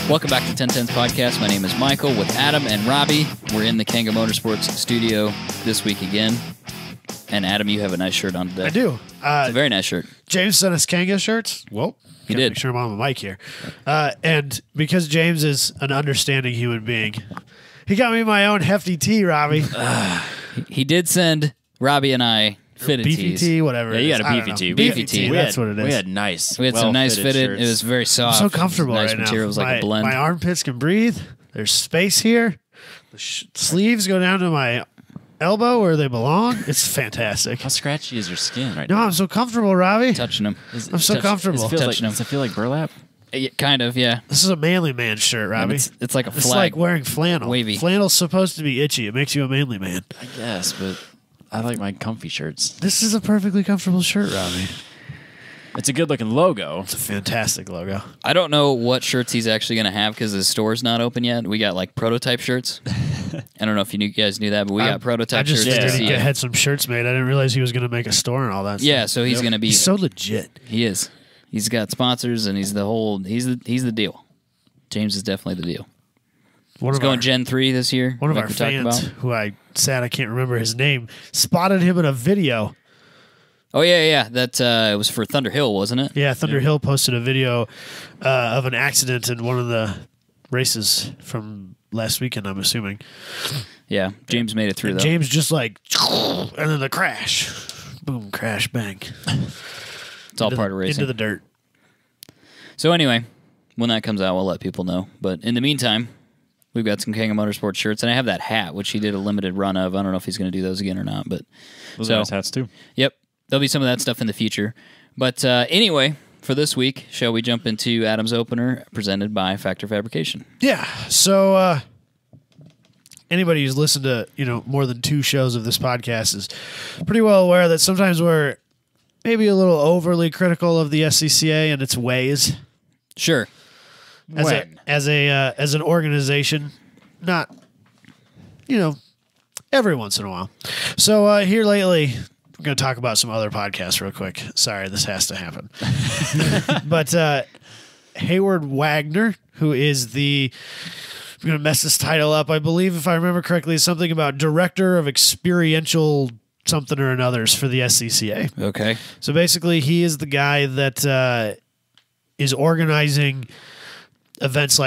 Welcome back to 1010's podcast. My name is Michael with Adam and Robbie. We're in the Kanga Motorsports studio this week again. And Adam, you have a nice shirt on today. I do. It's a very nice shirt. James sent us Kanga shirts. Well, He did. Make sure I'm on the mic here. And because James is an understanding human being, he got me my own hefty tee, Robbie. He did send Robbie and I fitted Beefy tees. tee, whatever. Yeah, it you is. got a I don't beefy know. tee. Beefy tee. That's what it is. We had nice. We had some nice fitted. shirts. It was very soft. I'm so comfortable nice right now. material. It was like a blend. My armpits can breathe. There's space here. The sleeves go down to my elbow where they belong. It's fantastic. How scratchy is your skin right No, now? I'm so comfortable, Robbie. Touching them. I'm so comfortable. Touching Does it feel like burlap? Kind of, yeah. This is a manly man shirt, Robbie. It's like a It's flag. like wearing flannel. Wavy. Flannel's supposed to be itchy. It makes you a manly man. I guess, but I like my comfy shirts. This is a perfectly comfortable shirt, Robbie. It's a good looking logo. It's a fantastic logo. I don't know what shirts he's actually going to have because his store's not open yet. We got like prototype shirts. I don't know if you guys knew that, but we got prototype I just shirts. figured to he see. had some shirts made. I didn't realize he was going to make a store and all that Yeah, stuff. so he's going to be. He's so legit. He is. He's got sponsors, and he's the deal. James is definitely the deal. One He's of going our, Gen 3 this year. one of like our we talked fans, about. who I can't remember his name, spotted him in a video. Oh yeah. That it was for Thunder Hill, wasn't it? Yeah, Thunder Hill posted a video of an accident in one of the races from last weekend, I'm assuming. Yeah. James made it through And though. James just like, and then the crash. Boom, crash, bang. It's all part of racing. Into the dirt. So anyway, when that comes out, we'll let people know. But in the meantime, we've got some Kanga Motorsports shirts, and I have that hat, which he did a limited run of. I don't know if he's going to do those again or not, but Those so are nice hats too. yep, there'll be some of that stuff in the future. But anyway, for this week, shall we jump into Adam's opener, presented by Factor Fabrication? Yeah. So anybody who's listened to, more than 2 shows of this podcast is pretty well aware that sometimes we're maybe a little overly critical of the SCCA and its ways Sure. as an organization, not every once in a while. So here lately, we're going to talk about some other podcasts real quick. Sorry, this has to happen. But Hayward Wagner, who is I'm going to mess this title up. I believe, if I remember correctly, it's something about Director of Experiential something or another's for the SCCA. Okay. So basically, he is the guy that is organizing events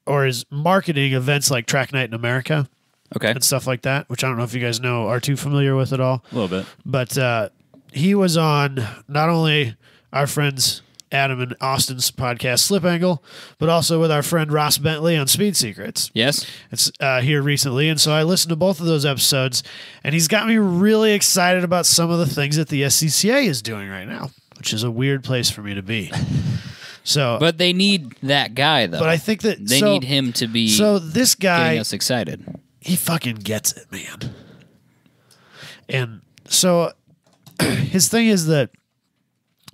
or is marketing events like Track Night in America Okay. and stuff like that, which I don't know if you guys are too familiar with at all. A little bit. But he was on not only our friends Adam and Austin's podcast Slip Angle, but also with our friend Ross Bentley on Speed Secrets. Yes. It's here recently, and so I listened to both of those episodes, and he's got me really excited about some of the things that the SCCA is doing right now, which is a weird place for me to be. So, But they need that guy, though. but I think that they need him to be So this guy, getting us excited. he fucking gets it, man. And so his thing is that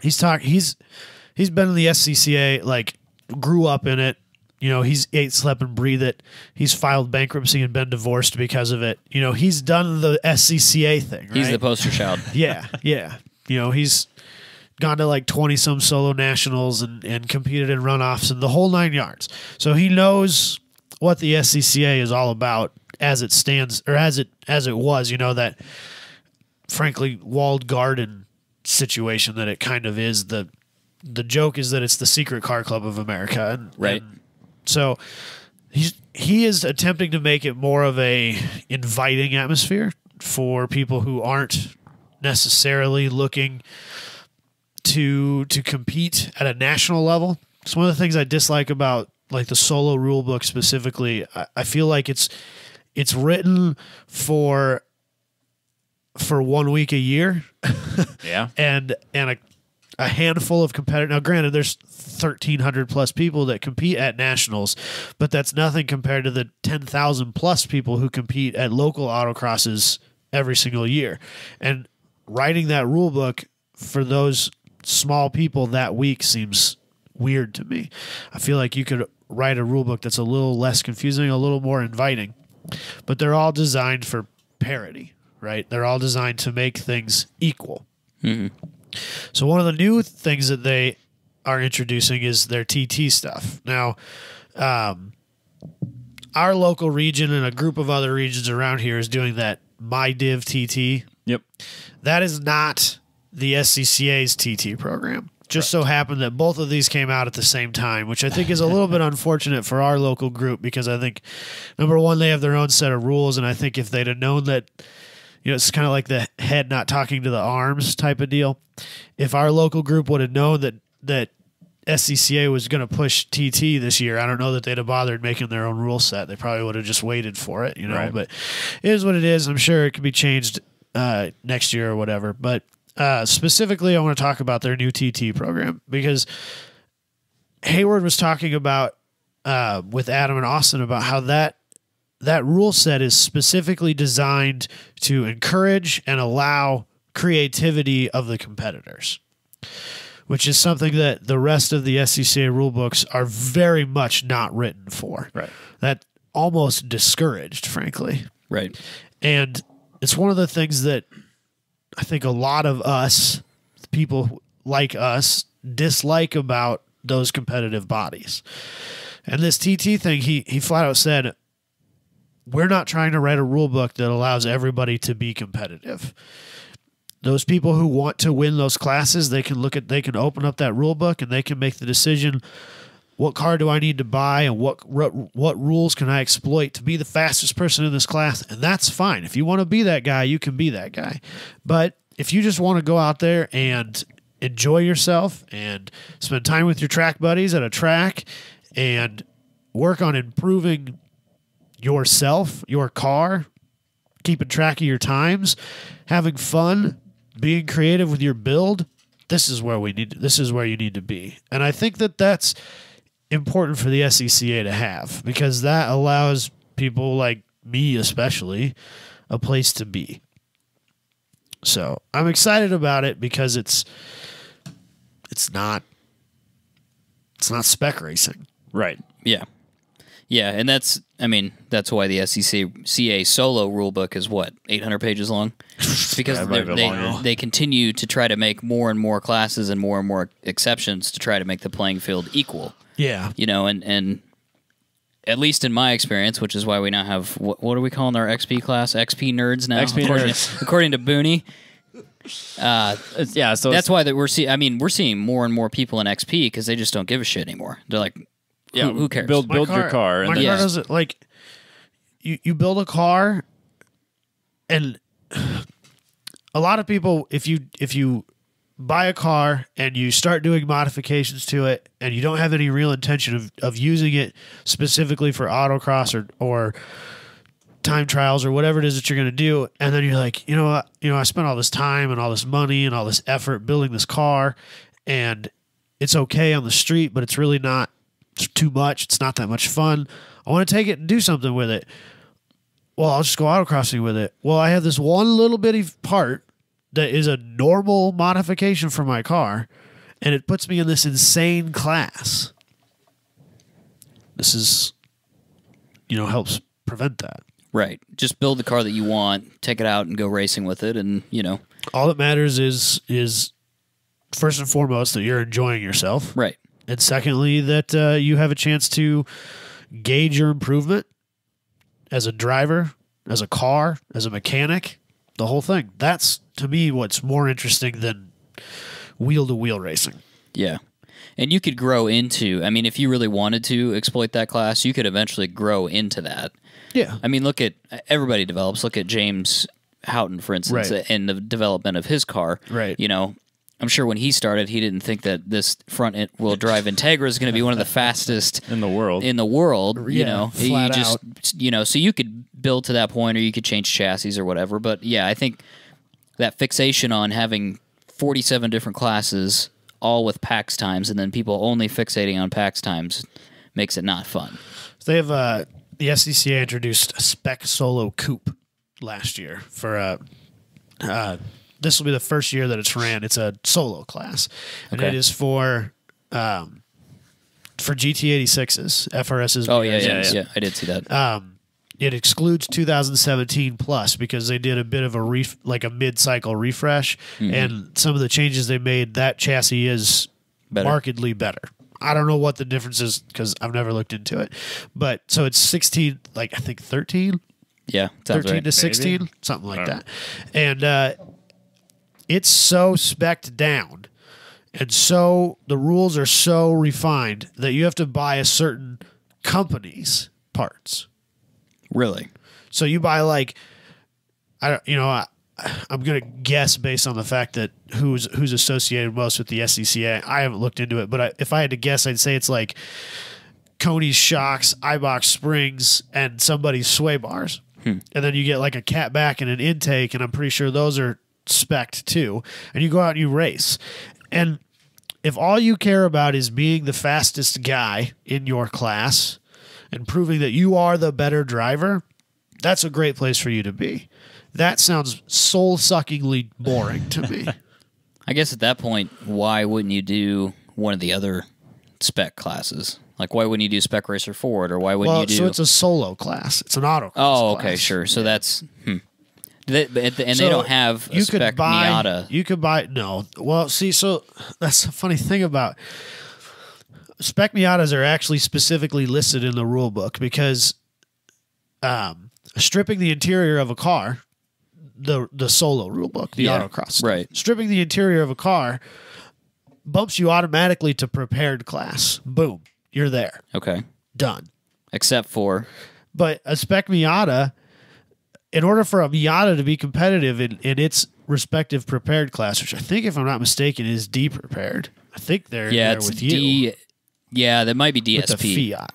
he's been in the SCCA, grew up in it. He's ate, slept, and breathed it. He's filed bankruptcy and been divorced because of it. He's done the SCCA thing, right? He's the poster child. Yeah. He's gone to 20-some solo nationals and competed in runoffs and the whole 9 yards. So he knows what the SCCA is all about as it stands, or as it was, that frankly walled garden situation that it kind of is. The joke is that it's the secret car club of America. Right. And so he is attempting to make it more of a inviting atmosphere for people who aren't necessarily looking to compete at a national level. It's one of the things I dislike about the solo rule book specifically. I feel like it's written for 1 week a year. Yeah. and a handful of competitors. Now, granted, there's 1,300 plus people that compete at nationals, but that's nothing compared to the 10,000 plus people who compete at local autocrosses every single year. And writing that rule book for those small people that week seems weird to me. I feel like you could write a rule book that's a little less confusing, a little more inviting, but they're all designed for parity, right? They're all designed to make things equal. Mm-hmm. So one of the new things that they are introducing is their TT stuff. Now, our local region and a group of other regions around here is doing that MyDiv TT. Yep. That is not the SCCA's TT program. Just so happened that both of these came out at the same time, which I think is a little bit unfortunate for our local group because I think, number one, they have their own set of rules, and I think if they'd have known that, it's kind of like the head not talking to the arms type of deal. If our local group would have known that SCCA was going to push TT this year, I don't know that they'd have bothered making their own rule set. They probably would have just waited for it, Right. But it is what it is. I'm sure it could be changed next year or whatever. But specifically, I want to talk about their new TT program because Hayward was talking about with Adam and Austin about how that rule set is specifically designed to encourage and allow creativity of the competitors, which is something that the rest of the SCCA rule books are very much not written for. Right. That almost discouraged, frankly. Right. And it's one of the things that I think a lot of us, people like us, dislike about those competitive bodies. And this TT thing, he flat out said, we're not trying to write a rule book that allows everybody to be competitive. Those people who want to win those classes, they can open up that rule book and they can make the decision, what car do I need to buy and what rules can I exploit to be the fastest person in this class? And that's fine. If you want to be that guy, you can be that guy. But if you just want to go out there and enjoy yourself and spend time with your track buddies at a track and work on improving yourself, your car, keeping track of your times, having fun, being creative with your build, this is where you need to be. And I think that that's important for the SCCA to have because that allows people like me especially a place to be. So I'm excited about it because it's not spec racing. Right. Yeah. Yeah, and that's why the SCCA solo rulebook is what, 800 pages long? It's because Yeah, it might be longer. they continue to try to make more and more classes and more exceptions to try to make the playing field equal. Yeah. And at least in my experience, which is why we now have, what are we calling our XP class? XP nerds now? XP nerds. According to Booney. Yeah, so That's why that we're seeing more and more people in XP because they just don't give a shit anymore. They're like, who cares? Build your car. My And car then, doesn't like you build a car, and a lot of people, if you buy a car and you start doing modifications to it, and you don't have any real intention of using it specifically for autocross or time trials or whatever it is that you're going to do, and then you're like, I spent all this time and all this money and all this effort building this car, and it's okay on the street, but it's really not. It's too much. It's not that much fun. I want to take it and do something with it. Well, I'll just go autocrossing with it. Well, I have this one little bitty part that is a normal modification for my car, and it puts me in this insane class. This is, helps prevent that. Right. Just build the car that you want, take it out and go racing with it, and, All that matters is first and foremost that you're enjoying yourself. Right. And secondly, that you have a chance to gauge your improvement as a driver, as a car, as a mechanic, the whole thing. That's, to me, what's more interesting than wheel-to-wheel racing. Yeah. And you could grow into, if you really wanted to exploit that class, you could eventually grow into that. Yeah. Look at, everybody develops. Look at James Houghton, for instance, Right. and the development of his car. Right. I'm sure when he started, he didn't think that this front-wheel drive Integra is going to be one of the fastest in the world. Yeah, flat out. So you could build to that point, or you could change chassis or whatever. But yeah, I think that fixation on having 47 different classes, all with PAX times, and then people only fixating on PAX times, makes it not fun. They have the SCCA introduced a Spec Solo Coupe last year for this will be the first year that it's ran. It's a solo class, and it is for GT86s, FRSs. Oh yeah, I did see that. It excludes 2017 plus because they did a bit of a mid-cycle refresh, and some of the changes they made. That chassis is Better. markedly better. I don't know what the difference is because I've never looked into it. But so it's 16, like I think 13, Yeah, sounds 13 right. to 16, something like that. And it's so spec'd down. And so the rules are so refined that you have to buy a certain company's parts. Really? So you buy like, I'm gonna guess based on the fact that who's associated most with the SCCA. I haven't looked into it, but if I had to guess, I'd say it's like Coney's shocks, iBox springs, and somebody's sway bars. And then you get like a cat back and an intake, and I'm pretty sure those are spec'd too. And you go out and you race. And if all you care about is being the fastest guy in your class and proving that you are the better driver, that's a great place for you to be. That sounds soul-suckingly boring to me. I guess at that point, why wouldn't you do one of the other spec classes? Like, why wouldn't you do Spec Racer Ford, or why wouldn't you do... So it's a solo class. It's an autocross Oh, okay, class. sure. So that's... They don't have a Spec Miata. You could buy... No. Well, see, so that's the funny thing about... Spec Miatas are actually specifically listed in the rule book because stripping the interior of a car... The solo rule book, the autocross. Right. Stripping the interior of a car bumps you automatically to prepared class. Boom. You're there. Okay. Done. Except for... But a spec Miata, in order for a Miata to be competitive in its respective prepared class, which I think, if I'm not mistaken, is D prepared. I think they're there it's with you. Yeah, that might be DSP. With the Fiat.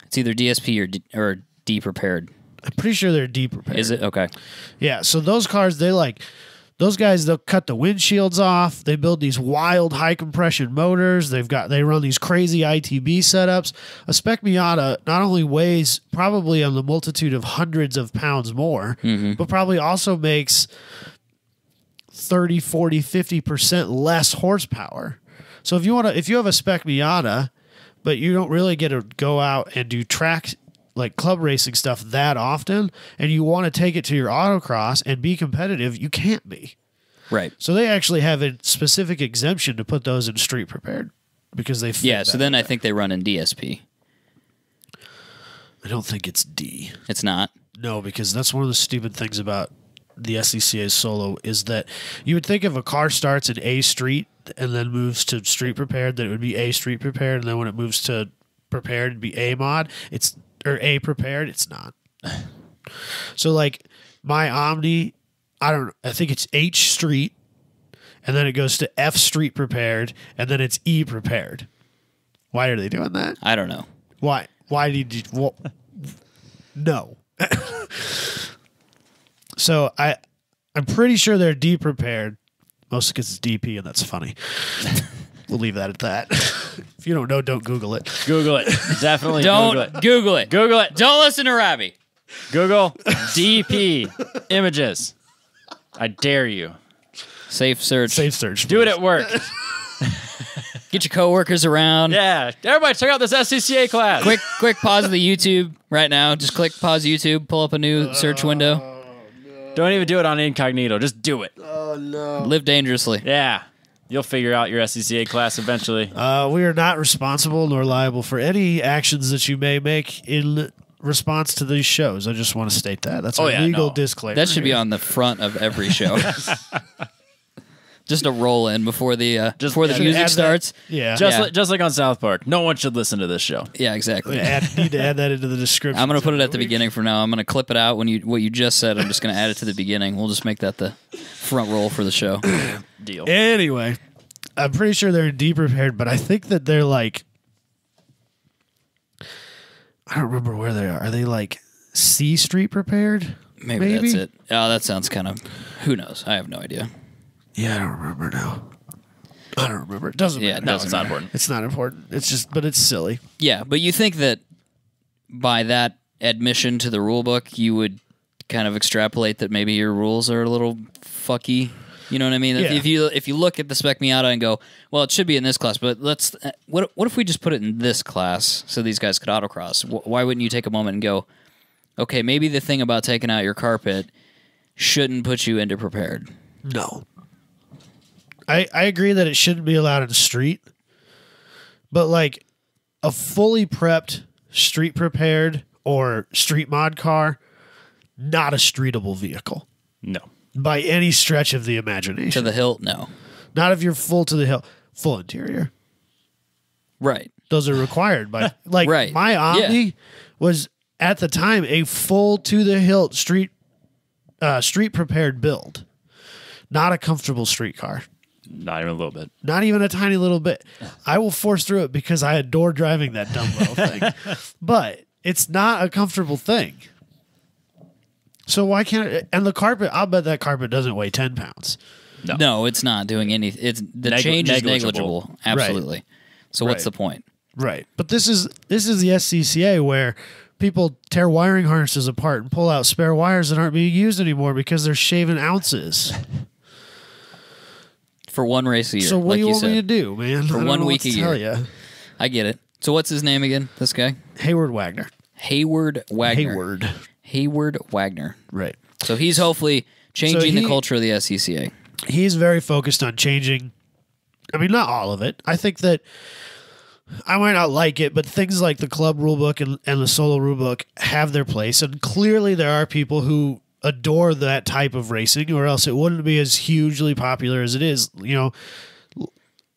It's either DSP or D prepared. I'm pretty sure they're D prepared. Is it? Okay. Yeah, so those cars, those guys, they'll cut the windshields off. They build these wild high compression motors. They run these crazy ITB setups. A spec Miata not only weighs probably on the multitude of hundreds of pounds more, but probably also makes 30, 40, 50% less horsepower. So if you have a spec Miata, but you don't really get to go out and do track like club racing stuff that often, and you want to take it to your autocross and be competitive, you can't be. Right. So they actually have a specific exemption to put those in street prepared because they fit Yeah, so then I better. think they run in DSP. I don't think it's D. It's not. No, because that's one of the stupid things about the SCCA solo is that you would think if a car starts in A street and then moves to street prepared, that it would be A street prepared, and then when it moves to prepared, it'd be A mod. Or A prepared, it's not. So like my Omni, I think it's H street, and then it goes to F street prepared, and then it's E prepared. Why are they doing that? I don't know. Why did you? Well, no. So I'm pretty sure they're D prepared, mostly because it's DP, and that's funny. We'll leave that at that. If you don't know, don't Google it. Google it. Definitely Don't Google it. Google it. Google it. Don't listen to Robbie. Google DP images. I dare you. Safe search. Safe search. Do it at work. Get your coworkers around. Yeah. Everybody check out this SCCA class. Quick pause of the YouTube right now. Just click pause YouTube. Pull up a new search window. Don't even do it on incognito. Just do it. Live dangerously. Yeah. You'll figure out your SCCA class eventually. We are not responsible nor liable for any actions that you may make in response to these shows. I just want to state that. That's a legal disclaimer. That should be on the front of every show. Just a roll in before the music add starts. that. Yeah. Just like on South Park. No one should listen to this show. Yeah, exactly. Need to add that into the description. I'm gonna put it at the beginning from now. I'm gonna clip it out when what you just said. I'm just gonna add it to the beginning. We'll just make that the front roll for the show. Deal. Anyway, I'm pretty sure they're D prepared, but I think that they're like, I don't remember where they are. Are they like C street prepared? Maybe that's it. Oh, that sounds kind of. Who knows? I have no idea. Yeah, I don't remember now. I don't remember. It doesn't Yeah, matter. it doesn't it's not matter. important. It's not important. It's just, but it's silly. Yeah, but you think that by that admission to the rule book, you would kind of extrapolate that maybe your rules are a little fucky. You know what I mean? Yeah. If you look at the Spec Miata and go, well, it should be in this class, but let's what if we just put it in this class so these guys could autocross? Why wouldn't you take a moment and go, okay, maybe the thing about taking out your carpet shouldn't put you into prepared? No. I agree that it shouldn't be allowed in the street, But like a fully prepped, street prepared, or street mod car, not a streetable vehicle No. by any stretch of the To imagination. the hilt, no. Not if you're full to the hill, full interior. Right. Those are required by like Right. my Omni Yeah. was at the time a full to the hilt street prepared build. Not a comfortable street car. Not even a little bit. Not even a tiny little bit. I will force through it because I adore driving that Dumbo thing. But it's not a comfortable thing. So why can't it? And the carpet, I'll bet that carpet doesn't weigh 10 pounds. No. No, it's not doing anything. It's the change is negligible. negligible. Absolutely. So what's Right. the point? Right. But this is the SCCA where people tear wiring harnesses apart and pull out spare wires that aren't being used anymore because they're shaving ounces. For one race a year. So what like do you want said. me to do, man? For 1 week a Tell year. you. I get it. So what's his name again? This guy? Hayward Wagner. Hayward Wagner. Hayward Wagner. Right. So he's hopefully changing the he- culture of the SCCA. He's very focused on changing. I mean, not all of it. I think that I might not like it, but things like the club rulebook and the solo rulebook have their place. And clearly there are people who adore that type of racing, or else it wouldn't be as hugely popular as it is. You know,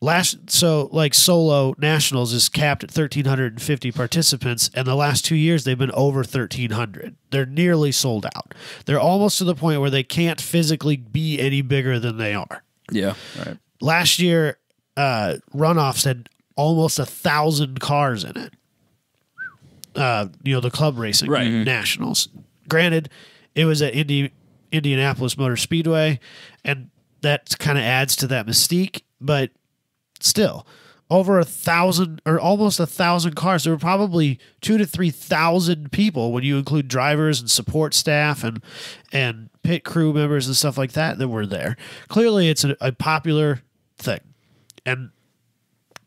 like solo nationals is capped at 1,350 participants, and the last 2 years they've been over 1,300. They're nearly sold out. They're almost to the point where they can't physically be any bigger than they are. Yeah. Right. Last year, runoffs had almost 1,000 cars in it. The club racing Right. nationals. Granted, it was at Indianapolis Motor Speedway, and that kind of adds to that mystique. But still, over 1,000 or almost 1,000 cars. There were probably 2,000 to 3,000 people when you include drivers and support staff and pit crew members and stuff like that were there. Clearly, it's a popular thing, and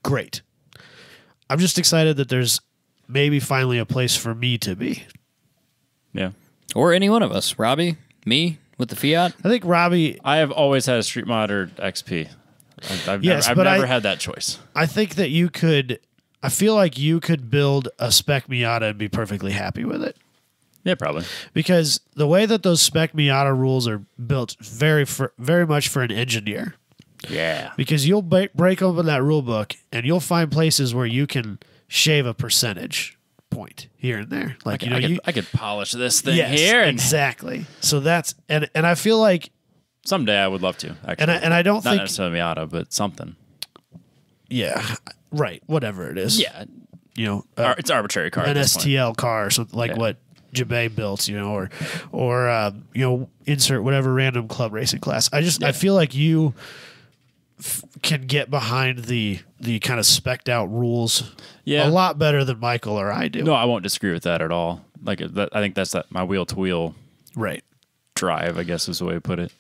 great. I'm just excited that there's maybe finally a place for me to be. Yeah. Or any one of us. Robbie, me with the Fiat. I think Robbie, I have always had a Street Mod or XP. I've Yes, never, but I've never I- had that choice. I think that you could, I feel like you could build a spec Miata and be perfectly happy with it. Yeah, probably. Because the way that those spec Miata rules are built very much for an engineer. Yeah. Because you'll break open that rule book and you'll find places where you can shave a percentage point here and there. Like, I could polish this thing yes, here, and exactly. So that's and I feel like someday I would love to. Actually, and I don't not think necessarily Miata, but something. yeah, right, whatever it is. Yeah, it's arbitrary car. an at this point. STL car or something like Yeah. what Jabay built, or insert whatever random club racing class. I feel like you can get behind the kind of specced out rules Yeah. a lot better than Michael or I do. No, I won't disagree with that at all. Like I think that's my wheel to wheel Right. drive, I guess is the way to put it.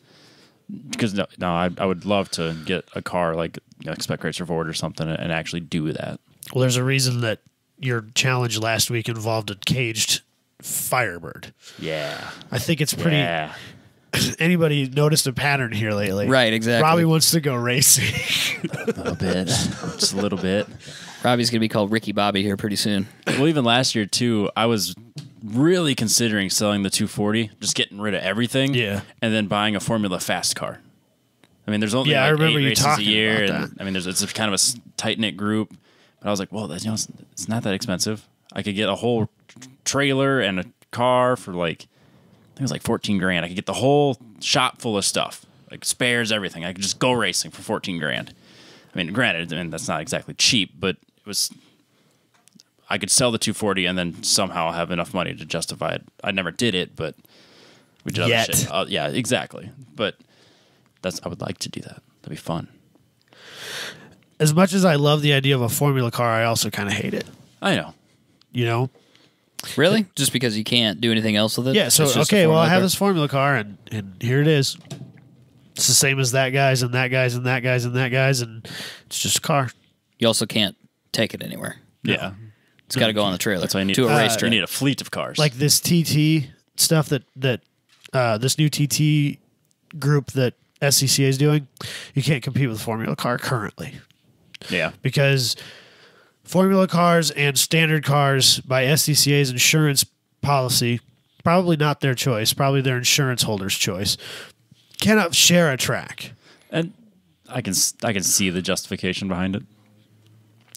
Because I would love to get a car like Spec Racer Ford or something and actually do that. Well, there's a reason that your challenge last week involved a caged Firebird. Yeah. I think it's pretty. Yeah. Anybody noticed a pattern here lately? Right, exactly. Robbie wants to go racing. A little bit. Just a little bit. Robbie's going to be called Ricky Bobby here pretty soon. Well, even last year too, I was really considering selling the 240, just getting rid of everything, Yeah. and then buying a Formula Fast car. I mean, there's only Yeah, I like remember 8 you races talking a year, about and I mean, it's kind of a tight knit group. But I was like, well, it's not that expensive. I could get a whole trailer and a car for like, I think it was like $14,000. I could get the whole shop full of stuff, like spares, everything. I could just go racing for $14,000. I mean, granted, that's not exactly cheap, but it was. I could sell the 240 and then somehow have enough money to justify it. I never did it, but we did Yet. other shit. Yeah, exactly. But I would like to do that. That'd be fun. As much as I love the idea of a formula car, I also kind of hate it. I know. You know? Really? Just because you can't do anything else with it? Yeah, so, It's just a okay, well, I formula have car? this formula car, and here it is. It's the same as that guy's and that guy's and that guy's and that guy's, and it's just a car. You also can't take it anywhere. Yeah. It's got to go on the trailer. That's why you need to a you racetrack. need a fleet of cars. Like this TT stuff that this new TT group that SCCA is doing, you can't compete with a formula car currently. yeah. Because Formula cars and standard cars by SCCA's insurance policy, probably not their choice, probably their insurance holder's choice, cannot share a track. And I can see the justification behind it.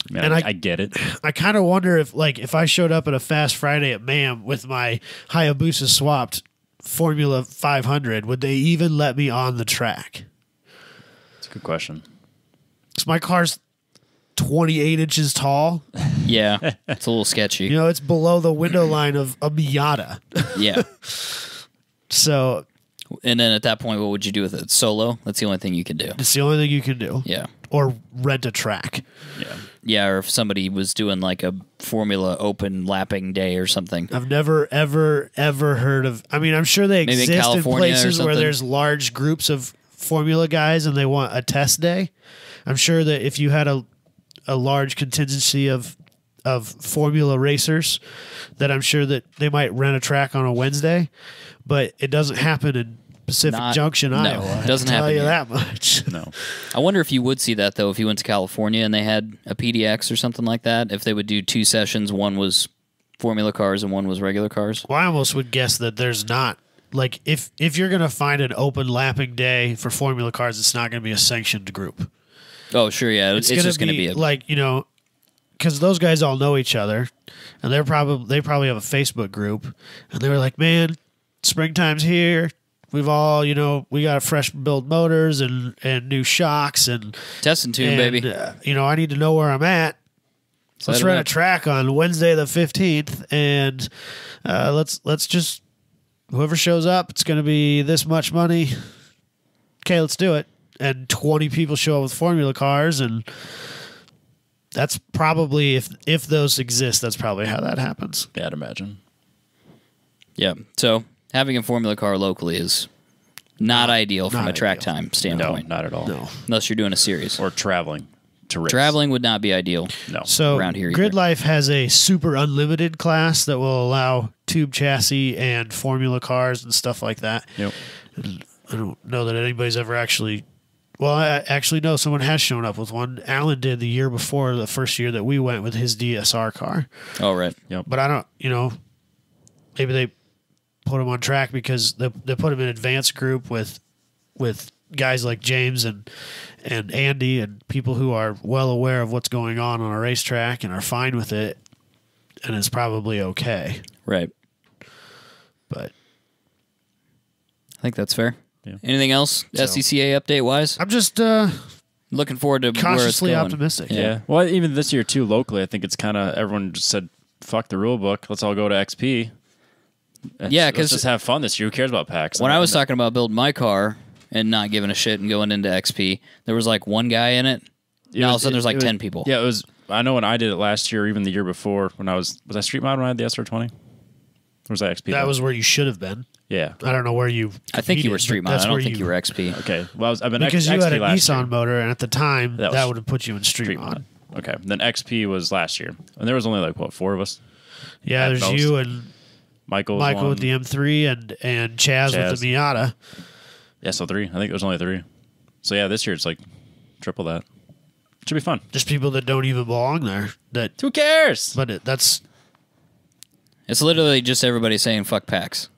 I mean, And I get it. I kind of wonder if I showed up at a Fast Friday at MAM with my Hayabusa swapped Formula 500, would they even let me on the track? It's a good question. Because my car's 28 inches tall. Yeah, it's a little sketchy. You know, it's below the window line of a Miata. Yeah. So And then at that point, what would you do with it? Solo? That's the only thing you could do. it's the only thing you can do. Yeah. Or rent a track. Yeah. Yeah, or if somebody was doing like a Formula Open lapping day or something. I've never, ever, ever heard of. I mean, I'm sure they Maybe in exist in California or places where something. there's large groups of Formula guys and they want a test day. I'm sure that if you had a large contingency of Formula racers, that I'm sure that they might rent a track on a Wednesday, but it doesn't happen in Pacific Not- Junction, no, Iowa. it doesn't I can tell happen you here. that much. No. I wonder if you would see that, though, if you went to California and they had a PDX or something like that, if they would do 2 sessions, one was Formula cars and one was regular cars. Well, I almost would guess that there's not. Like, if you're going to find an open lapping day for Formula cars, it's not going to be a sanctioned group. Oh, sure, yeah. It's just going to be a... like, you know, because those guys all know each other, and they probably have a Facebook group, and they were like, man, springtime's here. We've all, you know, we got fresh build motors and new shocks and Test and tune, baby. you know, I need to know where I'm at. So let's Set it rent a up. track on Wednesday the 15th, and let's just whoever shows up, it's going to be this much money. Okay, let's do it. And 20 people show up with Formula cars, and that's probably if those exist, that's probably how that happens. Yeah, I'd imagine. Yeah, so having a Formula car locally is not ideal from not a track ideal. time No, standpoint. not at all. No. Unless you're doing a series. Or traveling to race. Traveling would not be ideal. No. So Around here Grid either. Life has a super unlimited class that will allow tube chassis and Formula cars and stuff like that. Yep. I don't know that anybody's ever actually. Well, I actually know someone has shown up with one. Alan did the year before, the first year that we went with his DSR car. Oh, right. But I don't, you know, maybe they put him on track because they put him in advanced group with guys like James and Andy and people who are well aware of what's going on a racetrack and are fine with it, and it's probably okay. Right. But I think that's fair. Yeah. Anything else SCCA update wise? I'm just Looking forward to where it's cautiously going. optimistic. Yeah. Well, even this year too, locally, I think it's kind of everyone just said, "Fuck the rule book. Let's all go to XP." Yeah, let's 'cause just have fun this year. Who cares about PAX? When I was talking about building my car and not giving a shit and going into XP, there was like one guy in it. Now all of a sudden there's like 10 people. Yeah, it was. I know when I did it last year, even the year before, when I was I Street Mod when I had the SR20? Or was that XP? That though? was where you should have been. Yeah. I don't know where you. I think you were competed, Street but Mod. that's I don't where think you were XP. Okay. Well, I've been because you XP had a last Nissan year. motor, and at the time That that, was would have put you in Street Mod. Okay. Then XP was last year, and there was only like what 4 of us. Yeah, At there's most. you and Michael Michael one. with the M3 and Chaz with the Miata. Yeah, so 3. I think there was only 3. So yeah, this year it's like triple that. Should be fun. Just people that don't even belong there. That, Who cares? but that's It's literally just everybody saying fuck PAX.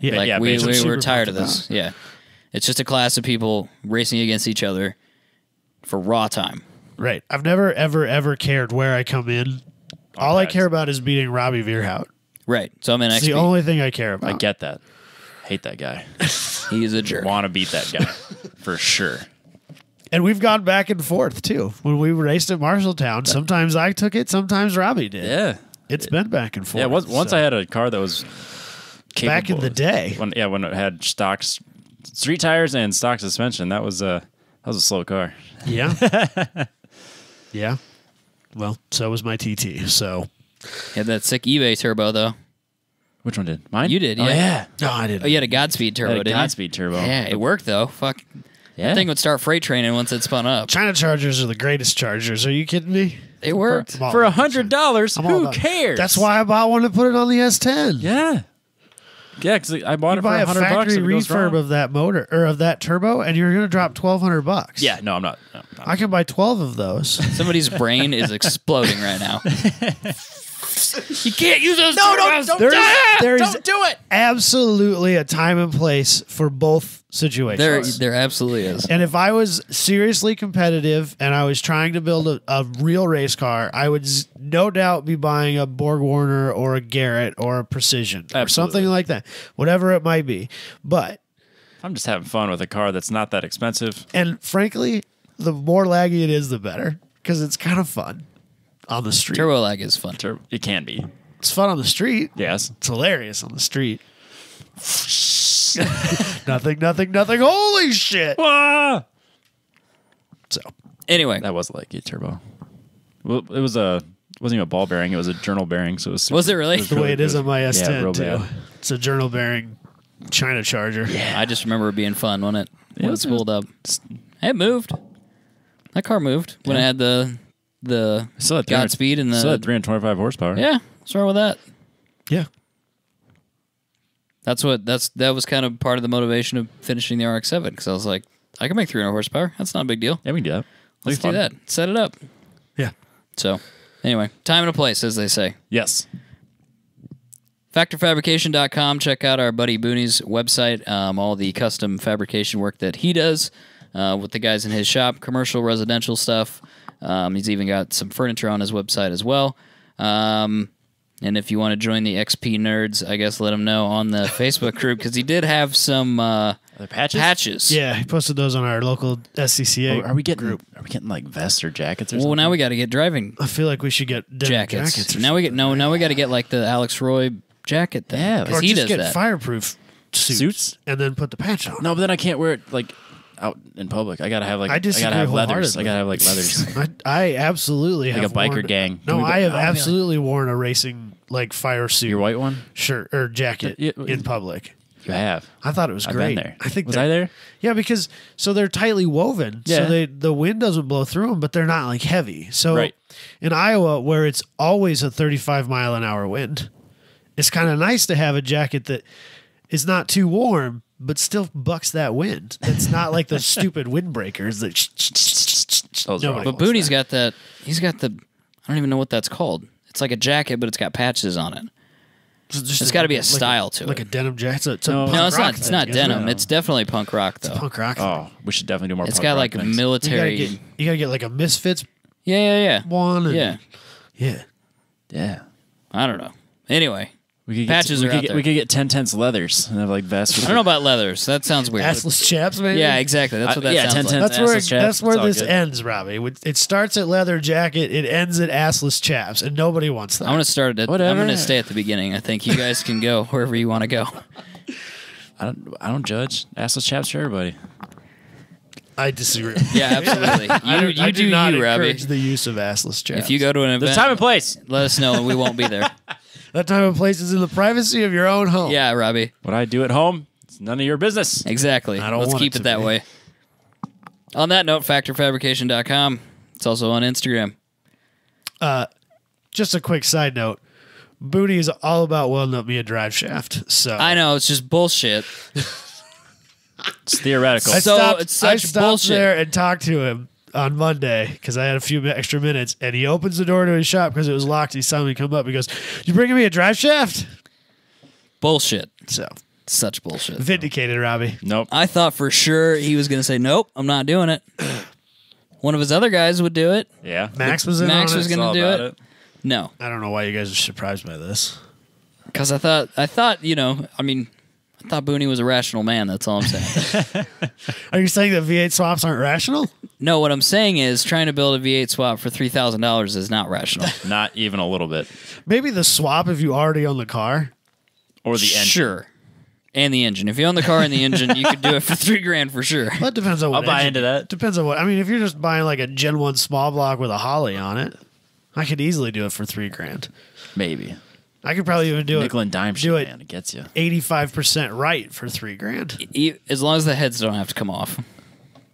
yeah. Like yeah, we basically. were tired of this. Yeah. It's just a class of people racing against each other for raw time. Right. I've never ever cared where I come in. All I PAX. care about is beating Robbie Veerhout. Right. So I'm in It's the XP. only thing I care I about. get that. Hate that guy. He's a jerk. Want to beat that guy for sure. And we've gone back and forth too. When we raced at Marshalltown, sometimes I took it, sometimes Robbie did. Yeah. It's been back and forth. Yeah. Once so. I had a car that was capable. Back in the day. When it had stocks, street tires and stock suspension. That was a slow car. Yeah. Yeah. Well, so was my TT. So Had that sick eBay turbo though. Which one did? Mine? You did, Oh, yeah. yeah. no, I didn't. Oh, you had a Godspeed turbo, Had a didn't Godspeed turbo. you? Yeah, it worked though. Fuck. Yeah. That thing would start freight training once it spun up. China Chargers are the greatest Chargers. Are you kidding me? It worked. I'm all For about $100, I'm all who about- cares? That's why I bought one to put it on the S10. Yeah. Yeah, because I bought You it for buy a $100 factory if it goes refurb wrong. of that motor or of that turbo, and you're going to drop $1,200. Yeah, no, I'm not. No, I can buy 12 of those. Somebody's brain is exploding right now. You can't use those. don't There's do it. absolutely a time and place for both situations. There absolutely is. And if I was seriously competitive and I was trying to build a real race car, I would no doubt be buying a Borg Warner or a Garrett or a Precision or something Absolutely. like that, whatever it might be. But, I'm just having fun with a car that's not that expensive. and frankly, the more laggy it is, the better because it's kind of fun on the street. Turbo lag is fun. It can be. It's fun on the street. Yes. It's hilarious on the street. Nothing. Holy shit. Ah! So, Anyway, That was like a turbo. Well, it wasn't even a ball bearing. It was a journal bearing. So it was. Was it really? the way it is on my Yeah, S10 real too. bad. It's a journal bearing China charger. I just remember it being fun when it Yeah, when it spooled up. It moved. That car moved when it had the Still had Godspeed and still the had 325 horsepower. yeah. What's wrong with that? Yeah. That was kind of part of the motivation of finishing the RX-7 because I was like, I can make 300 horsepower. That's not a big deal. Yeah, we can do that. Let's do that. Set it up. Yeah. So, anyway, time and a place, as they say. Yes. FactorFabrication.com. Check out our buddy Booney's website. All the custom fabrication work that he does with the guys in his shop, commercial, residential stuff. He's even got some furniture on his website as well. And if you want to join the XP nerds, I guess let him know on the Facebook group because he did have some Are there patches? Yeah, he posted those on our local SCCA Are we getting group. Are we getting like vests or jackets or Well, something? now we got to get driving I feel like we should get denim jackets. or Now we get now we got to get like the Alex Roy jacket thing. Yeah, because or he just does get that. fireproof Suits? and then put the patch on. No, but then I can't wear it like out in public. I gotta have like I disagree gotta have leathers. wholeheartedly. I gotta have like leathers. I absolutely Like have a biker worn, gang. No, Can we go- I have I'll be like- absolutely worn a racing like fire suit Your white one? shirt or jacket Yeah, in public. You have. I thought it was I've great. been there. I think was they're- I there? Yeah, because so they're tightly woven, Yeah. so the wind doesn't blow through them, but they're not like heavy. So Right. in Iowa, where it's always a 35-mile-an-hour wind, it's kind of nice to have a jacket that is not too warm, but still bucks that wind. It's not like those stupid windbreakers that. Those No, are but But awful. Booney's got that. He's got the. I don't even know what that's called. It's like a jacket, but it's got patches on it. It's got to be a style to like it. a denim jacket. It's a No. punk No, it's rock not. It's thing, not isn't denim. it? It's definitely punk rock though. Punk rock. Oh, we should definitely do more. It's punk got rock like things. You gotta military. get like a Misfits Yeah. one. And, Yeah. yeah. Yeah. I don't know. Anyway, We could Patches we are could out get, there. We could get 10 leathers and have like vests. I don't know about leathers. That sounds weird. Assless chaps, maybe. Yeah, exactly. That's what that yeah, sounds 10 like. cents. That's where Assless chaps, that's where it's all this good. ends, Robbie. It starts at leather jacket, it ends at assless chaps, and nobody wants that. I'm gonna start it. I'm Whatever. gonna stay at the beginning. I think you guys can go wherever you want to go. I don't judge. Assless chaps for everybody. I disagree. Yeah, absolutely. You do not you, Robbie. encourage the use of assless chaps. If you go to an There's event, time and place. let us know, and we won't be there. that time and place is in the privacy of your own home. Yeah, Robbie. What I do at home, it's none of your business. Exactly. I don't Let's want keep it it to that be. way. On that note, factorfabrication.com. It's also on Instagram. Just a quick side note. Booty is all about welding up me a drive shaft. So I know it's just bullshit. It's theoretical. I So stopped, it's such I stopped bullshit. there and talked to him on Monday because I had a few extra minutes, and he opens the door to his shop because it was locked. He saw me come up. He goes, "You bringing me a drive shaft?" Bullshit. So Such bullshit. vindicated, Robbie. Nope. I thought for sure he was going to say, nope, I'm not doing it. One of his other guys would do it. Yeah. Max was in Max on was it. gonna It's all do about it. No, I don't know why you guys are surprised by this. because I thought, I thought Booney was a rational man. That's all I'm saying. Are you saying that V8 swaps aren't rational? No, what I'm saying is trying to build a V8 swap for $3,000 is not rational. Not even a little bit. Maybe the swap if you already own the car. Or the engine. Sure. And the engine. If you own the car and the engine, you could do it for $3,000 for sure. Well, it depends on what. I'll buy engine- into that. Depends on what. I mean, if you're just buying like a Gen 1 small block with a Holly on it, I could easily do it for $3,000. Maybe. I could probably even do Nickel and dime do shit, it man. It gets you. 85% right for $3,000. As long as the heads don't have to come off.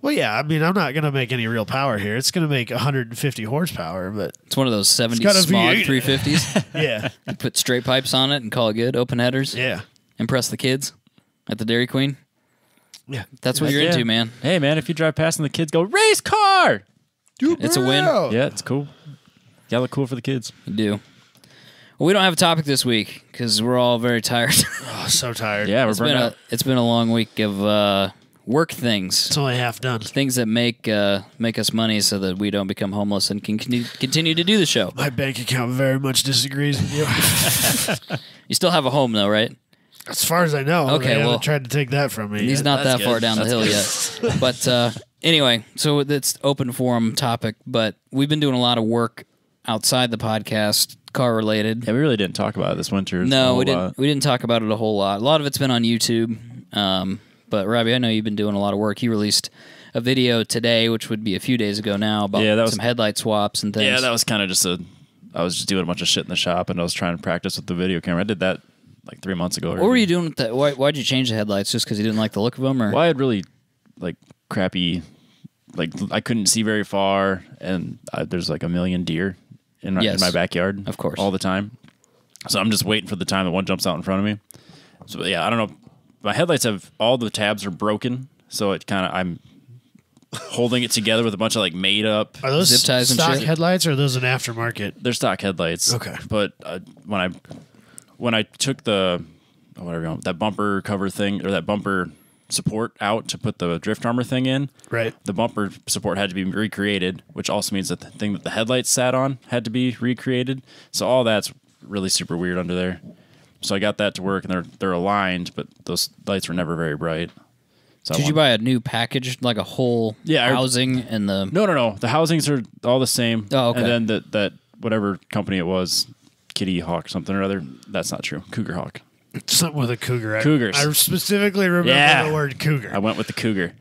Well, yeah. I mean, I'm not going to make any real power here. It's going to make 150 horsepower, but It's one of those 70s got a smog V8. 350s. yeah, You put straight pipes on it and call it good. Open headers. yeah. impress the kids at the Dairy Queen. Yeah. That's what you're Yeah. into, man. Hey, man, if you drive past and the kids go, race car! It's a win. Yeah, it's cool. Gotta look cool for the kids. You do. Well, we don't have a topic this week because we're all very tired. Oh, so tired. Yeah, we're burnt out. It's been a long week of work things. It's only half done. Things that make us money so that we don't become homeless and can continue to do the show. My bank account very much disagrees with you. You still have a home, though, right? As far as I know. Okay, they haven't well, tried to take that from me. He's yet. not That's that far good. down the hill yet. But anyway, so it's open forum topic, but we've been doing a lot of work outside the podcast, car related. Yeah, we really didn't talk about it this winter. No, we didn't. We didn't talk about it a whole lot. A lot of it's been on YouTube. But Robbie, I know you've been doing a lot of work. You released a video today, which would be a few days ago now, about some headlight swaps and things. Yeah, that was kind of just I was just doing a bunch of shit in the shop, and I was trying to practice with the video camera. I did that like 3 months ago. What were you doing with that? Why'd you change the headlights? Just because you didn't like the look of them, or? Well, I had really like crappy, like I couldn't see very far, and there's like a million deer in my backyard, of course, all the time. So I'm just waiting for the time that one jumps out in front of me. So yeah, I don't know. My headlights have all the tabs are broken, so it kind of I'm holding it together with a bunch of like made up. Are those zip ties and stock shit? headlights or are those an aftermarket? They're stock headlights. Okay. But when I took the that bumper cover thing or that bumper support out to put the drift armor thing in, Right. the bumper support had to be recreated, which also means that the thing that the headlights sat on had to be recreated. So all that's really super weird under there. So I got that to work, and they're aligned, but those lights were never very bright. So Did you buy a new package, like a whole housing and the? No. The housings are all the same. Oh, okay. And then that whatever company it was, Kitty Hawk something or other. That's not true. Cougar Hawk. Something with a cougar. Cougars. I specifically remember the word cougar. I went with the cougar.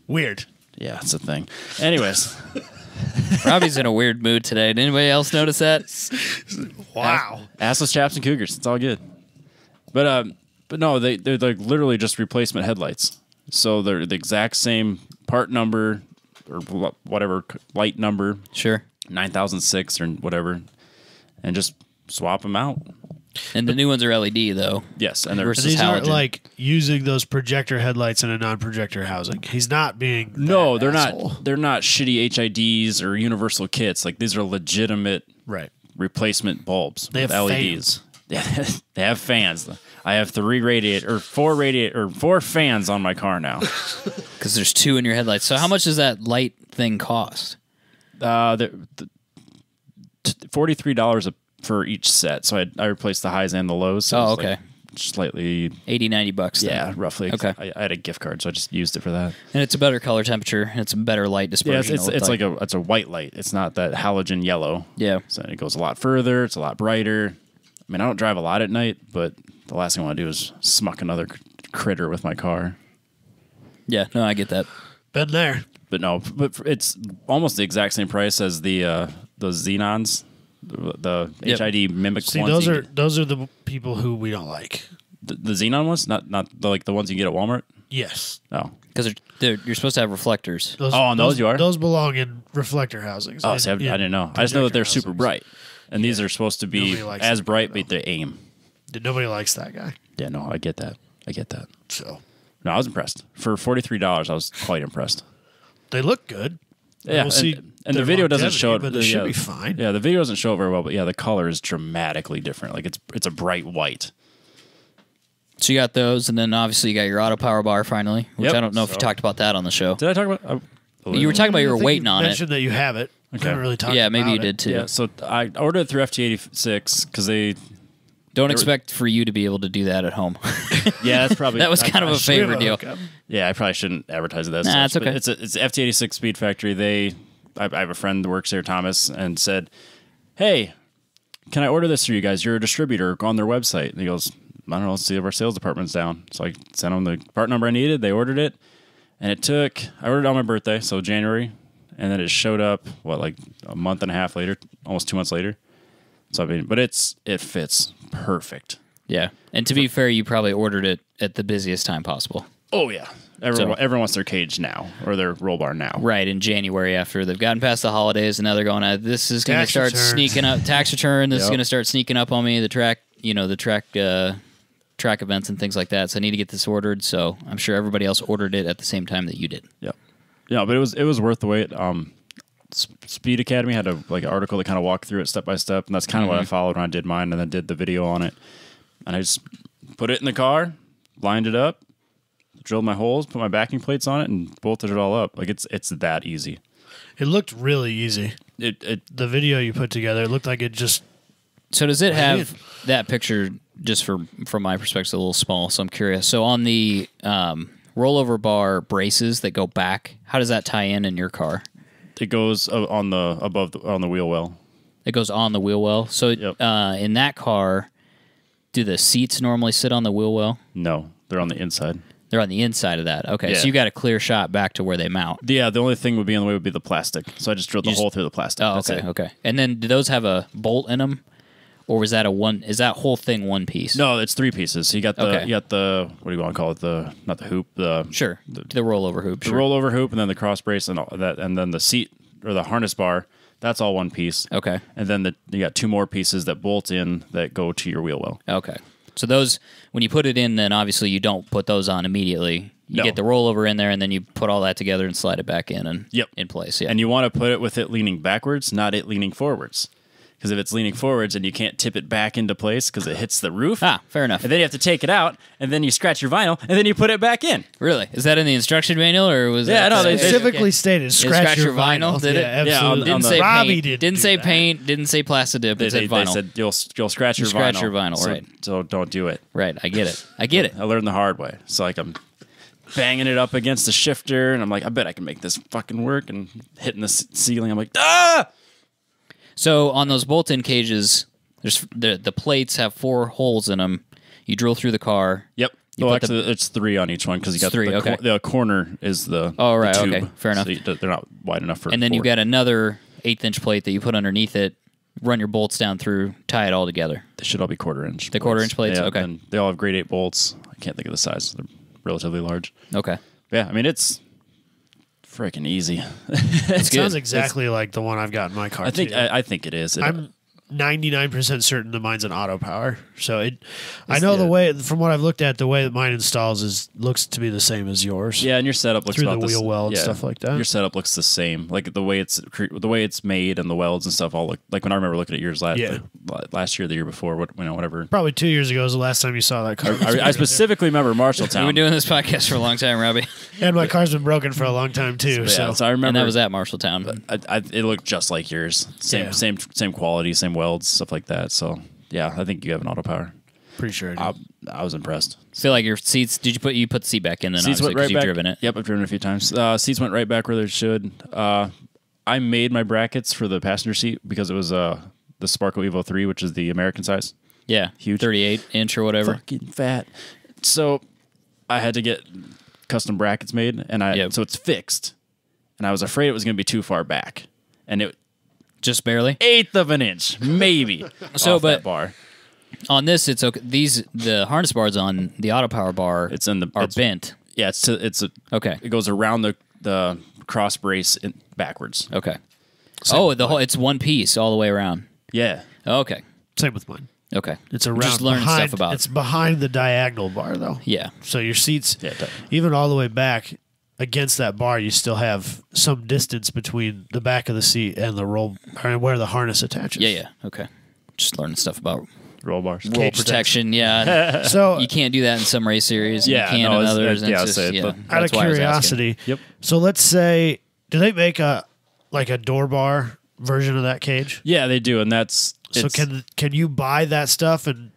Weird. Yeah, it's a thing. Anyways, Robbie's in a weird mood today. Did anybody else notice that? Wow. assless chaps and cougars. It's all good. But no, they're like literally just replacement headlights. So they're the exact same part number or whatever light number, Sure. 9006 or whatever, and just swap them out. And the new ones are LED though. Yes, and they're Versus These aren't halogen. like using those projector headlights in a non-projector housing. He's not being no, that they're asshole. not. They're not shitty HIDs or universal kits. Like these are legitimate Right. replacement bulbs. They have with LEDs. Yeah, they have fans. I have four fans on my car now. Because there's two in your headlights. So how much does that light thing cost? $43 for each set. So I replaced the highs and the lows. So Oh, it was okay. like slightly. 80, 90 bucks. then. Yeah, roughly. Okay. I had a gift card, so I just used it for that. And it's a better color temperature. And it's a better light Yeah, dispersion. it's like it's a white light. It's not that halogen yellow. Yeah. So it goes a lot further. It's a lot brighter. I mean, I don't drive a lot at night, but the last thing I want to do is smuck another critter with my car. Yeah, no, I get that. Been there. But no, but it's almost the exact same price as the Xenons, the Yep. HID Mimic See, ones. those are the people who we don't like. The Xenon ones, not like the ones you get at Walmart. Yes. Oh, Because you're supposed to have reflectors. Those, Oh, on those you are? Those belong in reflector housings. oh, In- see, I in didn't know. I just know that they're projector super housings. bright, and these are supposed to be Nobody likes as them, bright, though. but they aim. Nobody likes that guy. Yeah, no, I get that. So No, I was impressed. For $43, I was quite impressed. they look good. Yeah, We'll see and the their video doesn't longevity, show it, but they should be fine. Yeah, the video doesn't show it very well, but yeah, the color is dramatically different. Like it's a bright white. So you got those, and then obviously you got your auto power bar finally, which Yep. I don't know if you talked about that on the show. Did I talk about? You were talking about you I were think waiting you on it. mentioned that you have it. Okay. Haven't really talked Yeah, maybe about you it. did too. Yeah, so I ordered it through FT86 because they. Don't expect for you to be able to do that at home. Yeah, that's probably That was I- kind of I a should- favor We have a deal. hookup. Yeah, I probably shouldn't advertise it that. Nah, such, it's but okay. It's FT86 Speed Factory. I have a friend that works there, Thomas, and said, "Hey, can I order this for you guys? You're a distributor. Go on their website." And he goes, "I don't know. Let's see if our sales department's down." So I sent them the part number I needed. They ordered it, and I ordered it on my birthday, so January, and then it showed up like a month and a half later, almost 2 months later. So I mean, but it fits perfect. Yeah. And to be fair, you probably ordered it at the busiest time possible. Oh yeah, everyone wants their cage now or their roll bar now. Right, in January after they've gotten past the holidays and now they're going, this is going to Tax start return. sneaking up, tax return, this is Yep. going to start sneaking up on me. The track track events and things like that. So I need to get this ordered. So I'm sure everybody else ordered it at the same time that you did. Yep. Yeah, but it was worth the wait. Speed Academy had an article that kind of walked through it step by step, and that's kind of what I followed when I did mine, and then did the video on it. And I just put it in the car, lined it up, drilled my holes, put my backing plates on it, and bolted it all up. Like it's that easy. It looked really easy. The video you put together, it looked like it just. So does it have that picture? Just from my perspective, a little small. So I'm curious. So on the rollover bar braces that go back, how does that tie in your car? It goes on the wheel well. It goes on the wheel well. So in that car, do the seats normally sit on the wheel well? No, they're on the inside. They're on the inside of that. Okay, Yeah. so you got a clear shot back to where they mount. Yeah, the only thing would be in the way would be the plastic. So I just drilled the hole through the plastic. Oh, That's okay, it. okay. And then do those have a bolt in them, or was that is that whole thing one piece? No, it's 3 pieces. So you got the what do you want to call it? Not the hoop. The rollover hoop. The rollover hoop, and then the cross brace, and all that, and then the seat or the harness bar. That's all one piece. Okay. And then you got 2 more pieces that bolt in that go to your wheel well. Okay. So those, when you put it in, then obviously you don't put those on immediately. You get the rollover in there, and then you put all that together and slide it back in and in place. Yeah. And you want to put it with it leaning backwards, not it leaning forwards. Because if it's leaning forwards and you can't tip it back into place because it hits the roof. Fair enough. And then you have to take it out, and then you scratch your vinyl, and then you put it back in. Really? Is that in the instruction manual, or was that? no, they Specifically stated, scratch your vinyl. Did it? Yeah, absolutely. Didn't say Robbie paint. Didn't say paint. Didn't say Plastidip. It said They vinyl. said you'll scratch your vinyl. Scratch your vinyl, so, right. So don't do it. Right. I get it. I get it. I learned the hard way. So like I'm banging it up against the shifter, and I'm like, I bet I can make this fucking work, and hitting the ceiling. I'm like, ah! So on those bolt-in cages, there's the plates have 4 holes in them. You drill through the car. Yep. Well, actually, it's 3 on each one because you got 3, okay. The corner is the right, the tube. okay, fair enough. So they're not wide enough for. And then 4. you've got another 1/8-inch plate that you put underneath it. Run your bolts down through. Tie it all together. They should all be 1/4 inch. The 1/4 inch plates. Yeah, Okay. And they all have grade 8 bolts. I can't think of the size. They're relatively large. Okay. Yeah, I mean it's freaking easy. It sounds exactly like the one I've got in my car. I think too. I think it is. I'm 99% certain that mine's an auto power. So I know the way, from what I've looked at, the way that mine installs looks to be the same as yours. Yeah, and your setup looks through about the wheel well and stuff like that. Your setup looks the same. Like the way it's made and the welds and stuff all look like when I remember looking at yours last year, the year before, whatever. Probably 2 years ago was the last time you saw that car. I specifically remember Marshalltown. We've been doing this podcast for a long time, Robbie. And my car's been broken for a long time too. Yeah, so I remember, And that was at Marshalltown. it looked just like yours. Same quality, same welds, stuff like that. So yeah, I think you have an auto power. pretty sure I do. I was impressed. Feel like your seats. Did you put the seat back in? Then Seats obviously went right because you've back. driven it. Yep, I've driven it a few times. Seats went right back where they should. I made my brackets for the passenger seat because it was the Sparco Evo 3, which is the American size. Yeah, Huge. 38-inch or whatever. Fucking fat. So I had to get custom brackets made, and so it's fixed. And I was afraid it was going to be too far back, and it Just barely. 1/8 of an inch, maybe. So, off but that bar. On this, it's okay. The harness bars on the auto power bar It's in the are bent. Yeah, Okay. It goes around the cross brace backwards. Okay. It's one piece all the way around. Yeah. Okay. Same with mine. Okay. It's around Just learning behind, stuff about. It's behind the diagonal bar though. Yeah. So your seats, Yeah. even all the way back against that bar, you still have some distance between the back of the seat and the roll, or where the harness attaches. Yeah. Okay. Just learning stuff about Roll bars. roll Cage protection. Yeah. So You can't do that in some race series. Yeah, You can no, in it's- others. and yeah, it's I'll just, say it, but- out of that's why I was asking. curiosity, Yep. so let's say, do they make a door bar version of that cage? Yeah, they do, and that's So can you buy that stuff and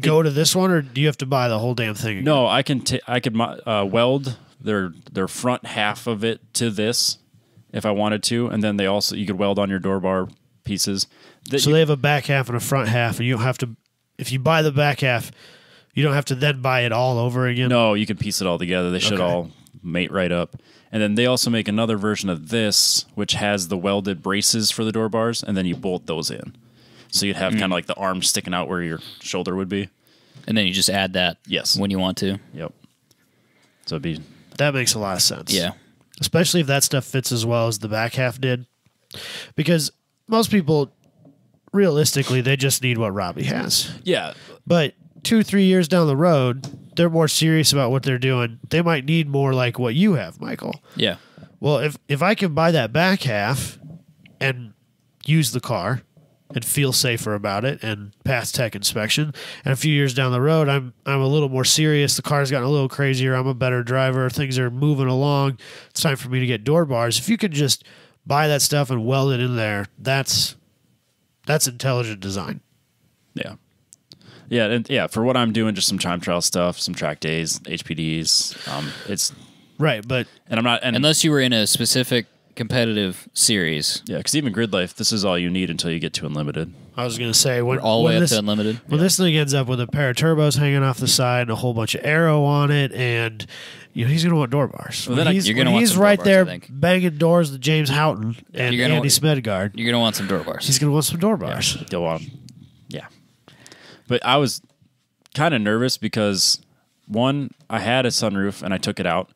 go to this one, or do you have to buy the whole damn thing again? No, I could weld their front half of it to this if I wanted to, and then you could weld on your door bar pieces. So they have a back half and a front half, and you don't have to. If you buy the back half, you don't have to then buy it all over again. No, you can piece it all together. They should Okay. all mate right up. And then they also make another version of this, which has the welded braces for the door bars, and then you bolt those in. So you'd have kind of like the arm sticking out where your shoulder would be. And then you just add that. Yes. When you want to. Yep. So it'd be That makes a lot of sense. Yeah. Especially if that stuff fits as well as the back half did. Because most people, realistically, they just need what Robbie has. yeah. But 2-3 years down the road, they're more serious about what they're doing. They might need more like what you have, Michael. Yeah. Well, if I can buy that back half and use the car and feel safer about it and pass tech inspection, and a few years down the road, I'm a little more serious. The car's gotten a little crazier. I'm a better driver. Things are moving along. It's time for me to get door bars. If you could just buy that stuff and weld it in there, that's intelligent design. Yeah. Yeah, and yeah, for what I'm doing, just some time trial stuff, some track days, HPDs. It's right, but and I'm not and Unless you were in a specific competitive series. yeah, because even grid life, this is all you need until you get to unlimited. I was going to say when All the way when up this, to unlimited. when this thing ends up with a pair of turbos hanging off the side and a whole bunch of aero on it, and he's going to want door bars. Well, When then he's you're gonna want he's some door right bars, I there think. banging doors to James Houghton and You're gonna Andy want- Smedgard. You're going to want some door bars. He's going to want some door bars. You'll want, yeah. But I was kind of nervous because one, I had a sunroof and I took it out,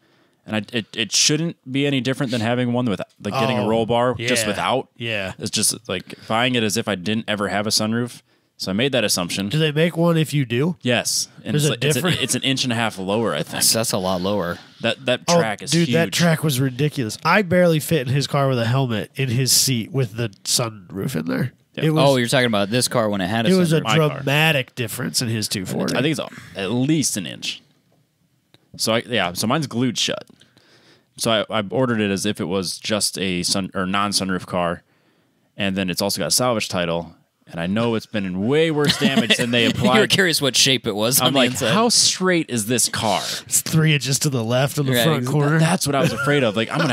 and it shouldn't be any different than having one with like getting a Oh, roll bar just yeah. without. Yeah. It's just like buying it as if I didn't ever have a sunroof. So I made that assumption. Do they make one if you do? Yes, and There's it's, a like, it's, difference? it's an inch and a half lower. I think That's a lot lower. that track is dude, huge. that track was ridiculous. I barely fit in his car with a helmet in his seat with the sunroof in there. Yeah. It was, Oh, you're talking about this car when it had a it was a sunroof. My car. dramatic difference in his 240. I think it's at least an inch. So so mine's glued shut. So I ordered it as if it was just a non-sunroof car, and then it's also got a salvage title. And I know it's been in way worse damage than they You were applied. curious what shape it was on I'm the like, inside. how straight is this car? It's 3 inches to the left on the Right, front exactly. corner. That's what I was afraid of. Like I'm gonna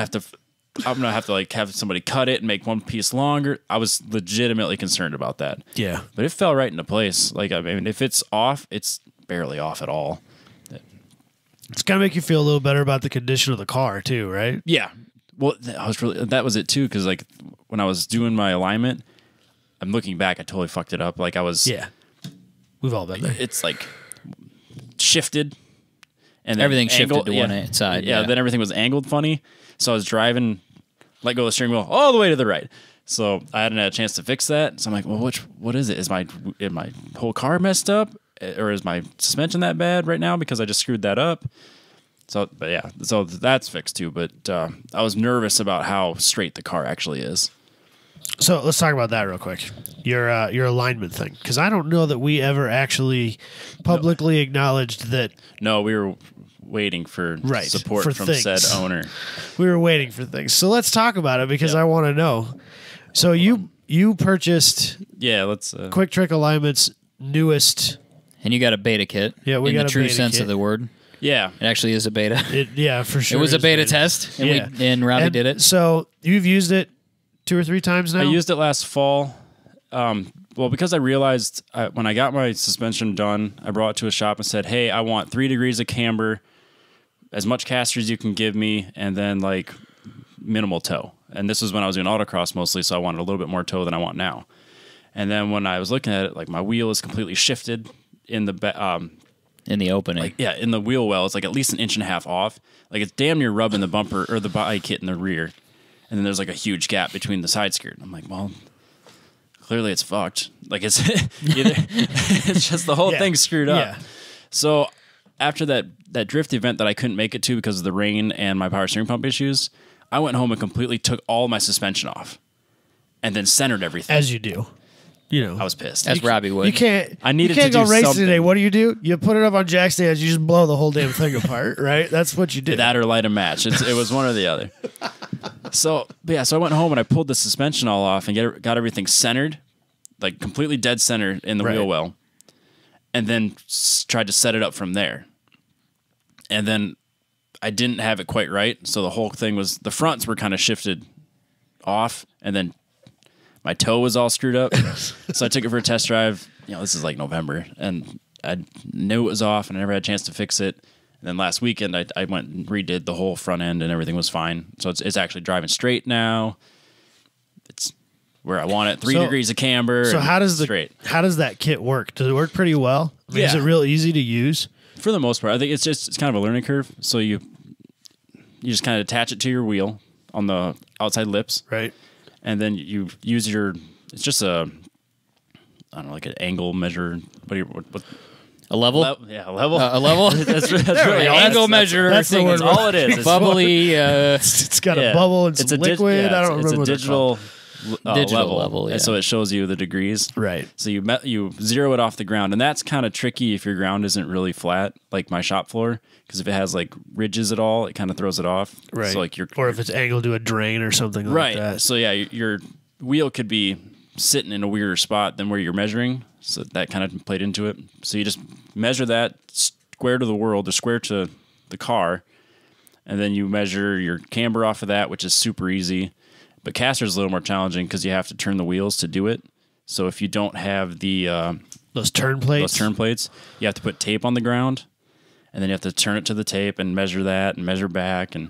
have to like have somebody cut it and make one piece longer. I was legitimately concerned about that. Yeah. But it fell right into place. Like I mean, if it's off, it's barely off at all. It's going to make you feel a little better about the condition of the car, too, right? Yeah. Well, that was it too, because like when I was doing my alignment, I'm looking back, I totally fucked it up. Like I was, Yeah. We've all been there. it's like shifted, and then Everything shifted angled- to one side, Yeah, yeah. then everything was angled funny. So I was driving, let go of the steering wheel all the way to the right. So I hadn't had a chance to fix that. So I'm like, well, what is it? Is my whole car messed up, or is my suspension that bad right now because I just screwed that up? So, but yeah, so that's fixed too. But I was nervous about how straight the car actually is. So let's talk about that real quick. Your alignment thing, because I don't know that we ever actually publicly acknowledged that No, we were waiting for Right, support for from things. said owner. we were waiting for things. So let's talk about it because I want to know. So you purchased Yeah, let's. Quick Trick Alignment's newest. And you got a beta kit. Yeah, we in got the a true beta sense kit. of the word. Yeah, It actually is a beta. Yeah, for sure. It was a it's beta test, and Yeah. and Robbie And did it. So you've used it 2 or 3 times now. I used it last fall. Well, because I realized when I got my suspension done, I brought it to a shop and said, "Hey, I want 3 degrees of camber, as much caster as you can give me, and then like minimal toe." And this was when I was doing autocross mostly, so I wanted a little bit more toe than I want now. And then when I was looking at it, like my wheel is completely shifted in the In the opening. in the wheel well. It's like at least an inch and a half off. Like it's damn near rubbing the bumper or the bike kit in the rear. And then there's like a huge gap between the side skirt. I'm like, well, clearly it's fucked. Like it's either it's just the whole Yeah. thing's screwed up. Yeah. So after that drift event that I couldn't make it to because of the rain and my power steering pump issues, I went home and completely took all my suspension off and then centered everything. As you do. You know. I was pissed. As Robbie would. You can't. I needed you can't to go do racing something. today. What do? You put it up on jack stands. You just blow the whole damn thing apart, right? That's what you do. That or light a match. It was one or the other. So I went home and I pulled the suspension all off and got everything centered, like completely dead center in the Right. wheel well, and then tried to set it up from there. And then I didn't have it quite right, so the whole thing was the fronts were kind of shifted off, and then my toe was all screwed up. So I took it for a test drive. This is like November, and I knew it was off, and I never had a chance to fix it. And then last weekend, I went and redid the whole front end, and everything was fine. So it's actually driving straight now. It's where I want it. 3 So- degrees of camber. So and how does straight? how does that kit work? Does it work pretty well? I mean, is Yeah. it real easy to use? For the most part, I think it's kind of a learning curve. So you just kind of attach it to your wheel on the outside lips, Right. and then you use it's just I don't know, like an angle measure. What A level? Yeah, a level. A level? that's really all. Angle measure. that's the thing word. is That's all it is. It's bubbly. It's got a bubble and some liquid. I don't remember It's what a they're digital Digital level, level, yeah. and so it shows you the degrees. Right. So you zero it off the ground, and that's kind of tricky if your ground isn't really flat, like my shop floor, because if it has like ridges at all, it kind of throws it off. Right. So like or if it's angled to a drain or something like right. that. So yeah, your wheel could be sitting in a weirder spot than where you're measuring. So that kind of played into it. So you just measure that square to the world, or square to the car, and then you measure your camber off of that, which is super easy. But caster's a little more challenging because you have to turn the wheels to do it. So if you don't have the Those turn plates. you have to put tape on the ground, and then you have to turn it to the tape and measure that and measure back. And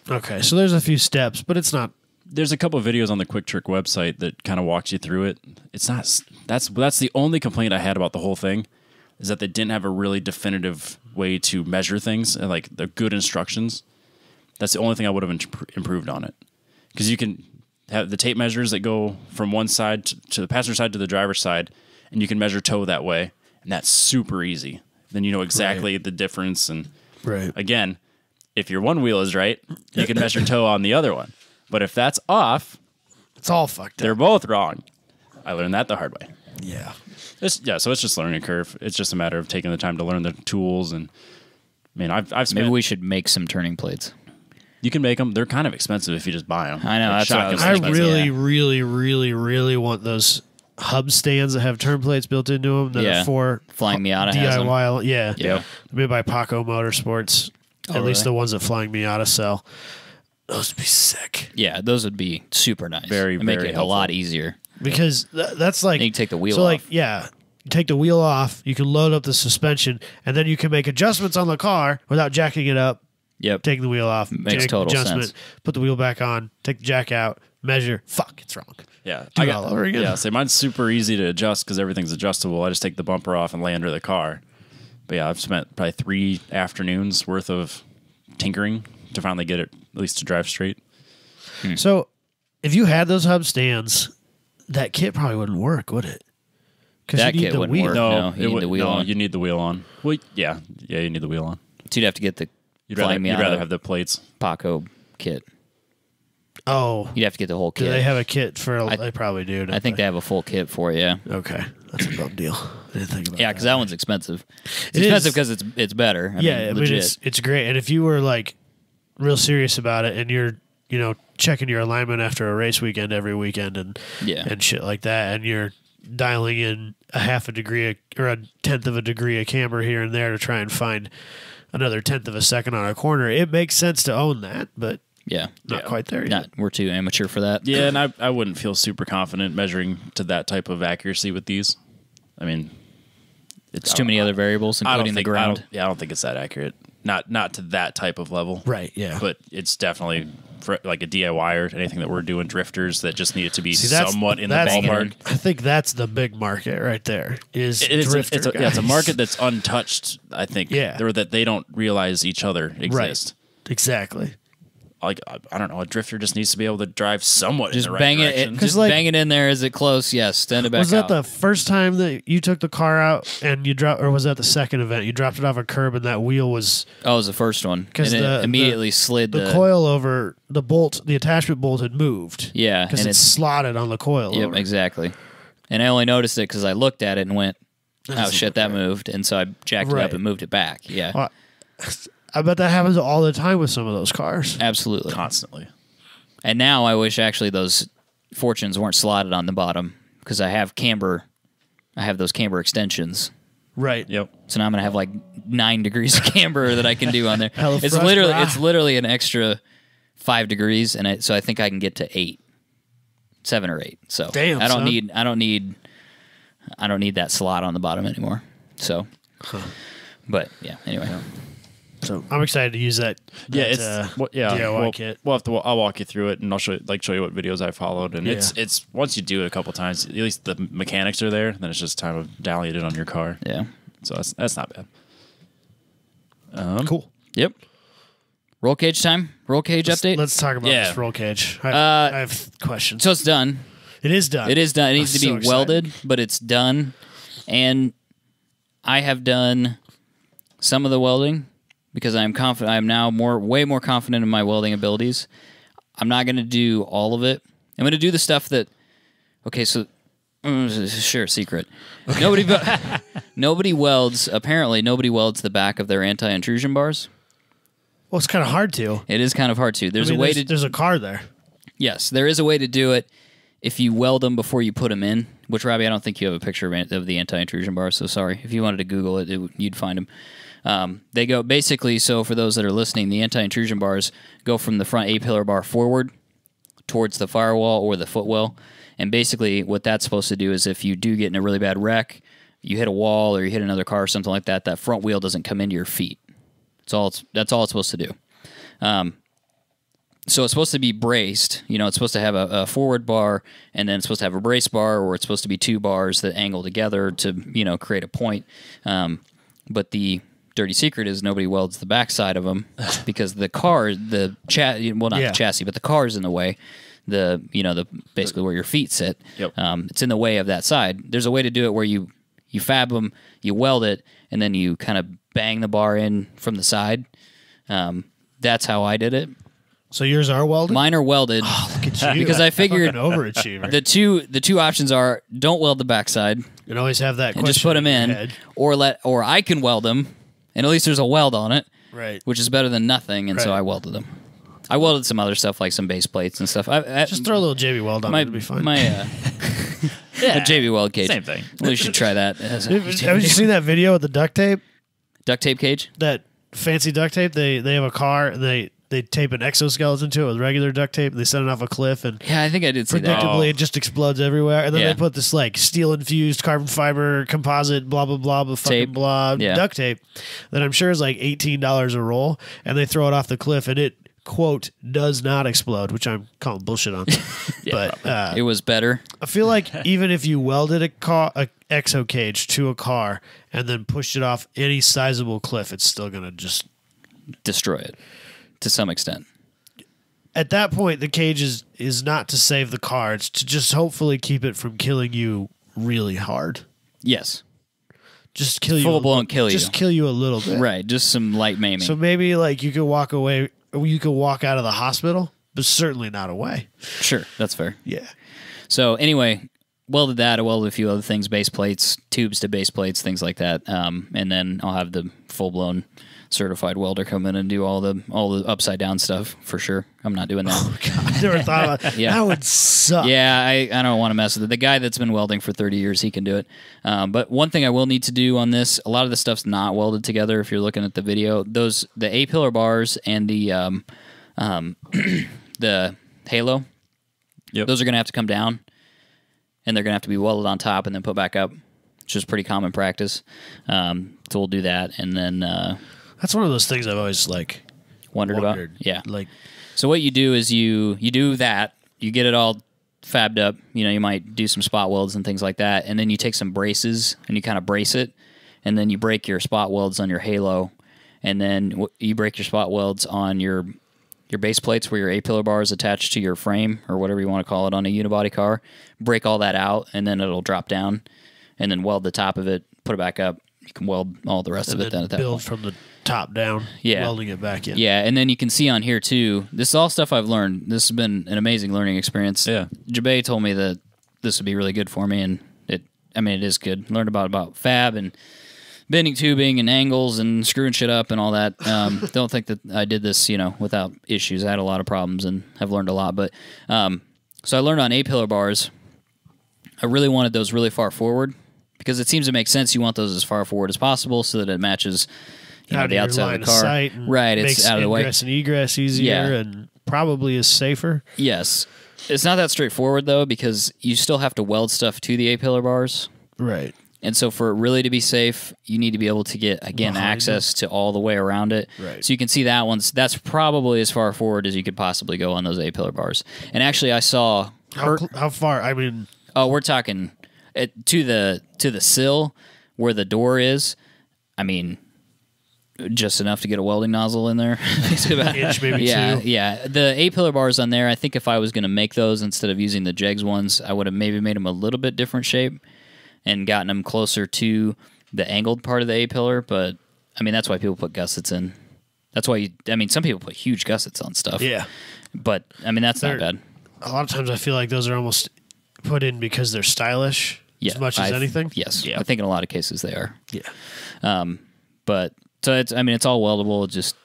Okay, so there's a few steps, but it's not. there's a couple of videos on the Quick Trick website that kind of walks you through it. It's not that's the only complaint I had about the whole thing, is that they didn't have a really definitive way to measure things and like the good instructions. That's the only thing I would have improved on it, because you can have the tape measures that go from one side to the passenger side to the driver's side, and you can measure toe that way, and that's super easy. Then you know exactly the difference. And Right. again, if your one wheel is right, you can measure toe on the other one. But if that's off, It's all fucked they're up. both wrong. I learned that the hard way. Yeah. So it's just learning curve. It's just a matter of taking the time to learn the tools. And I mean, I've spent. Maybe we should make some turning plates. You can make them. They're kind of expensive if you just buy them. I know, that's what I was I Expensive, really, yeah. really, really, really want those hub stands that have turn plates built into them that Yeah. are for Flying Miata has them. DIY. Yeah. Yeah. Made by Paco Motorsports. Oh, At least really? the ones that Flying Miata sell. Those would be sick. Yeah, those would be super nice. Very, It'd make very it a helpful. lot easier. Because that's like. Then you can take the wheel so like, off. yeah. You take the wheel off, you can load up the suspension, and then you can make adjustments on the car without jacking it up. Yep. Taking the wheel off, Makes take total adjustment, sense. put the wheel back on, take the jack out, measure. Fuck, it's wrong. Yeah, Do it all over again. Yeah, so mine's super easy to adjust because everything's adjustable. I just take the bumper off and lay under the car. But yeah, I've spent probably 3 afternoons worth of tinkering to finally get it at least to drive straight. So, if you had those hub stands, that kit probably wouldn't work, would it? Because That you need kit the wouldn't wheel. work. No, you need the wheel on. You need the wheel on. Well, yeah, you need the wheel on. So you'd have to get the You'd Flying rather Miata have the plates. Paco kit. Oh, You'd have to get the whole do kit. they have a kit for? They probably do. don't I think they have a full kit for you. Yeah, Okay, that's a dumb deal. I didn't think about yeah, that. because that one's expensive. It's It expensive is. because it's better. I mean, legit. it's great. And if you were like real serious about it, and you're checking your alignment after a race weekend every weekend and Yeah. and shit like that, and you're dialing in a half a degree or a tenth of a degree of camber here and there to try and find another tenth of a second on a corner, it makes sense to own that, but yeah, not quite there yet. not we're too amateur for that. Yeah, and I wouldn't feel super confident measuring to that type of accuracy with these. I mean, It's too many other variables, including the ground. I don't think it's that accurate. Not to that type of level. Right, yeah. But it's definitely for like a DIY or anything that we're doing, drifters that just need it to be See, that's- somewhat in the that's- ballpark. I think that's the big market right there. Is It's drifter it's a guys. market that's untouched. I think. Yeah. Or that they don't realize each other exist. Exactly. Like I don't know, a drifter just needs to be able to drive somewhat Just in the right bang direction. it. Just like- bang it in there. Is it close? Yes. Stand it back Was that out. the first time that you took the car out and you dropped, or was that the second event? You dropped it off a curb and that wheel was Oh, it was the first one. 'Cause And it the- immediately slid the coil over the bolt, the attachment bolt had moved. Yeah, because and it's it's slotted on the coil. Yep, over. exactly. And I only noticed it because I looked at it and went, "Oh shit, that moved!" And so I jacked it Right. up and moved it back. Yeah, Well, I bet that happens all the time with some of those cars. absolutely. Constantly. And now I wish actually those Fortunes weren't slotted on the bottom because I have camber. I have those camber extensions. Right. Yep. So now I'm gonna have like 9 degrees of camber that I can do on there. Hella It's fresh, literally brah. it's literally an extra 5 degrees, and so I think I can get to 8, 7 or 8. So Damn, I don't son. need that slot on the bottom anymore. So, but yeah. Anyway, So I'm excited to use that. Yeah, that, it's DIY kit. I'll walk you through it, and I'll show you what videos I followed. And Yeah. it's once you do it a couple times, at least the mechanics are there. Then it's just time of dialing it on your car. yeah. So that's not bad. Cool. Yep. Roll cage time. Roll cage update. Let's talk about Yeah. this roll cage. I have questions. So it's done. It is done. It is done. It needs I'm to be so excited. welded, but it's done. And I have done some of the welding because I'm confident. I'm now way more confident in my welding abilities. I'm not going to do all of it. I'm going to do the stuff that. Okay, so sure, secret. Nobody welds. Apparently, nobody welds the back of their anti-intrusion bars. Well, it's kind of hard to. It is kind of hard to. There's a way to. There's a car there. Yes, there is a way to do it if you weld them before you put them in. Which, Robbie, I don't think you have a picture of the anti-intrusion bars. So sorry. If you wanted to Google it, you'd find them. They go basically. So for those that are listening, the anti-intrusion bars go from the front A-pillar bar forward towards the firewall or the footwell. And basically what that's supposed to do is if you do get in a really bad wreck, you hit a wall or you hit another car or something like that, that front wheel doesn't come into your feet. That's all it's supposed to do. So it's supposed to be braced. You know, it's supposed to have a forward bar, and then it's supposed to have a brace bar, or it's supposed to be two bars that angle together to, you know, create a point. But the dirty secret is nobody welds the backside of them because the car, the chassis, but the car's in the way. Basically where your feet sit. Yep. It's in the way of that side. There's a way to do it where you fab them, you weld it, and then you kind of bang the bar in from the side. That's how I did it. So yours are welded? Mine are welded. Oh, look at you. Because I figured Fucking overachiever. the two options are don't weld the backside You can always have that and question just put them your in, head. or I can weld them, and at least there's a weld on it, Right. which is better than nothing. And so Right. I welded them. I welded some other stuff like some base plates and stuff. Just throw a little JB Weld on it. It'll be fine. A JB Weld cage. Same thing. We should try that. Have you seen that video with the duct tape? Duct tape cage? That fancy duct tape? They have a car and they tape an exoskeleton to it with regular duct tape. And they send it off a cliff and Yeah, I think I did see that. predictably it just explodes everywhere. And then Yeah. they put this like steel infused carbon fiber composite blah blah blah blah fucking Tape. blah Yeah. duct tape that I'm sure is like $18 a roll, and they throw it off the cliff and it quote does not explode, which I'm calling bullshit on. But It was better. I feel like even if you welded a exo cage to a car and then pushed it off any sizable cliff, it's still gonna just Destroy it to some extent. at that point the cage is not to save the car, it's to just hopefully keep it from killing you really hard. Yes. Just kill you Full-blown kill you. Just kill you a little bit. Right. Just some light maiming. So maybe like you could walk away, or you could walk out of the hospital, but certainly not away. Sure. That's fair. Yeah. So anyway, welded that. I welded a few other things, base plates, tubes to base plates, things like that. And then I'll have the full-blown certified welder come in and do all the upside down stuff for sure. I'm not doing that. Oh God, I never thought about Yeah. that. Would suck. Yeah, I don't want to mess with it. The guy that's been welding for 30 years, he can do it. But one thing I will need to do on this, a lot of the stuff's not welded together. If you're looking at the video, the A-pillar bars and the halo, Yep. those are going to have to come down, and they're going to have to be welded on top and then put back up, which is pretty common practice. So we'll do that, and then That's one of those things I've always like wondered about. Yeah. Like So what you do is you do that, you get it all fabbed up. You know, you might do some spot welds and things like that, and then you take some braces and you kind of brace it, and then you break your spot welds on your halo, and then you break your spot welds on your base plates where your A-pillar bar is attached to your frame or whatever you want to call it on a unibody car. Break all that out, and then it'll drop down, and then weld the top of it, put it back up. You can weld all the rest and of it then then at that build point. from the top down. Yeah. Welding it back in. Yeah, and then you can see on here too. This is all stuff I've learned. This has been an amazing learning experience. Yeah. Jabay told me that this would be really good for me, and it is good. Learned about fab and bending tubing and angles and screwing shit up and all that. Don't think that I did this, without issues. I had a lot of problems and have learned a lot. But so I learned on A-pillar bars. I really wanted those really far forward because it seems to make sense. You want those as far forward as possible so that it matches Out of the your outside line of the car. sight and Right, it's makes out of the way. ingress and egress easier Yeah. and probably is safer. Yes. It's not that straightforward, though, because you still have to weld stuff to the A-pillar bars. Right. And so for it really to be safe, you need to be able to get, again, Behind access to all the way around it. Right. So you can see that that's probably as far forward as you could possibly go on those A-pillar bars. And actually, I saw... How far? I mean, Oh, we're talking to the sill where the door is. I mean, just enough to get a welding nozzle in there. inch, maybe Yeah, two. yeah. The A-pillar bars on there, I think if I was going to make those instead of using the Jegs ones, I would have maybe made them a little bit different shape and gotten them closer to the angled part of the A-pillar, but I mean that's why people put gussets in. That's why some people put huge gussets on stuff. Yeah. But I mean that's not bad. A lot of times I feel like those are almost put in because they're stylish as much as anything. Yes. Yeah. I think in a lot of cases they are. Yeah. But so it's all weldable. Just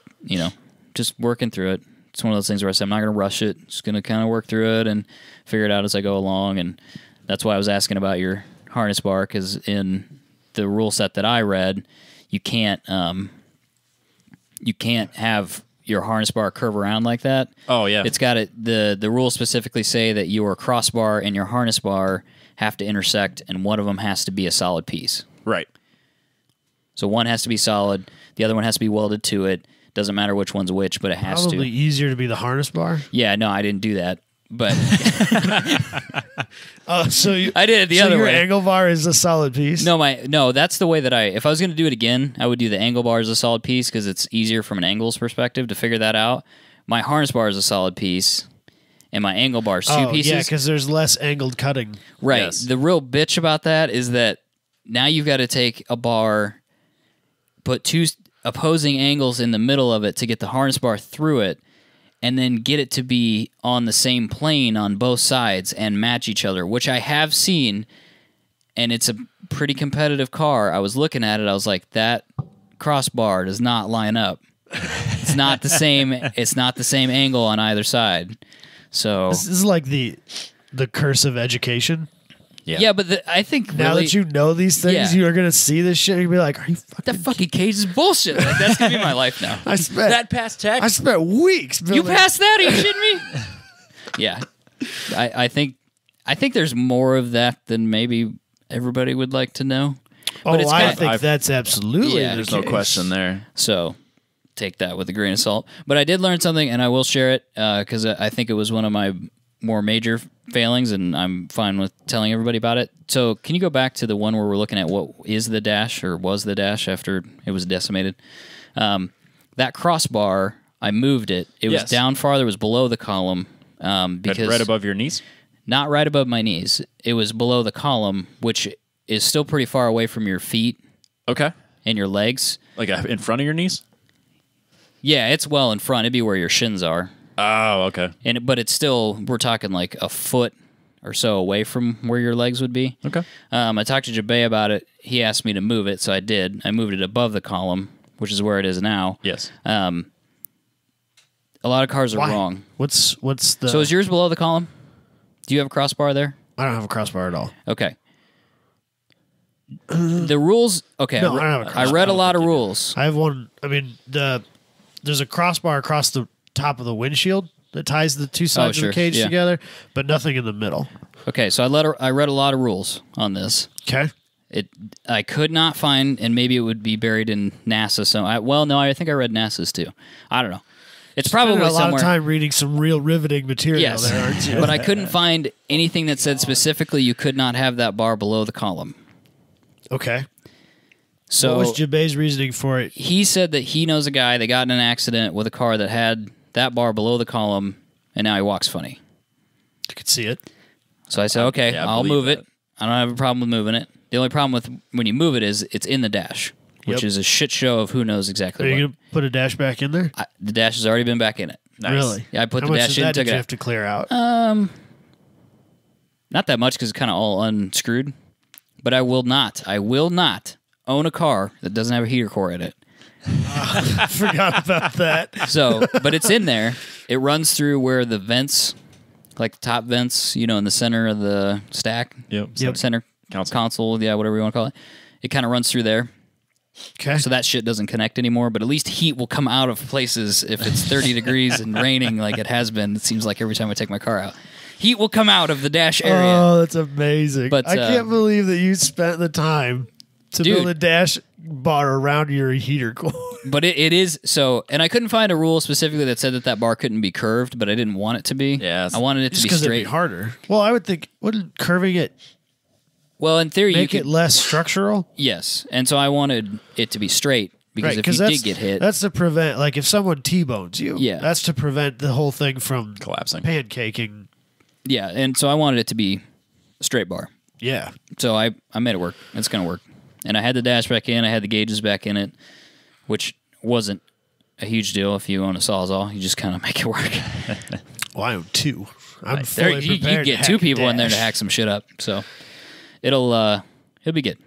just working through it. It's one of those things where I said I'm not going to rush it. Just going to kind of work through it and figure it out as I go along. And that's why I was asking about your harness bar, because in the rule set that I read, you can't have your harness bar curve around like that. Oh yeah, It's got it. The rules specifically say that your crossbar and your harness bar have to intersect, and one of them has to be a solid piece. right. So one has to be solid, the other one has to be welded to it. Doesn't matter which one's which, but it has Probably to. easier to be the harness bar. Yeah, no, I didn't do that, but So I did it the other your way. angle bar is a solid piece. No, that's the way that if I was going to do it again, I would do the angle bar as a solid piece because it's easier from an angles perspective to figure that out. My harness bar is a solid piece, and my angle bar is two pieces. Yeah, because there's less angled cutting. Right. Yes. The real bitch about that is that now you've got to take a bar, put two opposing angles in the middle of it to get the harness bar through it, and then get it to be on the same plane on both sides and match each other, which I have seen, and it's a pretty competitive car. I was looking at it, I was like, that crossbar does not line up. It's not the same. It's not the same angle on either side. So This is like the curse of education. yeah, but I think Now really, that you know these things, Yeah. you are going to see this shit and you'll be like, are you fucking... that fucking cage is bullshit. Like, that's gonna be my life now. I spent, past I text. spent weeks You building... passed that? Are you shitting me? Yeah, I think there's more of that than maybe everybody would like to know. Oh, it's I kinda- think I've- that's absolutely Yeah, the There's no case. question there. So take that with a grain of salt. But I did learn something, and I will share it because I think it was one of my more major failings, and I'm fine with telling everybody about it. So can you go back to the one where we're looking at what is the dash or was the dash after it was decimated? That crossbar, I moved it. It was Yes. down farther. It was below the column because Right above your knees. not right above my knees. It was below the column, which is still pretty far away from your feet Okay. and your legs. Like in front of your knees. Yeah, it's well in front. It'd be where your shins are. Oh, okay. But it's still, we're talking like a foot or so away from where your legs would be. Okay. I talked to Jabay about it. He asked me to move it, so I did. I moved it above the column, which is where it is now. Yes. A lot of cars are Why? wrong. What's the... So is yours below the column? Do you have a crossbar there? I don't have a crossbar at all. Okay. The rules. Okay. No, I don't have a I crossbar. read a lot of rules. I have one... I mean, there's a crossbar across the top of the windshield that ties the two sides of sure, the cage yeah. together, but nothing in the middle. Okay, so I read a lot of rules on this. Okay? I could not find, and maybe it would be buried in NASA. So I think I read NASA's too. I don't know. It's probably Spending a lot somewhere. of time reading some real riveting material Yes, there, aren't you? but I couldn't find anything that said specifically you could not have that bar below the column. Okay. So What was Jabay's reasoning for it? he said that he knows a guy that got in an accident with a car that had that bar below the column, and now he walks funny. I could see it. So I said, okay, yeah, I I'll believe move it. that. I don't have a problem with moving it. The only problem with when you move it is it's in the dash, which Yep. is a shit show of who knows Are exactly you what. going to put a dash back in there? The dash has already been back in it. Nice. Really? Yeah, I put How the much dash of in, that took did it you out. have to clear out? Not that much because it's kind of all unscrewed. But I will not own a car that doesn't have a heater core in it. I forgot about that. So, but it's in there. It runs through where the vents, like the top vents, in the center of the stack. Yep. Center console, yeah, whatever you want to call it. It kind of runs through there. Okay. So that shit doesn't connect anymore, but at least heat will come out of places if it's 30 degrees and raining like it has been. It seems like every time I take my car out. Heat will come out of the dash area. Oh, that's amazing. But, I can't believe that you spent the time to Dude. build a dash bar around your heater core. But it is so, and I couldn't find a rule specifically that said that bar couldn't be curved, but I didn't want it to be. Yeah, I wanted it Just to be because it'd be straight. harder. Well, I would think, wouldn't curving it Well, in theory, make you it could. less structural? Yes, and so I wanted it to be straight because if you that's, did get hit, that's to prevent, like, if someone T-bones you, Yeah. that's to prevent the whole thing from Collapsing. pancaking. yeah, and so I wanted it to be a straight bar. Yeah. So I made it work. It's gonna work. And I had the dash back in. I had the gauges back in it, which wasn't a huge deal if you own a Sawzall. You just kind of make it work. Well, I own 2. I'm There, fully you prepared. get to 2 hack people in there to dash. hack some shit up. So it'll be good.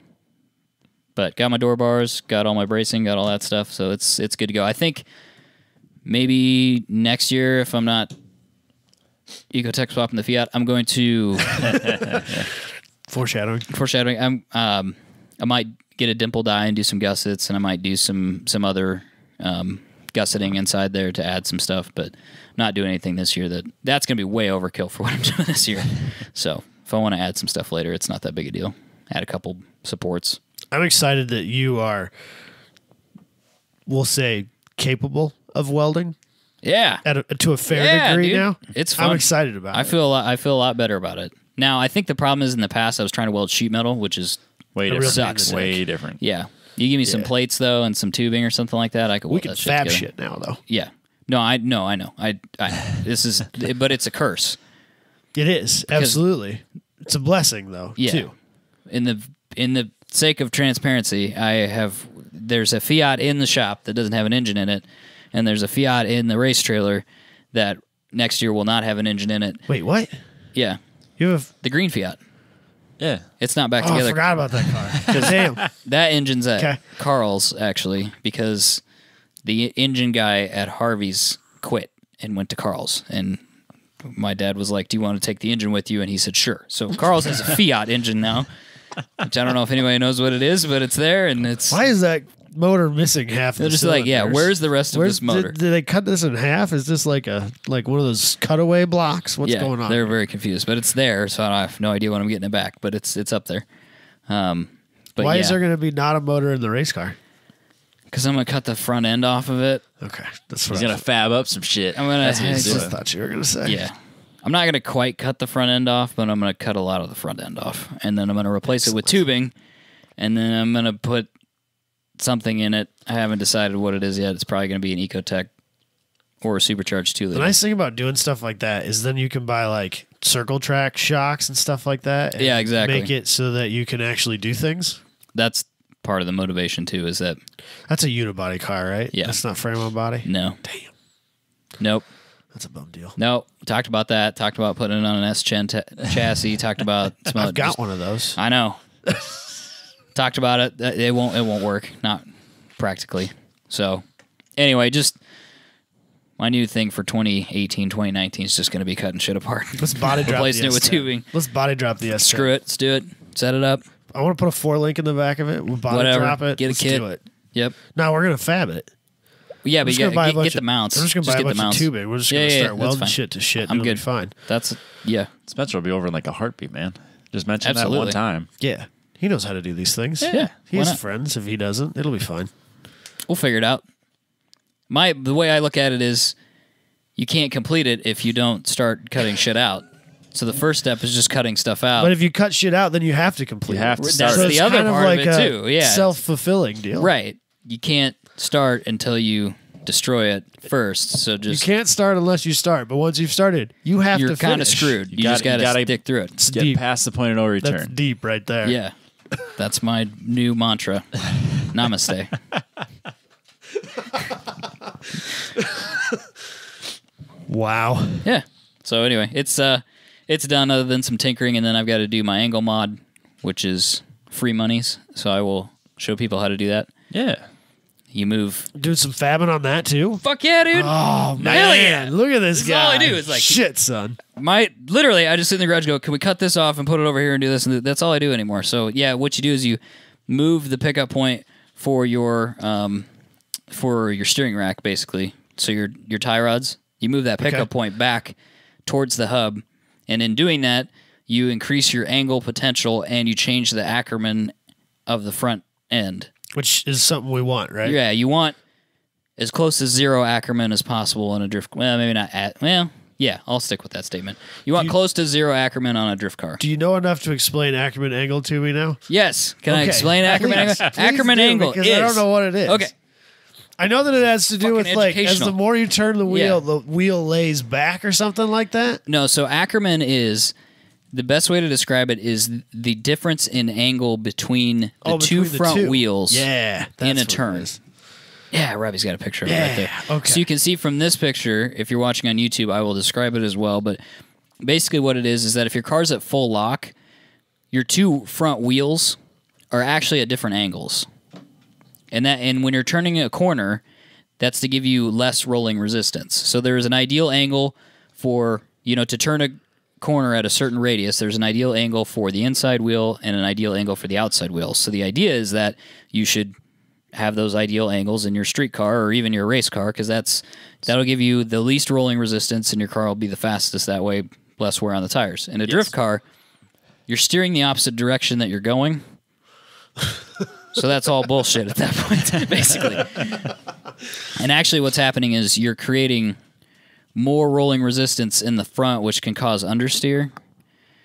But got my door bars, got all my bracing, got all that stuff. So it's good to go. I think maybe next year, if I'm not Ecotech swapping the Fiat, I'm going to Foreshadowing. I might get a dimple die and do some gussets, and I might do some other gusseting inside there to add some stuff, but not doing anything this year. That's going to be way overkill for what I'm doing this year. So if I want to add some stuff later, it's not that big a deal. Add a couple supports. I'm excited that you are, we'll say, capable of welding Yeah, to a fair degree dude. now. It's fun. I'm excited about it. I feel a lot better about it now. I think the problem is in the past I was trying to weld sheet metal, which is Way A real different. sucks. Way different. yeah. You give me some Yeah. plates though and some tubing or something like that, I could we weld can that shit fab together. shit now, though. Yeah. No, I know. This is, but it's a curse. It is absolutely. It's a blessing, though. Yeah. Too. In the sake of transparency, there's a Fiat in the shop that doesn't have an engine in it, and there's a Fiat in the race trailer that next year will not have an engine in it. Wait, what? Yeah. You have? The green Fiat. Yeah. It's not back Oh, I together. forgot about that car. Damn. That engine's at Okay. Carl's, actually, because the engine guy at Harvey's quit and went to Carl's. And my dad was like, do you want to take the engine with you? And he said, sure. So Carl's has a Fiat engine now, which I don't know if anybody knows what it is, but it's there. And it's Why is that motor missing half? they're the just like, yeah, cylinders? where's the rest of this motor? Did they cut this in half? Is this like one of those cutaway blocks? What's yeah, going on? they're very confused, but it's there. So I have no idea when I'm getting it back, but it's up there. But Why yeah, is there going to be not a motor in the race car? because I'm going to cut the front end off of it. Okay, that's what He's going to fab up some shit. I'm going That's what to he's I doing. just thought you were going to say. Yeah. I'm not going to quite cut the front end off, but I'm going to cut a lot of the front end off. And then I'm going to replace it with tubing. And then I'm going to put something in it. I haven't decided what it is yet. It's probably going to be an Ecotech or a supercharged 2 The liter. nice thing about doing stuff like that is then you can buy like circle track shocks and stuff like that. And Yeah, exactly. Make it so that you can actually do things. That's part of the motivation, too, is that That's a unibody car, right? Yeah. That's not frame on body. no. Damn, Nope. that's a bum deal. No. Talked about that. Talked about putting it on an S-Chen chassis. Talked about some I've other- got just- one of those. I know. Talked about it. It won't work. Not practically. So anyway, just my new thing for 2018, 2019 is just going to be cutting shit apart. Let's body drop Replacing the it with S10. tubing. Let's body drop the S10. Screw it. Let's do it. Set it up. I want to put a 4-link in the back of it. We'll body Whatever. drop it. Get a Let's kit. do it. Yep. No, we're gonna fab it. Yeah, We're but just you gonna buy a gotta bunch get the of mounts. We're just gonna buy a get the bunch of mounts. tubing. We're just Yeah, gonna yeah, start that's welding fine. shit to shit. I'm It'll be good. fine. Yeah. Spencer will be over in like a heartbeat, man. Just mention that Absolutely. one time. Yeah, he knows how to do these things. Yeah, he why has not? friends. If he doesn't, it'll be fine. We'll figure it out. The way I look at it is you can't complete it if you don't start cutting shit out. So the first step is just cutting stuff out. But if you cut shit out, then you have to complete. You have it. to That's start. the it's other kind part of like it, a too. Yeah. self-fulfilling deal. Right. You can't start until you destroy it first. So You just can't start unless you start. But once you've started, you have you're to kind of finish. screwed. You, gotta- just got you gotta to stick through it. It's Get deep. past the point of no That's return. deep right there. Yeah. That's my new mantra. Namaste. Wow. Yeah. So anyway, it's done other than some tinkering, and then I've got to do my angle mod, which is free monies. So I will show people how to do that. Yeah. You move. Doing some fabbing on that too. Fuck yeah, dude. Oh Hell man, yeah. look at this This is guy. all I do is, like- shit, son. Literally, I just sit in the garage and go, can we cut this off and put it over here and do this? And that's all I do anymore. So yeah, what you do is you move the pickup point for your steering rack, basically. So your tie rods, you move that pickup Okay. point back towards the hub, and in doing that, you increase your angle potential and you change the Ackerman of the front end. Which is something we want, right? Yeah, you want as close to 0 Ackerman as possible on a drift. Well, maybe not at. Well, yeah, I'll stick with that statement. You want close to 0 Ackerman on a drift car. Do you know enough to explain Ackerman angle to me now? Yes. Can I Okay. explain Ackerman Please- angle? please Ackerman do, angle because is. I don't know what it is. Okay. I know that it has to do Fucking with like as educational. the more you turn the wheel, Yeah. the wheel lays back or something like that. No, so Ackerman is The best way to describe it is the difference in angle between the two between the front two. wheels Yeah, in a that's what it turn. is. Yeah, Robbie's got a picture of it right there. okay. So you can see from this picture, if you're watching on YouTube, I will describe it as well. But basically what it is that if your car's at full lock, your two front wheels are actually at different angles. And when you're turning a corner, that's to give you less rolling resistance. So there is an ideal angle for, to turn a corner at a certain radius. There's an ideal angle for the inside wheel and an ideal angle for the outside wheel. So the idea is that you should have those ideal angles in your street car or even your race car, because that'll give you the least rolling resistance and your car will be the fastest that way, less wear on the tires. In a drift car, you're steering the opposite direction that you're going. So that's all bullshit at that point, basically. And actually what's happening is you're creating more rolling resistance in the front, which can cause understeer.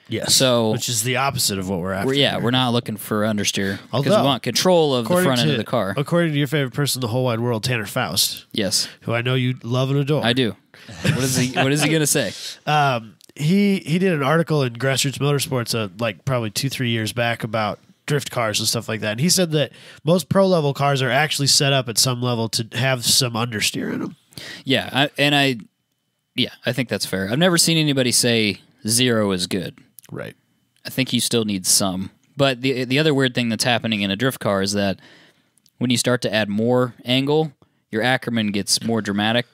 Yes. So- which is the opposite of what we're after. We're not looking for understeer because we Although, want control of the According front end to- of the car. According to your favorite person in the whole wide world, Tanner Faust, Yes, who I know you love and adore. I do. What is he going to say? He did an article in Grassroots Motorsports like probably 2-3 years back about drift cars and stuff like that. And he said that most pro level cars are actually set up at some level to have some understeer in them. Yeah, I think that's fair. I've never seen anybody say 0 is good. Right. I think you still need some. But the other weird thing that's happening in a drift car is that when you start to add more angle, your Ackerman gets more dramatic.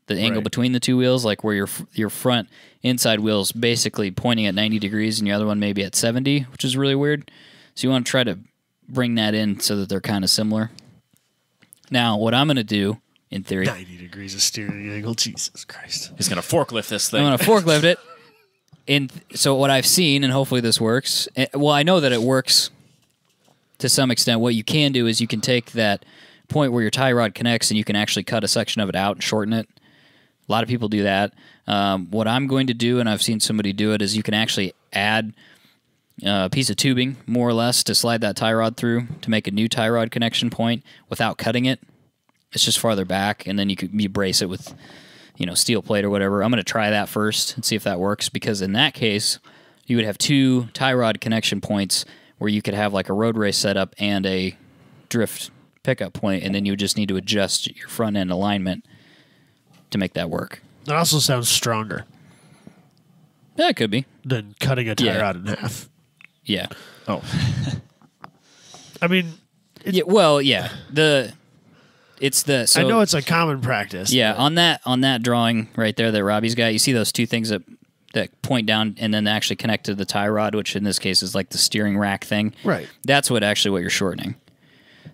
The angle Right. between the two wheels, like where your front inside wheel's basically pointing at 90 degrees and your other one maybe at 70, which is really weird. So you want to try to bring that in so that they're kind of similar. Now, what I'm going to do, in theory, 90 degrees of steering angle. Jesus Christ. He's going to forklift this thing. I'm going to forklift it. And so what I've seen, and hopefully this works, well, I know that it works to some extent. What you can do is you can take that point where your tie rod connects and you can actually cut a section of it out and shorten it. A lot of people do that. What I'm going to do, and I've seen somebody do it, is you can actually add a piece of tubing, more or less, to slide that tie rod through to make a new tie rod connection point without cutting it. It's just farther back, and then you brace it with steel plate or whatever. I'm going to try that first and see if that works, because in that case, you would have two tie rod connection points where you could have like a road race setup and a drift pickup point, and then you would just need to adjust your front end alignment to make that work. That also sounds stronger Yeah, it could be. than cutting a tie Yeah. rod in half. Yeah. Oh, I mean, Yeah. Well, yeah. So I know it's a common practice. yeah, on that drawing right there that Robbie's got, you see those two things that point down and then actually connect to the tie rod, which in this case is like the steering rack thing. Right. That's what you're shortening.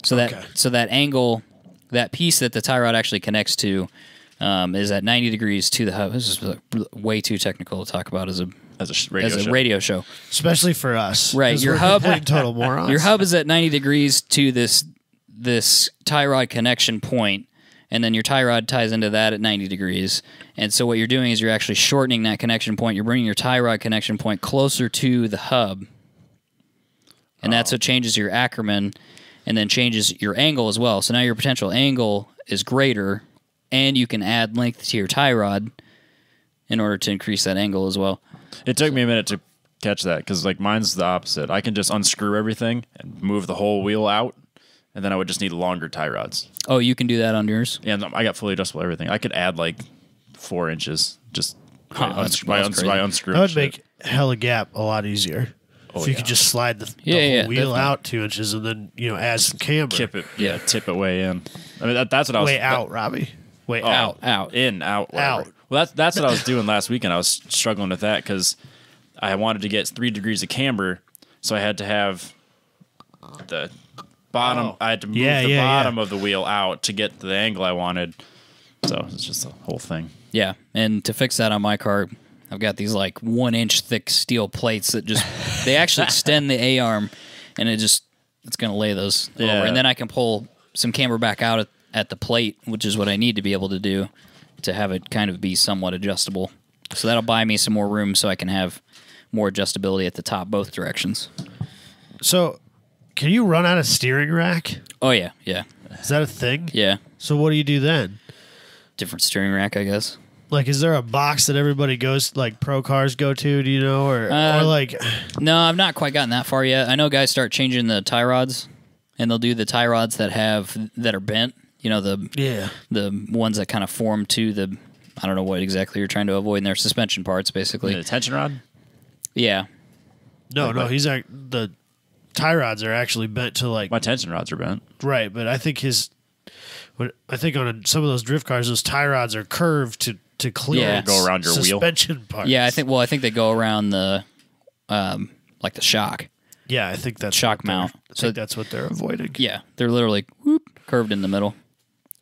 So Okay. that angle, that piece that the tie rod actually connects to, is at 90 degrees to the hub. This is way too technical to talk about as a radio show. Especially for us. Right, 'cause your we're hub- complete total morons. Your hub is at 90 degrees to this tie rod connection point, and then your tie rod ties into that at 90 degrees. And so what you're doing is you're actually shortening that connection point. You're bringing your tie rod connection point closer to the hub, and that's what changes your Ackerman, and then changes your angle as well. So now your potential angle is greater, and you can add length to your tie rod in order to increase that angle as well. it took me a minute to catch that because like mine's the opposite. I can just unscrew everything and move the whole wheel out, and then I would just need longer tie rods. Oh, you can do that on yours? And I got fully adjustable everything. I could add like 4 inches just that's by crazy. unscrewing. That would shit. make hella gap a lot easier. If you could just slide the Yeah, whole wheel definitely. out 2 inches and then, add some camber. tip it way in. I mean that's what I was Way out, Robbie. Way Oh, out. Out. in, out, whatever. Out. Well, that's what I was doing last weekend. I was struggling with that because I wanted to get 3 degrees of camber, so I had to have the bottom. I had to move the bottom of the wheel out to get the angle I wanted. So it's just the whole thing. Yeah, and to fix that on my car, I've got these like 1-inch thick steel plates that they actually extend the A-arm, and it's going to lay those over. Yeah. And then I can pull some camber back out at the plate, which is what I need to be able to do to have it kind of be somewhat adjustable. So that'll buy me some more room so I can have more adjustability at the top both directions. So, can you run out of steering rack? Oh, yeah, yeah, Is that a thing? yeah. So, what do you do then? Different steering rack, I guess. Like, is there a box that everybody goes, like pro cars go to? Do you know, or like? No, I've not quite gotten that far yet. I know guys start changing the tie rods, and they'll do the tie rods that are bent. You know, the ones that kind of form to the, I don't know what exactly you're trying to avoid in their suspension parts, basically. The tension rod? No, Yeah. he's the tie rods are actually bent to like My tension rods are bent. right, but I think on some of those drift cars, those tie rods are curved to clear Yeah. Go around your wheel. suspension parts. Yeah, I think they go around the, like the shock. Yeah, I think that's Shock what they're- mount. I think that's what they're avoiding. Yeah, they're literally curved in the middle.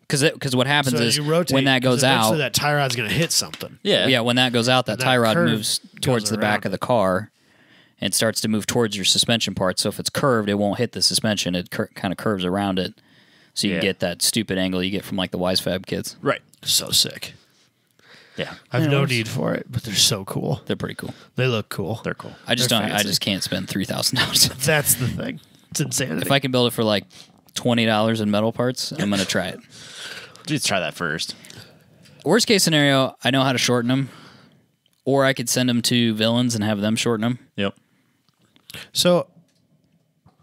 Because what happens So is you rotate, when that 'cause goes eventually out, that tie rod's going to hit something. yeah, when that goes out, that And that tie rod curve moves goes towards the back around of the car and starts to move towards your suspension part. So if it's curved, it won't hit the suspension. It kind of curves around it, so you Yeah. can get that stupid angle you get from like the WiseFab kits. Right. So sick. Yeah. I have Yeah, no it's- need for it, but they're so cool. They're pretty cool. They look cool. They're cool. I just They're don't. I fancy. just can't spend $3,000. That's the thing. It's insanity. If I can build it for like $20 in metal parts, I'm gonna try it. Just try that first. Worst case scenario, I know how to shorten them, or I could send them to villains and have them shorten them. Yep. So,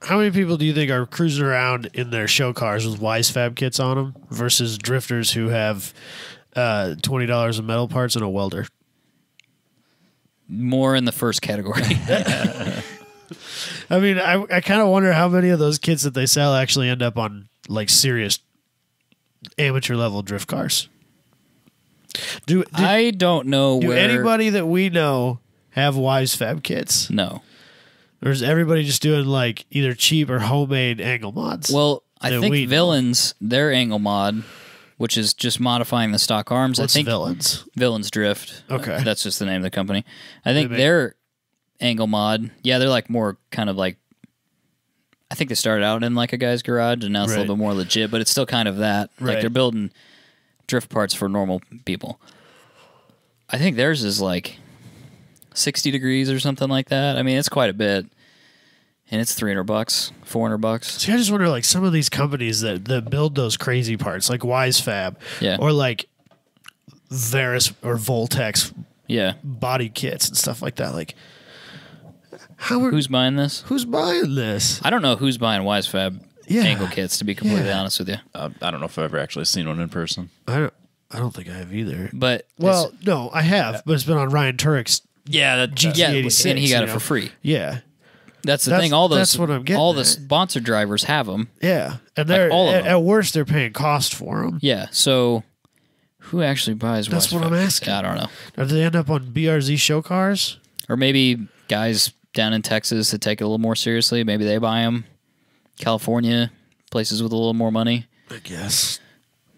how many people do you think are cruising around in their show cars with WiseFab kits on them versus drifters who have $20 in metal parts and a welder? More in the first category. I mean, I kind of wonder how many of those kits that they sell actually end up on like serious amateur level drift cars. Do I don't know where. anybody that we know have WiseFab kits? No. Or is everybody just doing like either cheap or homemade angle mods? Well, I that think we know. Villains, their angle mod, which is just modifying the stock arms. What's I think Villains? Villains Drift. Okay. That's just the name of the company. I think make- their angle mod, yeah, they're like more kind of like, I think they started out in like a guy's garage and now it's a Right. little bit more legit, but it's still kind of that. Right. Like they're building drift parts for normal people. I think theirs is like 60 degrees or something like that. I mean, it's quite a bit. And it's $300, $400. See, I just wonder, like, some of these companies that build those crazy parts, like WiseFab, Yeah. or like Veris or Voltex Yeah. body kits and stuff like that. Like, Who's buying this? who's buying this? I don't know who's buying WiseFab Yeah. angle kits, to be completely Yeah. honest with you. I don't know if I've ever actually seen one in person. I don't think I have either. But Well, no, I have, but it's been on Ryan Turek's. Yeah, yeah, 86, and he got you it know. for free. Yeah, That's the That's- thing. All those, that's what I'm getting all the at. sponsor drivers have them. yeah, and they're all of them. at worst they're paying cost for them. Yeah. So, who actually buys? That's what WiseFab? I'm asking. I don't know. Or do they end up on BRZ show cars? Or maybe guys down in Texas that take it a little more seriously. Maybe they buy them. California, places with a little more money. I guess.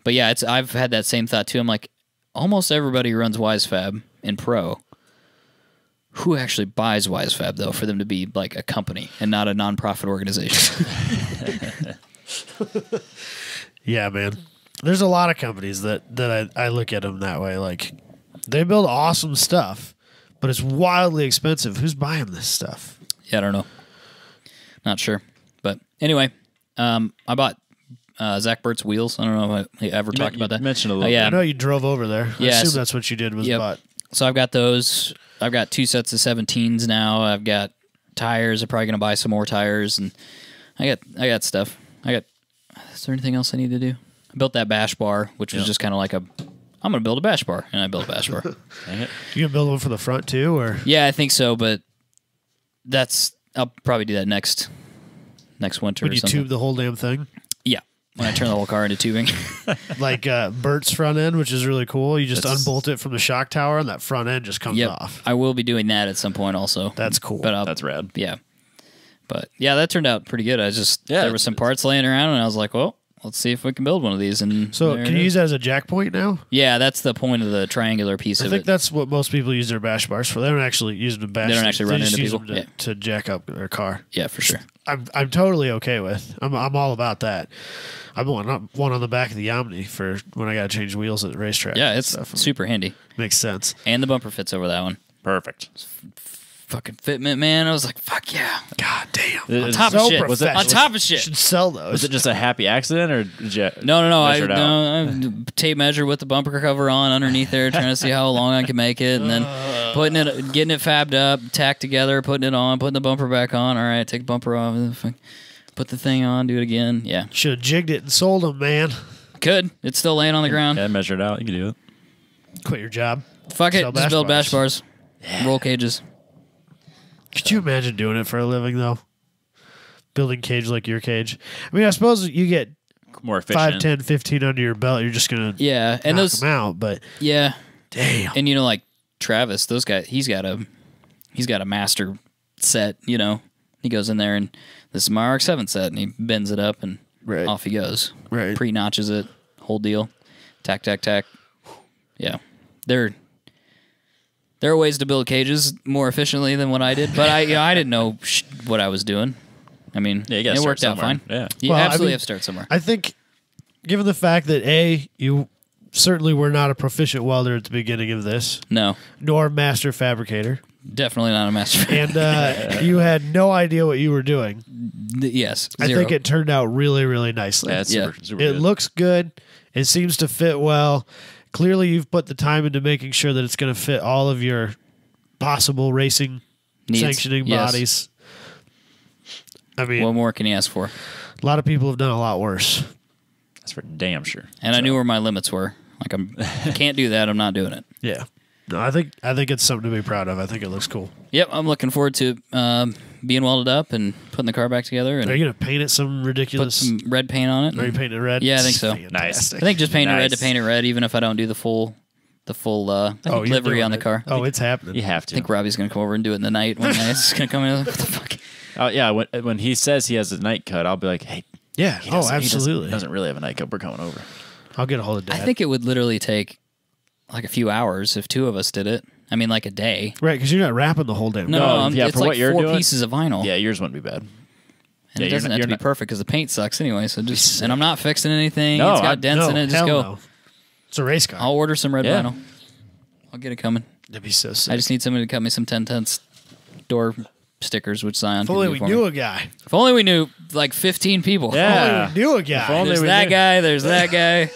But yeah, I've had that same thought too. I'm like, almost everybody runs WiseFab in pro. Who actually buys WiseFab though, for them to be like a company and not a nonprofit organization? Yeah, man. There's a lot of companies that I look at them that way. Like, they build awesome stuff, but it's wildly expensive. Who's buying this stuff? Yeah, I don't know. Not sure. But anyway, I bought Zach Burt's wheels. I don't know if I ever talked about that. You mentioned a little yeah. I know you drove over there. I Yes. assume that's what you did was Yep. bought. So I've got those. I've got 2 sets of 17s now. I've got tires. I'm probably going to buy some more tires, and I got stuff. Is there anything else I need to do? I built that bash bar, which was just kind of like I'm going to build a bash bar, and I built a bash bar. Dang it. You gonna build one for the front too, or Yeah, I think so, but I'll probably do that next winter when or you something. tube the whole damn thing? Yeah, when I turn the whole car into tubing. Like Bert's front end, which is really cool. You just That's- unbolt it from the shock tower, and that front end just comes Yep, off. I will be doing that at some point also. That's cool. But That's rad. yeah. But yeah, that turned out pretty good. Yeah, there were some parts laying around, and I was like, well, let's see if we can build one of these. And So there can it you is. use that as a jack point now? Yeah, that's the point of the triangular piece I of think it. that's what most people use their bash bars for. They don't actually use them to bash. They don't them. actually run just into use people. them to jack up their car. Yeah, for sure. I'm totally okay with. I'm all about that. I'm one on the back of the Omni for when I got to change wheels at the racetrack. Yeah, and it's stuff. super handy. Makes sense. And the bumper fits over that one. Perfect. fucking fitment, man. I was like, fuck yeah. God damn. On Top of shit. Was it, On top of You shit. should sell those. was it just a happy accident, or did you No. measure it out? I tape measure with the bumper cover on underneath there, trying to see how long I can make it, and then getting it fabbed up, tacked together, putting it on, putting the bumper back on. All right, take the bumper off, put the thing on, do it again. Yeah, Should have jigged it and sold them, man. could. It's still laying on the ground. Yeah, measure it out. You can do it. Quit your job. Fuck it, Sell just build bash bars. bars, roll cages. Could you imagine doing it for a living, though? Building cage like your cage. I mean, I suppose you get More efficient. 5, 10, 15 under your belt. You're just going to Yeah, and knock those, them out. But yeah, damn. and you know, like Travis, those guys, he's got a master set. You know, he goes in there and this is my RX-7 set, and he bends it up and Right. off he goes. Right. Pre-notches it, whole deal. Tack. Yeah, there are ways to build cages more efficiently than what I did, but I didn't know what I was doing. I mean, Yeah, you gotta it start worked out somewhere. fine. Yeah. You Well, I absolutely mean- have to start somewhere. I think, given the fact that, A, you certainly were not a proficient welder at the beginning of this, No, nor master fabricator, definitely not a master. and you had no idea what you were doing, Yes, I think it turned out really, really nicely. Yeah, it's Yeah. super It good. looks good. It seems to fit well. Clearly, you've put the time into making sure that it's going to fit all of your possible racing Needs. sanctioning Yes. bodies. I mean, What more can you ask for? a lot of people have done a lot worse. That's for damn sure. And I knew where my limits were. Like I can't do that. I'm not doing it. Yeah. No, I think it's something to be proud of. I think it looks cool. Yep, I'm looking forward to being welded up and putting the car back together and Are you going to paint it some put ridiculous? some red paint on it. Are you painting it red? Yeah, I think so. Fantastic. I think just paint it red to Nice. paint it red, even if I don't do the full you're livery doing on the it. car. Oh, it's happening. You have I to. think Robbie's gonna come over and do it in the night. One night, it's gonna come in. What the fuck? Oh yeah, when he says he has a night cut, I'll be like, hey. Yeah. he Oh, doesn't- he absolutely. doesn't really have a night cut. We're coming over. I'll get a hold of I Dad. think it would literally take like a few hours if two of us did it. I mean, like a day. Right, because you're not wrapping the whole damn. No, No, yeah, it's for like what you're 4 doing- pieces of vinyl. Yeah, yours wouldn't be bad. and yeah, it doesn't have to be not- perfect because the paint sucks anyway. So just and I'm not fixing anything. No, It's got I- dents in it. Just hell go. no. It's a race car. I'll order some red Yeah. vinyl. I'll get it coming. That'd be so sick. I just need somebody to cut me some 10/10 door stickers, which Zion. if can only do we for knew me. a guy. If only we knew like 15 people. Yeah. If only we knew a guy. only There's we that knew. guy. There's that guy.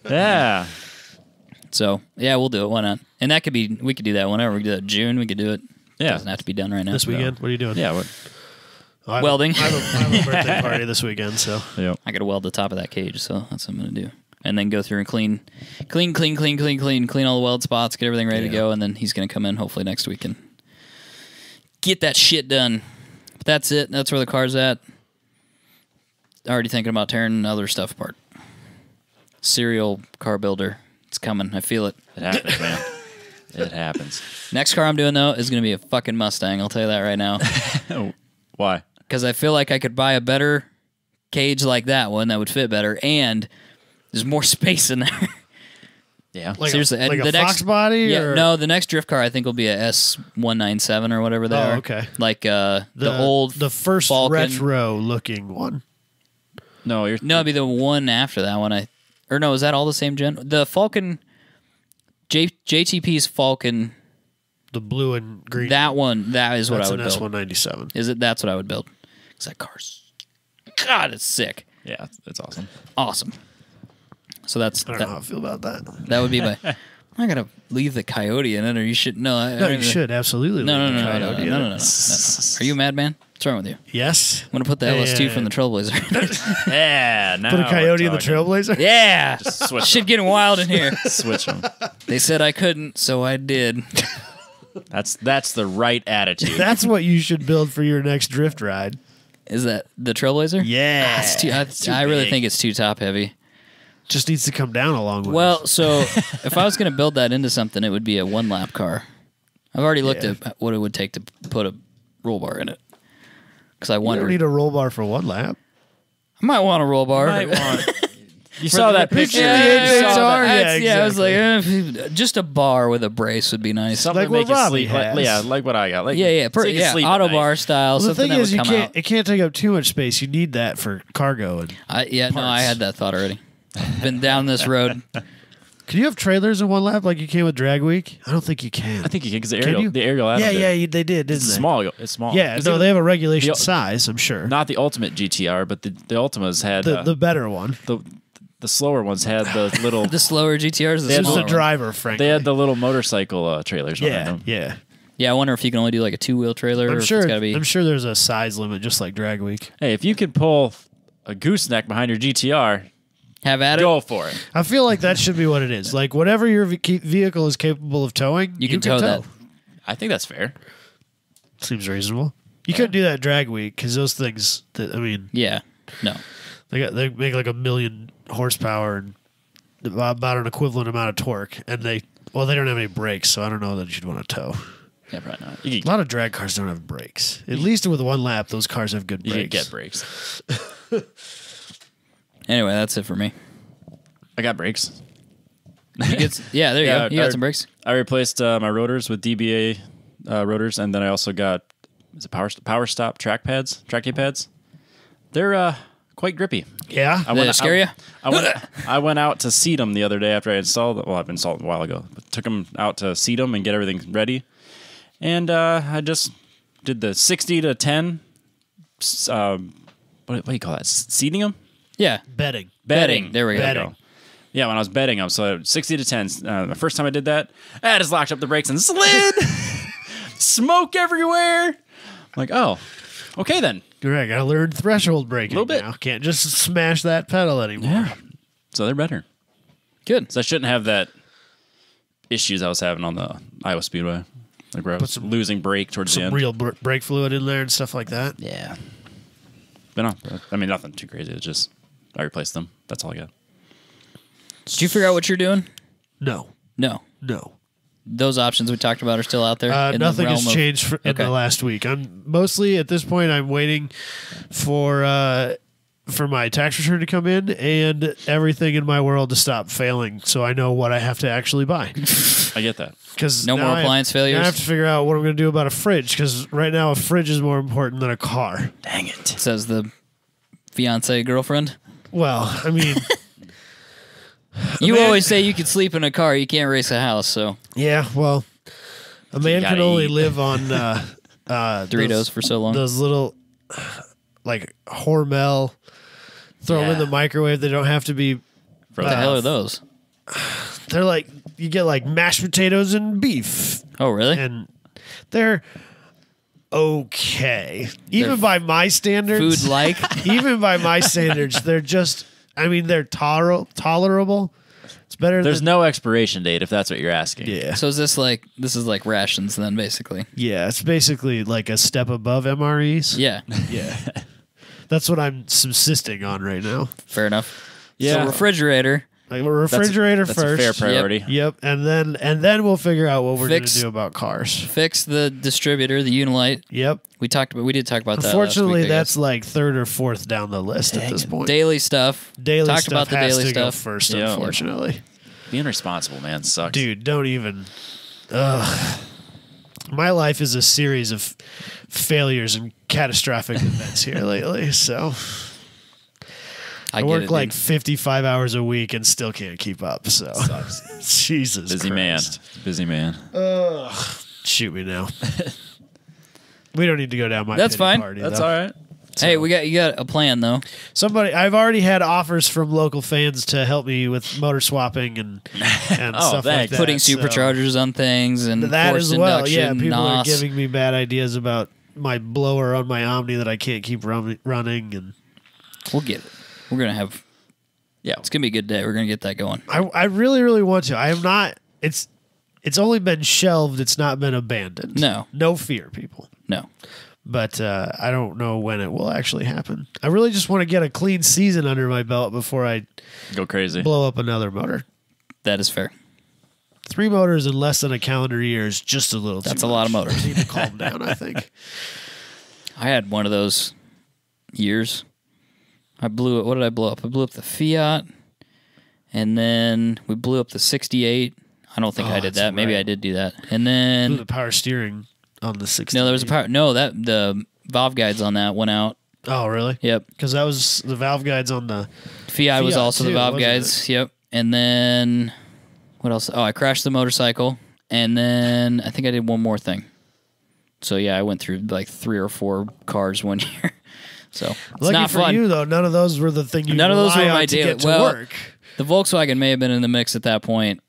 Yeah. So yeah, we'll do it. Why not? And that could be. We could do that whenever we do it. June. We could do it. Yeah. Doesn't have to be done right now. This weekend, what are you doing? Yeah. I have Welding. I have a birthday party this weekend, so Yeah. I got to weld the top of that cage, so that's what I'm gonna do. And then go through and clean all the weld spots, get everything ready to go, and then he's gonna come in hopefully next week and get that shit done. But that's it. That's where the car's at. Already thinking about tearing other stuff apart. Serial car builder. It's coming. I feel it. It happens, man. It happens. Next car I'm doing though is gonna be a fucking Mustang. I'll tell you that right now. Oh, why? Because I feel like I could buy a better cage like that one that would fit better, and there's more space in there. Yeah. like Seriously, a, and like the a next- Fox body. Yeah, or? no, the next drift car I think will be a S197 or whatever they Oh, are. okay. Like the old the first Falcon. retro looking one. No, you're. No, it'd be the one after that one. Or no, is that all the same gen? The Falcon, JTP's Falcon. The blue and green. That one, that is what That's I would an build. S197. Is it? That's what I would build. Because that car's, God, it's sick, Yeah, it's awesome. awesome. So that's I don't know how I feel about that. that would be my. I gotta leave the Coyote in it, or you should no. No, you should absolutely. No, leave no, the no, no, no, Coyote no, in no, it. no, no. Are you a madman? What's wrong with you? Yes. I'm gonna put the LS2 from the Trailblazer. Yeah. Now Put a Coyote in the we're talking. Trailblazer. Yeah, Switch shit them. getting wild in here. Switch them. They said I couldn't, so I did. That's the right attitude. That's what you should build for your next drift ride. Is that the Trailblazer? Yeah. It's too, too I really big. think it's too top heavy. Just needs to come down a long way. Well, so if I was going to build that into something, it would be a one lap car. I've already looked Yeah. at what it would take to put a roll bar in it. Because I you don't wondered, need a roll bar for one lap. I might want a roll bar. Might want. You saw that picture. Yeah, You yeah, saw that- yeah, I was like, just a bar with a brace would be nice. Something Like to make what you Robbie sleep. Like, has. yeah, like what I got. Like Yeah, so you can yeah, sleep at auto night. bar style. Well, the something thing that is, would you come can't. out. It can't take up too much space. You need that for cargo and No, I parts. had that thought already. Been down this road Can you have trailers in one lap like you can with Drag Week? I don't think you can. I think you can because you? the aerial. Yeah, added it. they did, didn't It's they? small. It's small. Yeah, It's no, even- they have a regulation the- size, I'm sure. not the Ultimate GTR, but the Ultimas had The better one. the slower ones had the little. The slower GTRs, the They had Just smaller the one. driver, frankly. They had the little motorcycle trailers behind yeah, them. yeah. Yeah, I wonder if you can only do like a 2-wheel trailer. or I'm if sure. It's gotta be. I'm sure there's a size limit, just like Drag Week. Hey, if you could pull a gooseneck behind your GTR, Have at it. go for it. I feel like that should be what it is. Like whatever your vehicle is capable of towing, You can tow that. I think that's fair. Seems reasonable. You couldn't do that Drag Week because those things. I mean, Yeah. No. they make like 1 million horsepower and about an equivalent amount of torque, and they don't have any brakes, so I don't know that you'd want to tow. Yeah, probably not. A lot of drag cars don't have brakes. At least with one lap, those cars have good You brakes. could get brakes. Anyway, that's it for me. I got brakes. Yeah, there you Yeah, go. You got I- some brakes. I replaced my rotors with DBA rotors, and then I also got Power Stop track pads. They're quite grippy. Yeah, I Did it scare you? I went out to seat them the other day after I installed it. Well, I've installed it a while ago. But took them out to seat them and get everything ready. And I just did the 60 to 10. What do you call that? Seating them? Yeah. betting. Betting. There we go. Betting. Yeah, when I was betting them. So 60 to 10. The first time I did that, I just locked up the brakes and slid. Smoke everywhere. I'm like, oh, okay then. Right, gotta learn threshold braking. Little bit. now. Can't just smash that pedal anymore. Yeah. So they're better. Good. So I shouldn't have that issues I was having on the Iowa Speedway. Like where I was losing brake towards the Some end. real brake fluid in there and stuff like that. Yeah. But no, I mean, nothing too crazy. It's just, I replaced them. That's all I got. Did you figure out what you're doing? No, No. no. Those options we talked about are still out there. in the Nothing has realm of- changed in Okay. the last week. I'm mostly at this point. I'm waiting for my tax return to come in and everything in my world to stop failing, so I know what I have to actually buy. I get that. Because No more appliance failures? I have to figure out what I'm going to do about a fridge. Because right now a fridge is more important than a car. Dang it. Says the fiance girlfriend. Well, I mean, You man- always say you could sleep in a car, you can't race a house. So yeah. Well, a man gotta can only eat. live on Doritos for so long. Those little like Hormel. Throw them in Yeah. the microwave. They don't have to be. What the hell are those? They're like you get like mashed potatoes and beef, Oh, really? and they're okay. Even by my standards, Food like? even by my standards, they're just. I mean, they're tolerable. It's better. There's than, no expiration date if that's what you're asking. Yeah, So is this like rations then, basically? yeah. It's basically like a step above MREs. Yeah. Yeah. That's what I'm subsisting on right now. Fair enough. Yeah. So refrigerator. Like a refrigerator That's first. a fair priority. Yep, and then we'll figure out what we're going Fix- to do about cars. Fix the distributor, the Unilite. Yep. We did talk about that. Unfortunately, last week, I that's guess. like third or fourth down the list at this point. daily stuff. Daily Talked stuff about the has daily to go stuff. first. Yeah. Unfortunately, Being responsible, man, sucks. dude, don't even. My life is a series of failures and catastrophic events here lately. So I get work it, like dude. 55 hours a week and still can't keep up. So Jesus, Busy man. Christ. Busy man. Shoot me now. We don't need to go down my. That's pity fine. Party, That's though. all right. Hey, you got a plan though. I've already had offers from local fans to help me with motor swapping and Oh, stuff like thanks. that. Putting so superchargers on things and that forced as well. Yeah, induction, people are NOS. giving me bad ideas about my blower on my Omni that I can't keep running, and We'll get it. We're gonna have. Yeah. It's gonna be a good day. We're gonna get that going. I really really want to. I am not. It's only been shelved. It's not been abandoned. No fear, people. No. But I don't know when it will actually happen. I really just want to get a clean season under my belt before I Go crazy. blow up another motor. That is fair. 3 motors in less than a calendar year is just a little. That's too a lot of much. motors. I need to calm down. I think. I had one of those years. I blew it. What did I blow up? I blew up the Fiat, and then we blew up the 68. I don't think Oh, I did that's that. Maybe right. I did do that. And Blew then the power steering on the 60. no, there was a power. No, that the valve guides on that went out. Oh, really? Yep. Because that was the valve guides on the. Fiat was Fiat, also the too, valve wasn't guides. Yep. And then What else? Oh, I crashed the motorcycle, and then I think I did one more thing. So yeah, I went through like 3 or 4 cars one year. So it's Lucky not for fun. you though, none of those were the thing you None of those rely were on my to daily. get to Well, work. the Volkswagen may have been in the mix at that point,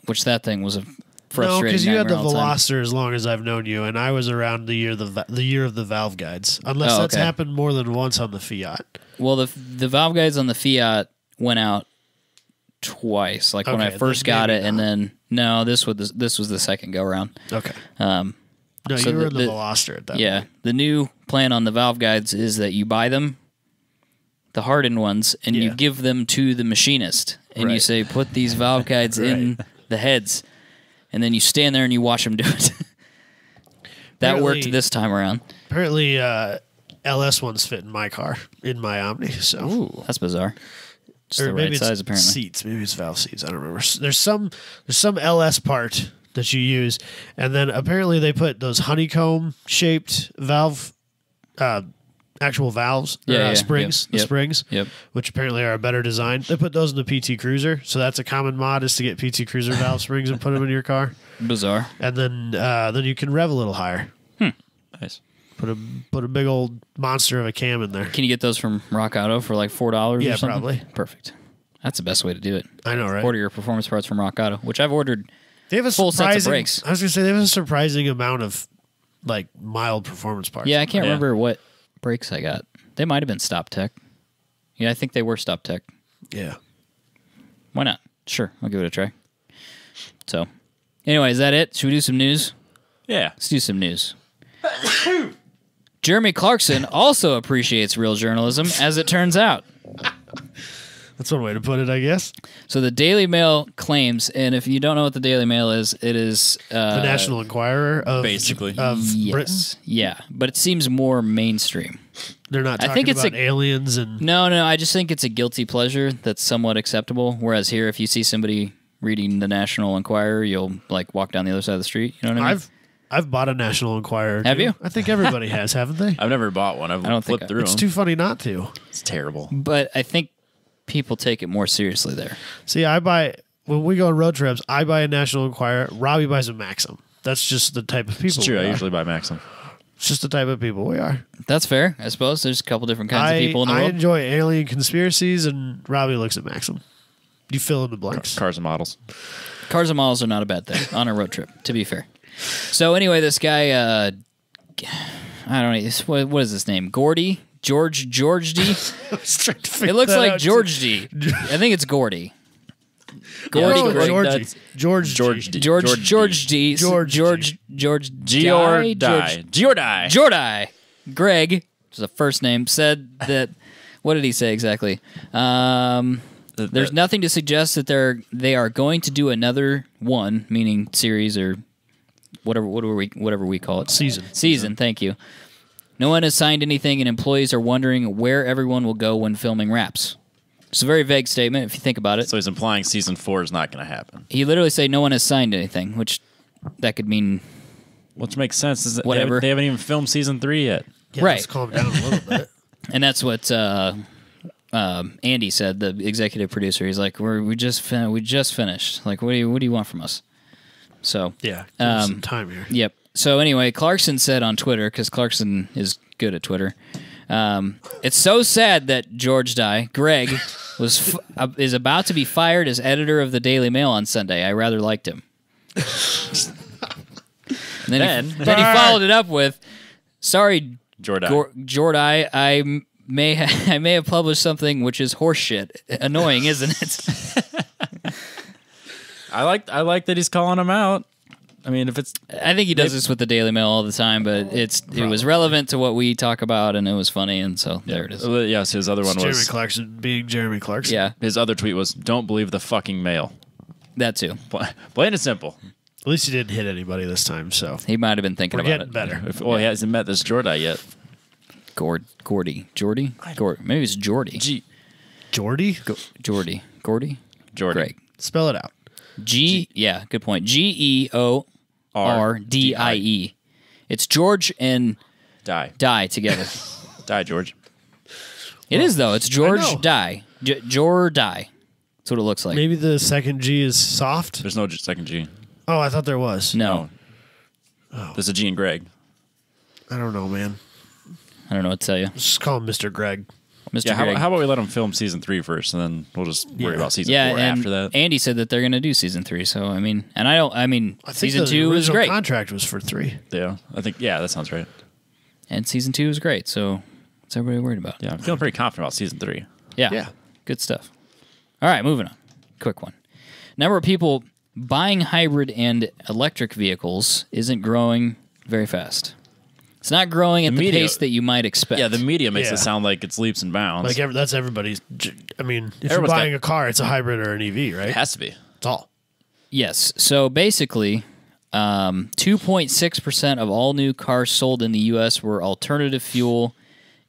which that thing was a No, frustrating. because you had the nightmare all time. Veloster as long as I've known you, and I was around the year of the valve guides. Unless that's okay. happened more than once on the Fiat. Well, the valve guides on the Fiat went out twice. Like when I Okay, first then got maybe it, and not. then no, this was the second go around. Okay. So No, you were in the the- Veloster at that Yeah, point. the new plan on the valve guides is that you buy them, the hardened ones, and you Yeah. give them to the machinist, and you Right. say, "Put these valve guides in the heads," and then you stand there and you watch them do it. That worked Apparently- this time around. Apparently, LS ones fit in my car, in my Omni. So, That's bizarre. Just or the maybe right it's size, apparently. seats. Maybe it's valve seats. I don't remember. There's some LS part that you use, and then apparently they put those honeycomb shaped valve, actual valves, or, Yeah, yeah, springs, yep, the yep, springs, yep. which apparently are a better design. They put those in the PT Cruiser, so that's a common mod is to get PT Cruiser valve springs and put them in your car, Bizarre. and then you can rev a little higher. Nice. Put a big old monster of a cam in there. Can you get those from Rock Auto for like $4 Yeah, or something? probably. Perfect. That's the best way to do it. I know, right? Order your performance parts from Rock Auto, which I've ordered. They have a full sets of surprising. brakes. I was gonna say they have a surprising amount of like mild performance parts. Yeah, I can't Yeah. remember what brakes I got. They might have been Stop Tech. Yeah, I think they were Stop Tech. Yeah. Why not? Sure, I'll give it a try. So, anyway, is that it? Should we do some news? Yeah. Let's do some news. Jeremy Clarkson also appreciates real journalism, as it turns out. That's one way to put it, I guess. So the Daily Mail claims, and if you don't know what the Daily Mail is, it is The National Enquirer of basically. of Britain. Yeah, but it seems more mainstream. They're not I talking think it's about aliens and No, I just think it's a guilty pleasure that's somewhat acceptable. Whereas here, if you see somebody reading the National Enquirer, you'll like walk down the other side of the street. You know what I mean? I've bought a National Enquirer. Have too. you? I think everybody has, haven't they? I've never bought one. I've I don't think flipped I- through It's them. too funny not to. It's terrible. But I think people take it more seriously there. See, when we go on road trips, I buy a National Enquirer. Robbie buys a Maxim. That's just the type of people. It's true. we I are. usually buy Maxim. It's just the type of people we are. That's fair, I suppose. There's a couple different kinds of people in the I world. enjoy alien conspiracies, and Robbie looks at Maxim. You fill in the blanks. Cars and models. Cars and models are not a bad thing on a road trip, to be fair. So anyway, this guy, I don't know, what is his name? Gordy? George D? It looks like George D. I think it's Gordy. Gordy, Oh, Gordy. George. that's- George. George D. George D. George Geordie. Geordie. Greg, which is a first name, said that. What did he say exactly? There's nothing to suggest that they are going to do another one, meaning series or whatever we call it. Season. Thank you. No one has signed anything, and employees are wondering where everyone will go when filming wraps. It's a very vague statement if you think about it. So he's implying season 4 is not going to happen. He literally said no one has signed anything, which that could mean Which makes sense. Is that Whatever. They haven't even filmed season 3 yet. Yeah, Right. Let's calm down a little bit. And that's what Andy said, the executive producer. He's like, we just finished. Like, what do you want from us? So Yeah. Give us some time here. yep. So anyway, Clarkson said on Twitter, because Clarkson is good at Twitter. It's so sad that Greg is about to be fired as editor of the Daily Mail on Sunday. I rather liked him. And then he followed it up with, "Sorry, Jordai, I may have published something which is horseshit. Annoying, isn't it?" I like that he's calling him out. I mean, if it's I think he does this with the Daily Mail all the time, but it was relevant to what we talk about, and it was funny, and so there it is. yes, his other one Jeremy was Clarkson being Jeremy Clarkson. Yeah, his other tweet was, "Don't believe the fucking mail." that too. Plain and simple. At least he didn't hit anybody this time, so He might have been thinking we're about getting it. better. He hasn't met this Jordai yet. Gordy, maybe it's Jordy. Jordy? Jordy, Gordy, Jordy. Greg. Spell it out. Yeah, good point. GeorDie. It's George and Die together. Die, George. It is though. It's George know. Die. Jordie. That's what it looks like. Maybe the second G is soft. There's no second G. Oh, I thought there was. No. There's a G in Greg. I don't know, man. I don't know what to tell you. Let's just call him Mr. Greg. Mr. Yeah, Greg. how about we let them film season 3 first, and then we'll just worry about season 4 and after that. Andy said that they're going to do season 3. So, I mean, I think season the 2 was original great. contract was for 3. Yeah, I think that sounds right. And season 2 was great. So, what's everybody worried about? Yeah, I'm feeling pretty confident about season 3. Yeah. Yeah. Good stuff. All right, moving on. Quick one. Number of people buying hybrid and electric vehicles isn't growing very fast. It's not growing at the media- pace that you might expect. Yeah, the media makes Yeah. it sound like it's leaps and bounds. Like that's everybody's. I mean, if Everyone's you're buying a car, it's a hybrid or an EV, right? it has to be. That's all. Yes. So basically, 2.6% of all new cars sold in the U.S. were alternative fuel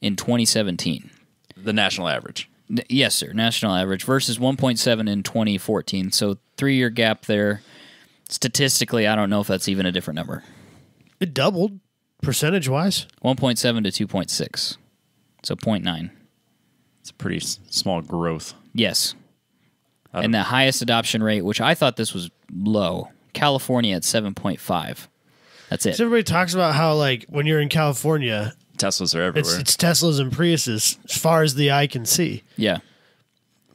in 2017. The national average. Yes, sir. National average versus 1.7 in 2014. So 3-year gap there. Statistically, I don't know if that's even a different number. It doubled percentage-wise. 1.7 to 2.6. So 0.9. It's a pretty small growth. Yes. And the highest adoption rate, which I thought this was low, California at 7.5. That's it. So everybody talks about how, like, when you're in California, Teslas are everywhere. it's Teslas and Priuses as far as the eye can see. Yeah.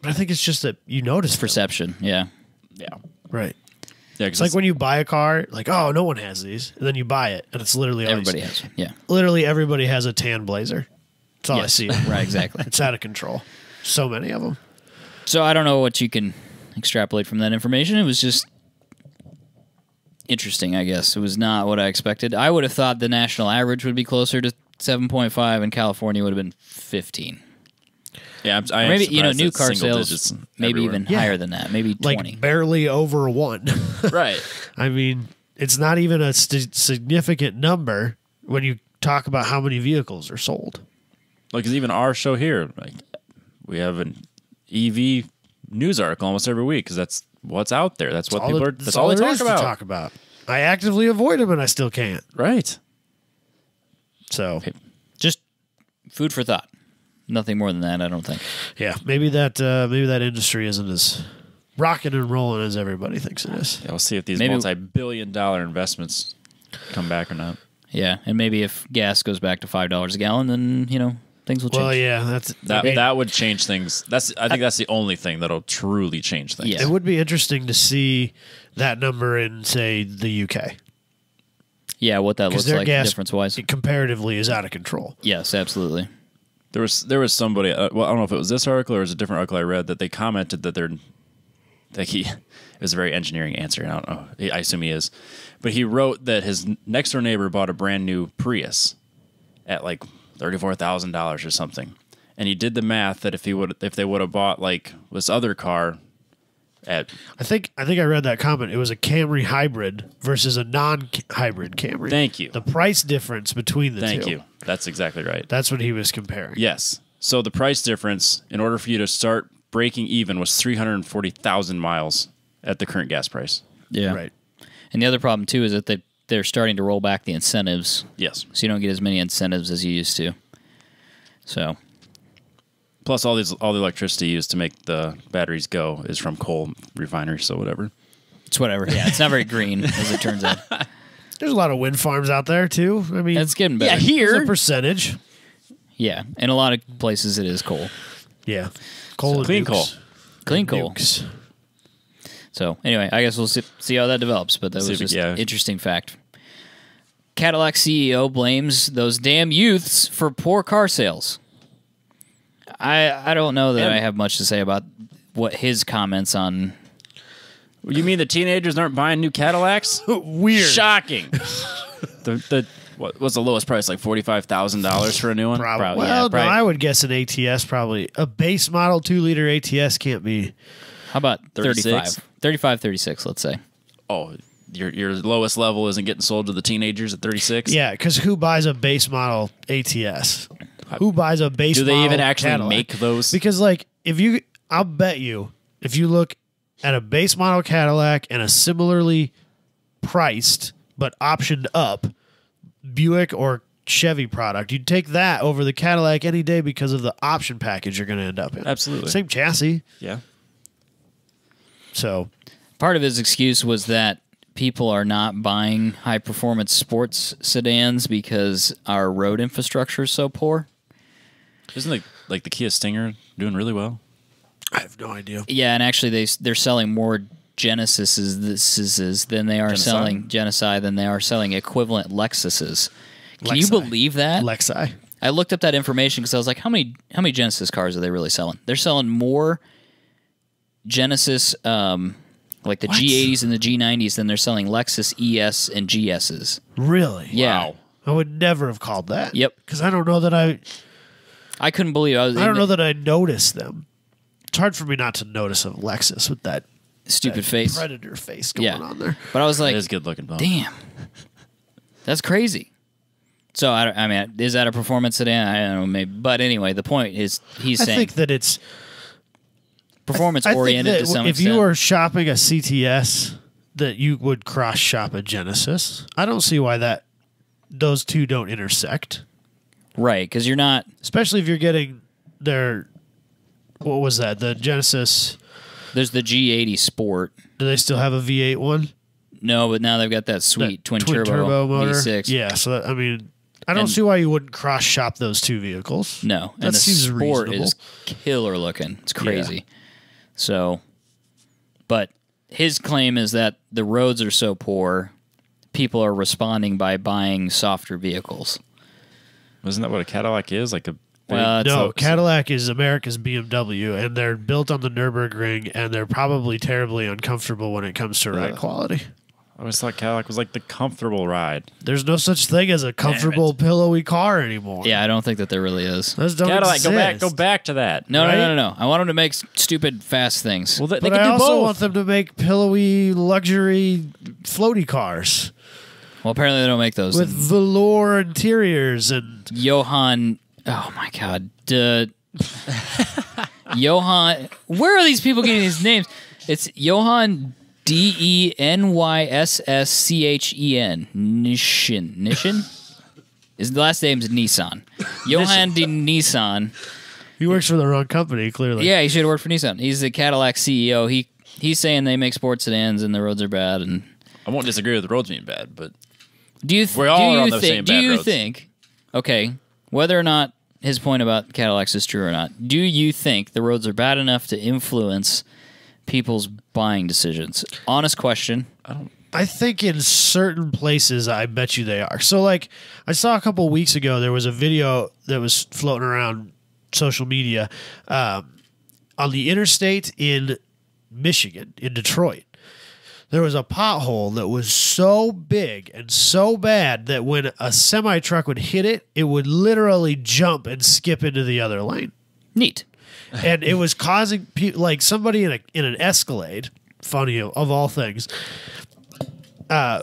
But I think it's just that you notice them. Perception. Yeah. yeah. Right. Yeah, It's like when you buy a car, like, oh, no one has these. And then you buy it, and it's literally always- Everybody has. Yeah. Literally everybody has a tan Blazer. That's all I Yes. see. Right, exactly. It's out of control. So many of them. So I don't know what you can extrapolate from that information. It was just interesting, I guess. It was not what I expected. I would have thought the national average would be closer to 7.5 and California would have been 15. yeah, I am Maybe, surprised new it's car single sales, digits maybe everywhere. even higher than that, maybe 20. Like barely over 1. Right. I mean, it's not even a significant number when you talk about how many vehicles are sold. Like, 'cause even our show here, like, we have an EV news article almost every week because that's what's out there. That's what people are. That's all they there talk is to about. talk about. I actively avoid them, and I still can't. Right. So, Just food for thought. Nothing more than that, I don't think. yeah, maybe that industry isn't as rocking and rolling as everybody thinks it is. Yeah, we'll see if these Maybe- multi-billion-dollar investments come back or not. Yeah, and maybe if gas goes back to $5 a gallon, then, things will change. Well, yeah, that's That would change things. I think that's the only thing that'll truly change things. Yeah. It would be interesting to see that number in, say, the UK. Yeah, what that looks Their like gas difference-wise. comparatively is out of control. Yes, absolutely. There was somebody. Well, I don't know if it was this article or it was a different article I read that they commented that it was a very engineering answer. And I don't know. I assume he is, but he wrote that his next door neighbor bought a brand new Prius at like $34,000 or something, and he did the math that if they would have bought like this other car at I think I read that comment. It was a Camry hybrid versus a non-hybrid Camry. Thank you. The price difference between the two. Thank you. That's exactly right. That's what he was comparing. Yes. So the price difference, in order for you to start breaking even, was 340,000 miles at the current gas price. Yeah. Right. And the other problem, too, is that they're starting to roll back the incentives, Yes. so you don't get as many incentives as you used to. So, Plus, all the electricity used to make the batteries go is from coal refineries, so whatever. it's whatever. Yeah, it's not very green, as it turns out. There's a lot of wind farms out there too. I mean, It's getting better. there's a percentage. Yeah, in a lot of places it is coal. Yeah, coal, and Clean nukes. coal. Clean coal. Nukes. So, anyway, I guess we'll see how that develops, but that See was if- just yeah. an interesting fact. Cadillac CEO blames those damn youths for poor car sales. I don't know that And- I have much to say about what his comments on. You mean the teenagers aren't buying new Cadillacs? Weird. Shocking. What was the lowest price? Like $45,000 for a new one? Probably. Probably, yeah, Well, no, probably. I would guess an ATS probably. A base model 2-liter ATS can't be. How about 36? 35, 36, let's say. Oh, your lowest level isn't getting sold to the teenagers at 36? Yeah, because who buys a base model ATS? Who buys a base Do they model even actually Cadillac? make those? Because, like, I'll bet you, if you look at a base model Cadillac and a similarly priced but optioned up Buick or Chevy product, you'd take that over the Cadillac any day because of the option package you're going to end up in. Absolutely. Same chassis. Yeah. So Part of his excuse was that people are not buying high performance sports sedans because our road infrastructure is so poor. Isn't like the Kia Stinger doing really well? I have no idea. Yeah, and actually they're selling more Genesises than they are selling Genocide than they are selling equivalent Lexuses. Can you Lexi. believe that? Lexi. I looked up that information because I was like, how many Genesis cars are they really selling? They're selling more Genesis, like the What? G80s and the G90s, than they're selling Lexus ES and GSs. Really? Yeah. Wow. I would never have called that. Yep. Because I don't know that I couldn't believe it. I don't know that I noticed them. It's hard for me not to notice a Lexus with that Stupid that face. predator face going on there. But I was like, It is good looking. Bump. damn, that's crazy. So I mean, is that a performance sedan? I don't know, maybe. But anyway, the point is, he's I saying think that it's performance I think oriented that to some if extent. you were shopping a CTS, that you would cross shop a Genesis. I don't see why those two don't intersect. Right, because you're not. Especially if you're getting their what was that? The Genesis. There's the G80 Sport. Do they still have a V8 one? No, but now they've got that sweet That twin turbo motor. V6. Yeah, so I mean, I don't And- see why you wouldn't cross shop those two vehicles. No, That and the seems Sport reasonable. is killer looking. It's crazy. So, but his claim is that the roads are so poor, people are responding by buying softer vehicles. Isn't that what a Cadillac is? Like a big, Well, it's No, a- Cadillac is America's BMW, and they're built on the Nürburgring, and they're probably terribly uncomfortable when it comes to ride quality. I always thought Cadillac was like the comfortable ride. There's no such thing as a comfortable, pillowy car anymore. Yeah, I don't think that there really is. Those don't Cadillac, exist. go back to that. No, Right? no. I want them to make stupid, fast things. Well, they But can I do also both. want them to make pillowy, luxury, floaty cars Well, apparently they don't make those. with velour interiors and Johann. Oh my God. Johann. Where are these people getting these names? It's Johann Denysschen. Nishin? His last name's Nissan. Johann de Nissan. he works for the wrong company, clearly. Yeah, he should have worked for Nissan. He's the Cadillac CEO. He's saying they make sports sedans and the roads are bad. And I won't disagree with the roads being bad, but do you We all are on those same do bad you roads. think? Okay, whether or not his point about Cadillacs is true or not, do you think the roads are bad enough to influence people's buying decisions? Honest question. I think in certain places, I bet you they are. So, like, I saw a couple weeks ago, there was a video that was floating around social media on the interstate in Michigan, in Detroit. There was a pothole that was so big and so bad that when a semi truck would hit it, it would literally jump and skip into the other lane. Neat. And it was causing people, like somebody in an Escalade, funny of all things,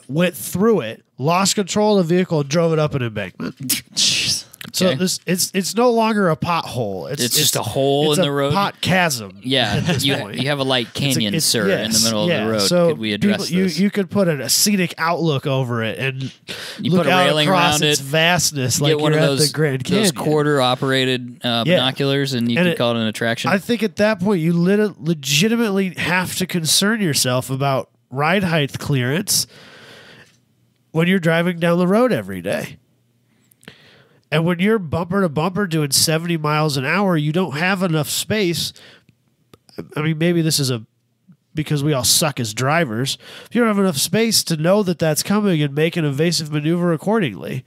went through it, lost control of the vehicle, and drove it up an embankment. jeez. So Okay. it's no longer a pothole. It's just a hole it's in a the road? pot chasm. Yeah, at this you point. have a light canyon, It's- sir, in the yes, middle yeah. of the road. So Could we address people, this? You could put a scenic outlook over it and You look put a out railing across around its it, vastness, like Get one you're of at those the Grand Canyon. those quarter-operated binoculars, and you and can it- call it an attraction. I think at that point you legitimately have to concern yourself about ride height clearance when you're driving down the road every day. And when you're bumper to bumper doing 70 miles an hour, you don't have enough space. I mean, maybe this is because we all suck as drivers. You don't have enough space to know that that's coming and make an evasive maneuver accordingly.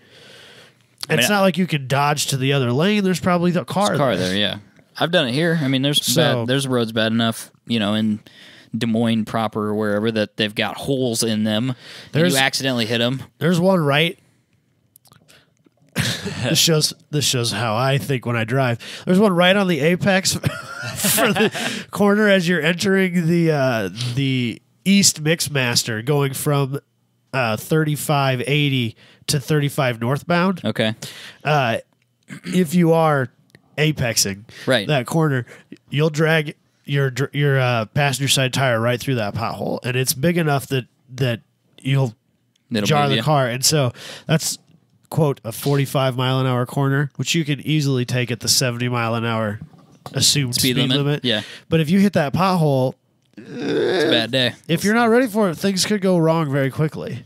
And it's not like you can dodge to the other lane. There's probably the car, There's a car there, yeah. I've done it here. I mean, there's roads bad enough, in Des Moines proper or wherever that they've got holes in them. And There's- you accidentally hit them. There's one right. This shows how I think when I drive. There's one right on the apex for the corner as you're entering the East Mixmaster, going from 3580 to 35 northbound. Okay. If you are apexing Right. that corner, you'll drag your passenger side tire right through that pothole, and it's big enough that you'll It'll jar move the you. car. And so that's, quote, a 45 mile an hour corner, which you can easily take at the 70 mile an hour assumed speed limit. Yeah. But if you hit that pothole It's a bad day. If you're not ready for it, things could go wrong very quickly.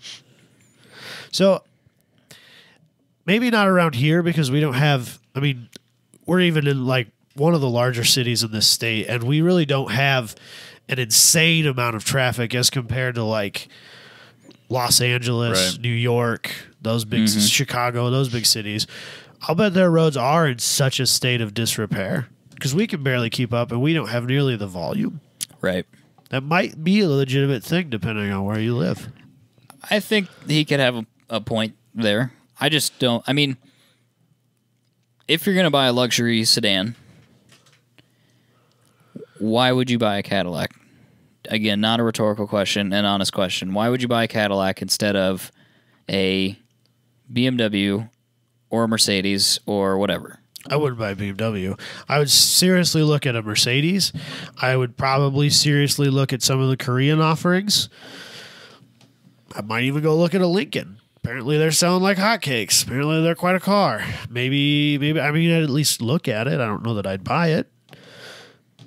So maybe not around here because we don't have, I mean, we're even in like one of the larger cities in this state, and we really don't have an insane amount of traffic as compared to like Los Angeles, Right. New York, those big Chicago, those big cities. I'll bet their roads are in such a state of disrepair because we can barely keep up and we don't have nearly the volume. Right. That might be a legitimate thing depending on where you live. I think he could have a point there. I just don't. I mean, if you're going to buy a luxury sedan, why would you buy a Cadillac? Again, not a rhetorical question, an honest question. Why would you buy a Cadillac instead of a BMW or a Mercedes or whatever? I wouldn't buy a BMW. I would seriously look at a Mercedes. I would probably seriously look at some of the Korean offerings. I might even go look at a Lincoln. Apparently they're selling like hotcakes. Apparently they're quite a car. Maybe I mean I'd at least look at it. I don't know that I'd buy it.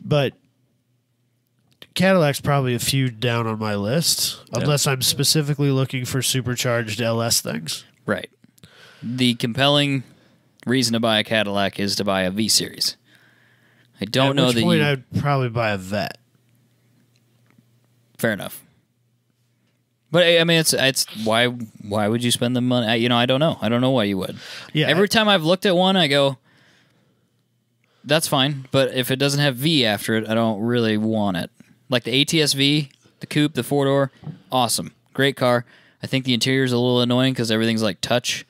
But Cadillac's probably a few down on my list, unless I'm specifically looking for supercharged LS things. Right. The compelling reason to buy a Cadillac is to buy a V Series. I don't know At which that point you. I'd probably buy a Vet. Fair enough. But I mean, it's why would you spend the money? I don't know. I don't know why you would. Yeah, Every time I've looked at one, I go, that's fine. But if it doesn't have V after it, I don't really want it. Like the ATS-V, the coupe, the 4-door, awesome, great car. I think the interior is a little annoying because everything's like touch,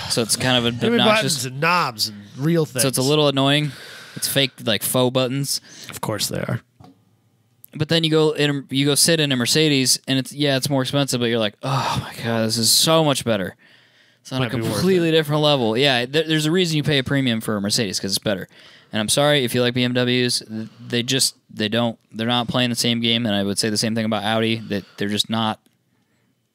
so it's kind of Give me buttons obnoxious. and knobs and real things. So it's a little annoying. It's fake, like faux buttons. Of course they are. But then you go sit in a Mercedes, and it's more expensive. But you're like, oh my god, this is so much better. It's on Might a be worth completely different level. Yeah, there's a reason you pay a premium for a Mercedes because it's better. And I'm sorry if you like BMWs, they're not playing the same game. And I would say the same thing about Audi, that they're just not.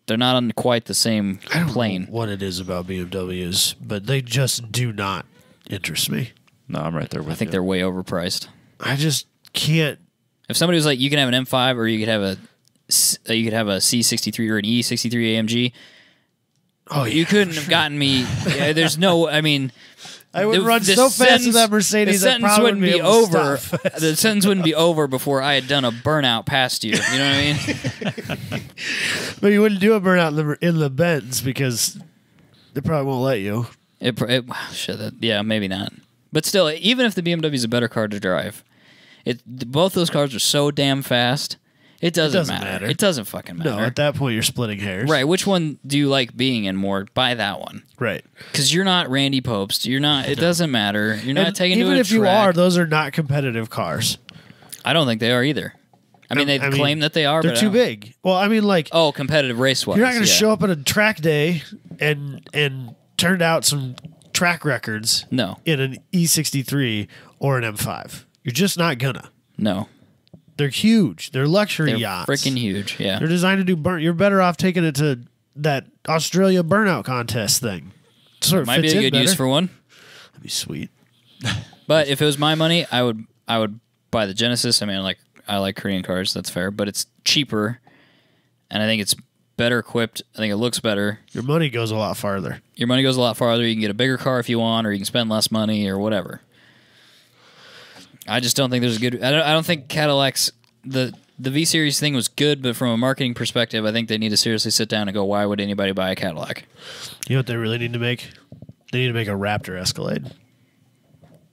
They're not on quite the same I don't plane. know what it is about BMWs, but they just do not interest me. No, I'm right there with I think you. they're way overpriced. I just can't. If somebody was like, you can have an M5 or you could have a C63 or an E63 AMG, Oh, you couldn't have gotten me. Yeah, there's no. I mean, I would the- run the so fast sentence- with that Mercedes. The I sentence probably wouldn't be able to over. stop. The sentence wouldn't be over before I had done a burnout past you. You know what I mean? But you wouldn't do a burnout in the Benz because they probably won't let you. Yeah, maybe not. But still, even if the BMW is a better car to drive, both those cars are so damn fast. It doesn't matter. It doesn't fucking matter. No, at that point you're splitting hairs. Right. Which one do you like being in more? Buy that one. Right. Because you're not Randy Popst. You're not. It doesn't matter. You're not And taking even to a if you track. are, those are not competitive cars. I don't think they are either. I mean, they claim that they are. They're but I too don't- big. Well, I mean, like Oh, competitive race wise. you're not going to show up at a track day and turn out some track records No. in an E63 or an M5. You're just not gonna. No. They're huge. They're luxury They're yachts. freaking huge. Yeah. They're designed to do burn. You're better off taking it to that Australia burnout contest thing. Sort of Might be fits a in good better. use for one. That'd be sweet. But if it was my money, I would buy the Genesis. I mean, I like Korean cars. That's fair, but it's cheaper, and I think it's better equipped. I think it looks better. Your money goes a lot farther. Your money goes a lot farther. You can get a bigger car if you want, or you can spend less money, or whatever. I just don't think there's a good. I don't think Cadillac's the V Series thing was good, but from a marketing perspective, I think they need to seriously sit down and go, why would anybody buy a Cadillac? You know what they really need to make? They need to make a Raptor Escalade.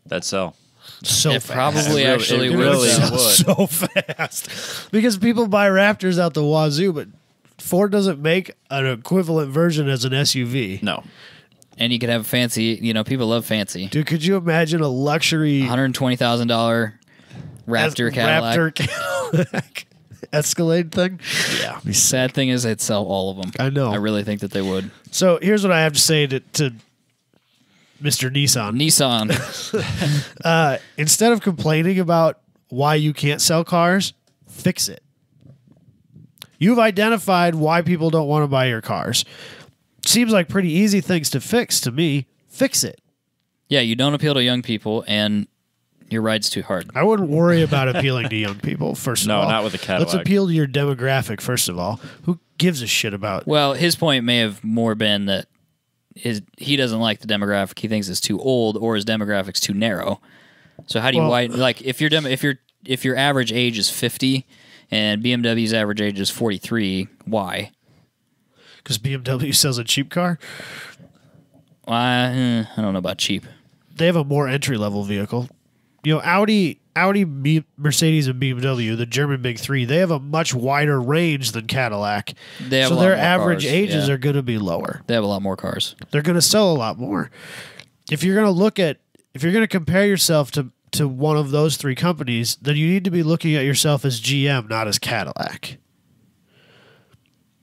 That'd sell. So It fast. probably It actually really would. would. sell. so fast. Because people buy Raptors out the wazoo, but Ford doesn't make an equivalent version as an SUV. No. And you could have fancy. People love fancy. Dude, could you imagine a luxury $120,000 Raptor Cadillac. Raptor Cadillac Escalade thing? Yeah. Sad thing is, they'd sell all of them. I know. I really think that they would. So here's what I have to say to Mr. Nissan. Nissan. Instead of complaining about why you can't sell cars, fix it. You've identified why people don't want to buy your cars. Seems like pretty easy things to fix to me. Fix it. Yeah, you don't appeal to young people, and Your ride's too hard. I wouldn't worry about appealing to young people, first of No, all. not with a Cadillac. Let's appeal to your demographic, first of all. Who gives a shit about... Well, his point may have more been that he doesn't like the demographic. He thinks it's too old, or his demographic's too narrow. So how do you widen? Like if your average age is 50 and BMW's average age is 43, why? Because BMW sells a cheap car? I don't know about cheap. They have a more entry-level vehicle. You know, Audi, Mercedes, and BMW, the German big three, they have a much wider range than Cadillac. They have so a lot their more average cars, ages yeah. are going to be lower. They have a lot more cars. They're going to sell a lot more. If you're going to compare yourself to one of those three companies, then you need to be looking at yourself as GM, not as Cadillac.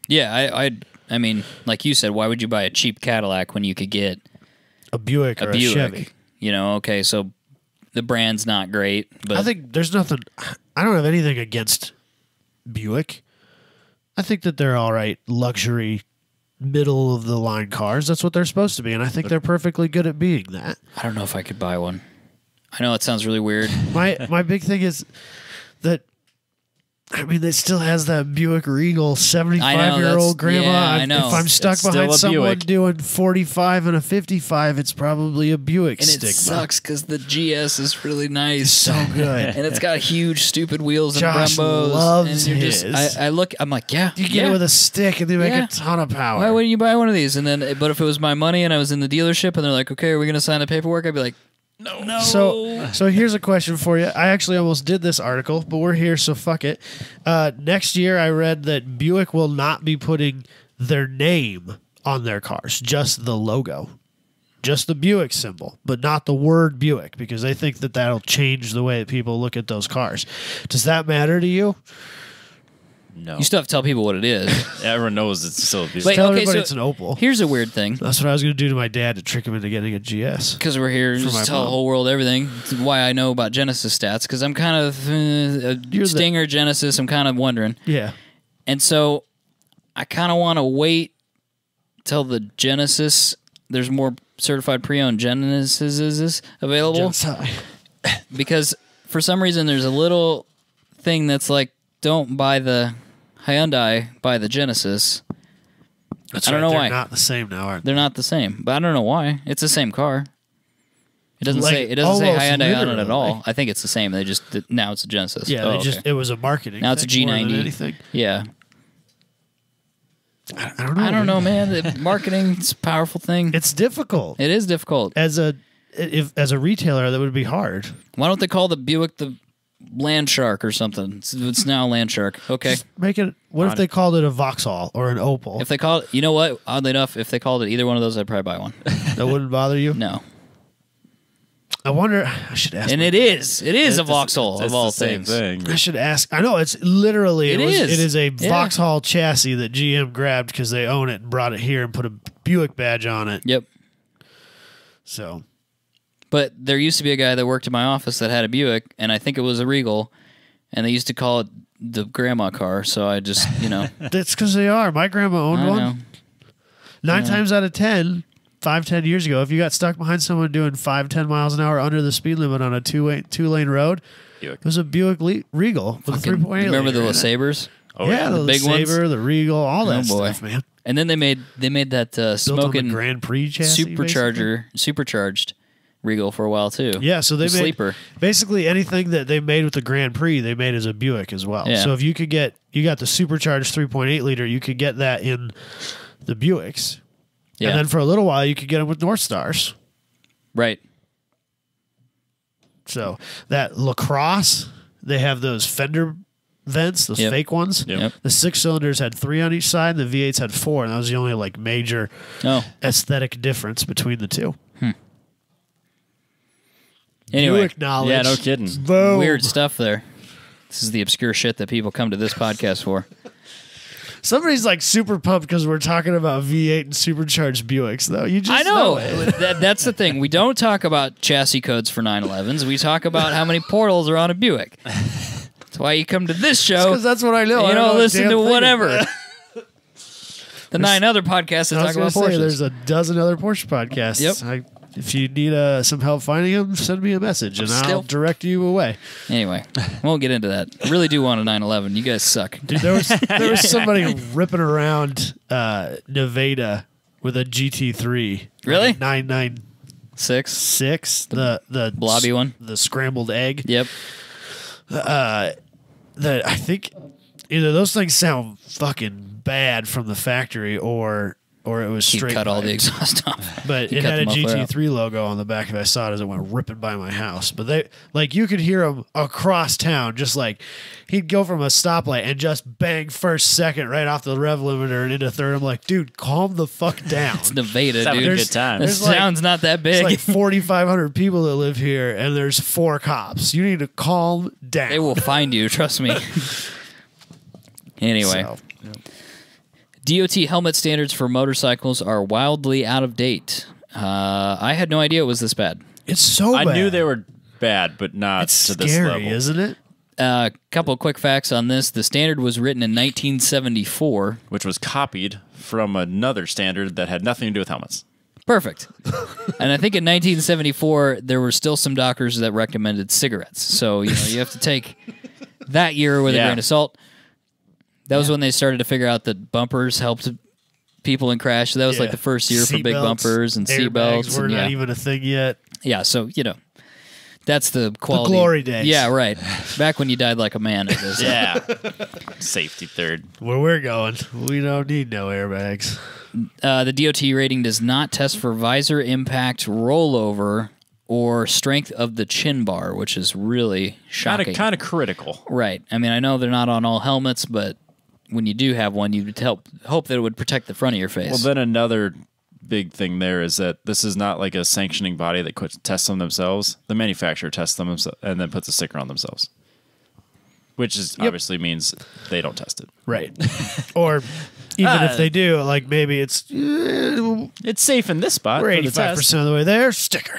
Yeah, I mean, like you said, why would you buy a cheap Cadillac when you could get A Buick or a Chevy. You know, okay, so the brand's not great, but I think there's nothing. I don't have anything against Buick. I think that they're all right, luxury, middle of the line cars. That's what they're supposed to be, and I think they're perfectly good at being that. I don't know if I could buy one. I know it sounds really weird. My big thing is that. I mean, it still has that Buick Regal 75-year-old grandma. yeah, I know. If I'm stuck It's still behind a someone Buick. doing 45 and a 55, it's probably a Buick And stigma. it sucks because the GS is really nice. So good. And it's got huge, stupid wheels and Josh Brembos. loves and you're his. I look, I'm like, yeah. You get it with a stick and they make Yeah. a ton of power. Why wouldn't you buy one of these? And then, but if it was my money and I was in the dealership and they're like, okay, are we going to sign the paperwork? I'd be like, no. So here's a question for you. I actually almost did this article, but we're here, so fuck it. Next year, I read that Buick will not be putting their name on their cars, just the logo, just the Buick symbol, but not the word Buick, because they think that that'll change the way that people look at those cars. Does that matter to you? No. You still have to tell people what it is. Everyone knows it's still a Buick. Wait, Tell okay, everybody so it's an Opel. Here's a weird thing. That's what I was going to do to my dad to trick him into getting a GS. Because we're here to my just tell the mom. whole world everything. It's why I know about Genesis stats. Because I'm kind of You're the- Stinger, Genesis. I'm kind of wondering. Yeah. And so I kind of want to wait till the Genesis. There's more certified pre-owned Genesis available. Because for some reason there's a little thing that's like, don't buy the Hyundai, buy the Genesis. That's I don't right, know they're why. not the same now, are they? They're not the same, but I don't know why. It's the same car. It doesn't Like, say Hyundai on it at literally. all. I think it's the same. They just now it's a Genesis. Yeah, Oh, they just okay. it was a marketing Now it's a thing more than G90. anything. Yeah. I don't know. I don't know, man. The marketing's a powerful thing. It's difficult. It is difficult. As a retailer, that would be hard. Why don't they call the Buick the Land Shark or something? It's now Land Shark. Okay. Make it. What if they called it a Vauxhall or an Opel? If they call it, you know what? Oddly enough, if they called it either one of those, I'd probably buy one. That wouldn't bother you. No. I wonder. I should ask. And it is a Vauxhall of all the same things. thing. I should ask. I know it's literally. It It is. is a Yeah. Vauxhall chassis that GM grabbed because they own it and brought it here and put a Buick badge on it. Yep. So But there used to be a guy that worked in my office that had a Buick, and I think it was a Regal, and they used to call it the grandma car. So I just, that's because they are. My grandma owned I one. know. 9 times out of 10, 5-10 years ago, if you got stuck behind someone doing 5-10 miles an hour under the speed limit on a two-lane road, Buick. it was a Buick Regal with a 3.8. Remember the liter in it. LeSabres? Oh, yeah, the big ones? Sabre, the Regal, all that Oh, boy. stuff, man. And then they made that Built on the smoking Grand Prix chassis, supercharged Regal for a while too. Yeah, so they The made sleeper. basically anything that they made with the Grand Prix, they made as a Buick as well. Yeah. So if you got the supercharged 3.8 liter, you could get that in the Buicks. Yeah, And then for a little while, you could get them with North Stars. right. So that LaCrosse, they have those fender vents, those Yep. fake ones. Yep. The 6 cylinders had 3 on each side, and the V8s had 4, and that was the only like major Oh, aesthetic difference between the two. anyway, Buick knowledge. Yeah, no kidding. Boom. weird stuff there. This is the obscure shit that people come to this podcast for. Somebody's like super pumped because we're talking about V8 and supercharged Buicks, though. You just I know. it. That's the thing. We don't talk about chassis codes for 911s. We talk about how many portals are on a Buick. That's why you come to this show. Because that's what I know. You I don't know a listen damn to thing whatever. about The 9 other podcasts that I talk was going about to say, Porsches. there's a dozen other Porsche podcasts. Yep. I if you need some help finding them, send me a message and I'll Still- direct you away. Anyway, won't get into that. I really do want a 911. You guys suck. Dude, there was somebody ripping around Nevada with a GT3. Really? 996, 6. the blobby one? the scrambled egg. Yep. That I think either those things sound fucking bad from the factory or it was He straight. cut all the pipe. exhaust off. But He it cut had a the muffler out. GT3 logo on the back of it. I saw it as it went ripping by my house. But they, like, you could hear him across town, just like he'd go from a stoplight and just bang first, second right off the rev limiter and into third. I'm like, dude, calm the fuck down. It's Nevada, having dude. a good time. This There's like- town's not that big. It's like 4,500 people that live here, and there's 4 cops. You need to calm down. They will find you, trust me. Anyway, So, DOT helmet standards for motorcycles are wildly out of date. I had no idea it was this bad. it's so I bad. knew they were bad, but not It's to this scary, level. isn't it? A couple of quick facts on this. The standard was written in 1974. Which was copied from another standard that had nothing to do with helmets. Perfect. And I think in 1974, there were still some doctors that recommended cigarettes. So, you have to take that year with a Yeah. grain of salt. That was when they started to figure out that bumpers helped people in crash. That was like Yeah. the first year for big Seatbelts, bumpers and airbags seatbelts. were and not even a thing yet. Yeah, so, that's the quality. glory days. Yeah, right. Back when you died like a man. It was, Yeah. Safety third. Where we're going, we don't need no airbags. The DOT rating does not test for visor impact, rollover, or strength of the chin bar, which is really shocking. Kind of critical. Right. I mean, I know they're not on all helmets, but when you do have one, you'd hope that it would protect the front of your face. Well, then another big thing there is that this is not like a sanctioning body that tests them themselves. The manufacturer tests them and then puts a sticker on themselves, which is obviously means they don't test it. Right. Or even if they do, like maybe it's It's safe in this spot. we're for the test. 85% of the way there, sticker.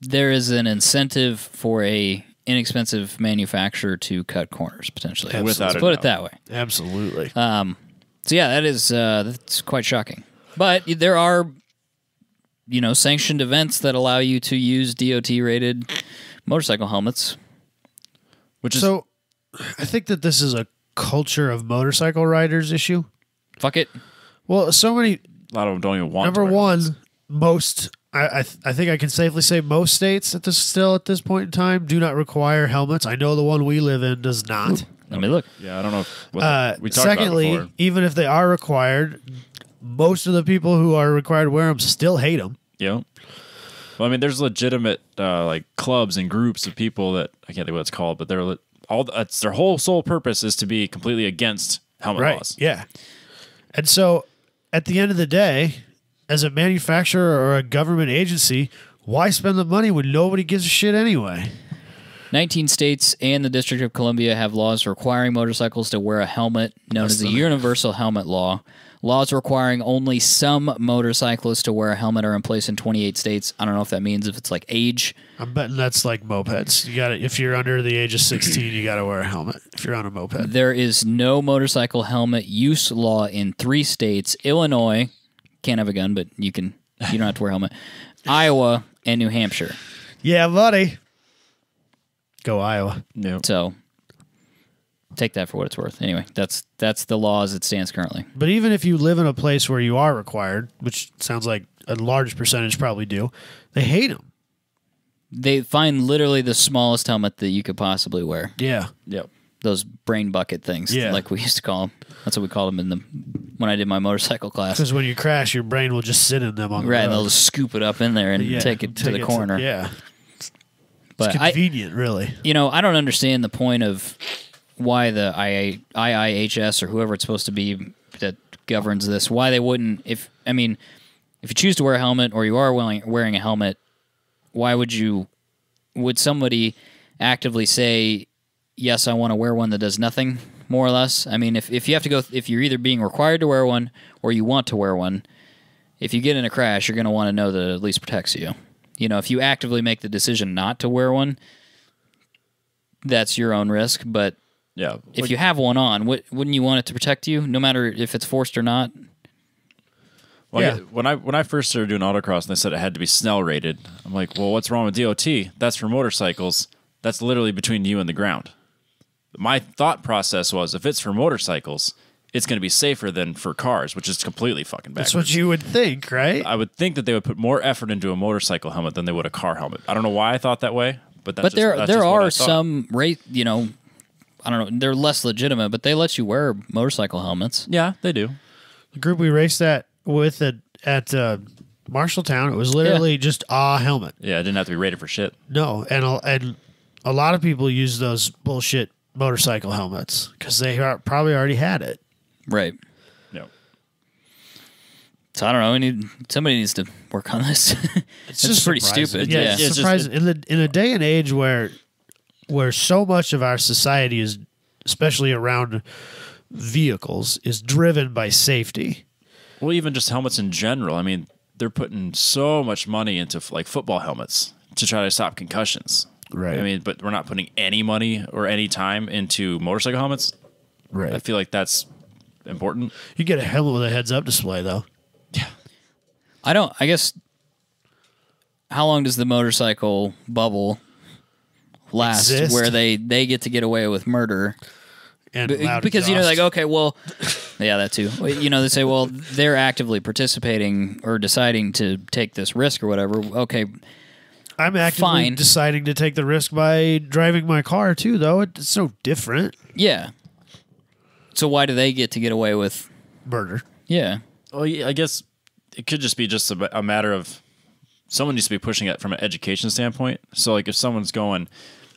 there is an incentive for a inexpensive manufacturer to cut corners potentially. Without Let's a put it doubt. that way. Absolutely. So yeah, that's quite shocking. But there are, sanctioned events that allow you to use DOT rated motorcycle helmets. Which is So I think that this is a culture of motorcycle riders issue. Fuck it. Well, so many. a lot of them don't even want. Number to wear one, helmets. most. I think I can safely say most states at this point in time do not require helmets. I know the one we live in does not. Let me look. Yeah, I don't know what we talked Secondly, about before. even if they are required, most of the people who are required to wear them still hate them. Yeah. Well, I mean, there's legitimate like clubs and groups of people that I can't think what it's called, but it's their whole sole purpose is to be completely against helmet laws. Yeah. And so at the end of the day, as a manufacturer or a government agency, why spend the money when nobody gives a shit anyway? 19 states and the District of Columbia have laws requiring motorcycles to wear a helmet, known as the Universal Helmet Law. Laws requiring only some motorcyclists to wear a helmet are in place in 28 states. I don't know if that means if it's like age. I'm betting that's like mopeds. You got to if you're under the age of 16, you got to wear a helmet if you're on a moped. There is no motorcycle helmet use law in 3 states: Illinois, can't have a gun, but you don't have to wear a helmet. Iowa and New Hampshire. Yeah, buddy. Go Iowa. Nope. So take that for what it's worth. Anyway, that's the law as it stands currently. But even if you live in a place where you are required, which sounds like a large percentage probably do, they hate them. They find literally the smallest helmet that you could possibly wear. Yeah. Yep. Those brain bucket things, Yeah. like we used to call them. That's what we called them when I did my motorcycle class. Because when you crash, your brain will just sit in them on the Right, road. and they'll just scoop it up in there and Yeah, take it to the corner. yeah. But It's convenient, really. I don't understand the point of why the IIHS or whoever it's supposed to be that governs this, why they wouldn't, if you choose to wear a helmet or you are wearing a helmet, why would somebody actively say, yes, I want to wear one that does nothing, more or less? I mean, if you have to go, if you're either being required to wear one or you want to wear one, if you get in a crash, you're going to want to know that it at least protects you. If you actively make the decision not to wear one, that's your own risk. But Yeah. if you have one on, wouldn't you want it to protect you, no matter if it's forced or not? Well, Yeah. when I first started doing autocross and they said it had to be Snell rated, I'm like, well, what's wrong with DOT? That's for motorcycles. That's literally between you and the ground. My thought process was, if it's for motorcycles, it's going to be safer than for cars, which is completely fucking backwards. That's what you would think, right? I would think that they would put more effort into a motorcycle helmet than they would a car helmet. I don't know why I thought that way, but that's But there that's there just what I are thought. some I don't know, they're less legitimate, but they let you wear motorcycle helmets. Yeah, they do. The group we raced at with at Marshalltown, it was literally just a helmet. Yeah, it didn't have to be rated for shit. No, and a lot of people use those bullshit motorcycle helmets because they probably already had it. Right. No. So I don't know. Somebody needs to work on this. It's just pretty surprising. stupid. Yeah, Yeah. it's It's just- surprising in a day and age where so much of our society is, especially around vehicles, is driven by safety. Well, even just helmets in general. I mean, they're putting so much money into like football helmets to try to stop concussions. Right. I mean, but we're not putting any money or any time into motorcycle helmets. Right. I feel like that's important. You get a helmet with a heads-up display, though. I guess, how long does the motorcycle bubble last Exist? where they get to get away with murder? And loud Because, exhaust. like, okay, well, yeah, that too. They say, well, they're actively participating or deciding to take this risk or whatever. Okay, I'm actively fine. deciding to take the risk by driving my car, too, though. It's so different. yeah. So why do they get to get away with, Murder. yeah. Well, yeah, I guess it could just be a matter of someone needs to be pushing it from an education standpoint. So, like, if someone's going,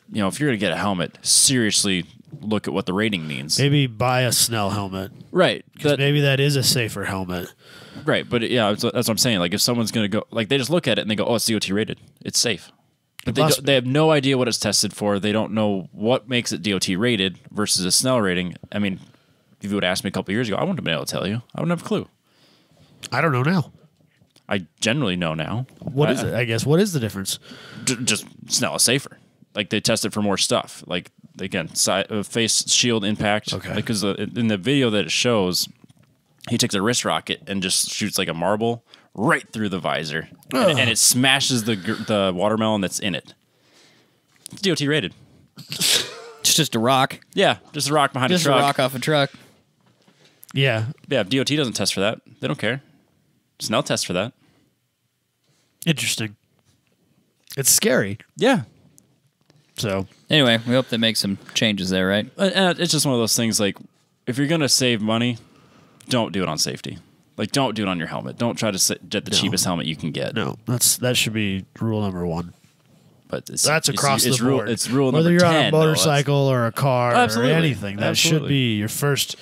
if you're going to get a helmet, seriously look at what the rating means. Maybe buy a Snell helmet. Right. Maybe that is a safer helmet. Right. But, yeah, that's what I'm saying. Like, if someone's going to go, like, they just look at it and they go, oh, it's DOT rated. It's safe. But must be. they have no idea what it's tested for. They don't know what makes it DOT rated versus a Snell rating. I mean, if you would ask me a couple years ago, I wouldn't have been able to tell you. I wouldn't have a clue. I don't know now. I generally know now. What is it? I guess. What is the difference? Just Snell is safer. Like, they tested for more stuff. Like, again, face shield impact. Okay. Because in the video that it shows, he takes a wrist rocket and just shoots like a marble right through the visor, and it smashes the watermelon that's in it. It's DOT rated. It's just a rock. Yeah, just a rock behind Just a a truck. rock off a truck. Yeah. Yeah, if DOT doesn't test for that, they don't care. Snell tests for that. Interesting. It's scary. Yeah. So Anyway, we hope they make some changes there, right? And it's just one of those things, like, if you're going to save money, don't do it on safety. Like, don't do it on your helmet. Don't try to get the cheapest helmet you can get. no, that should be rule number one. But That's across the rule, board. It's rule Whether number you're 10. on a motorcycle or a car Absolutely. or anything, that should Absolutely. be your first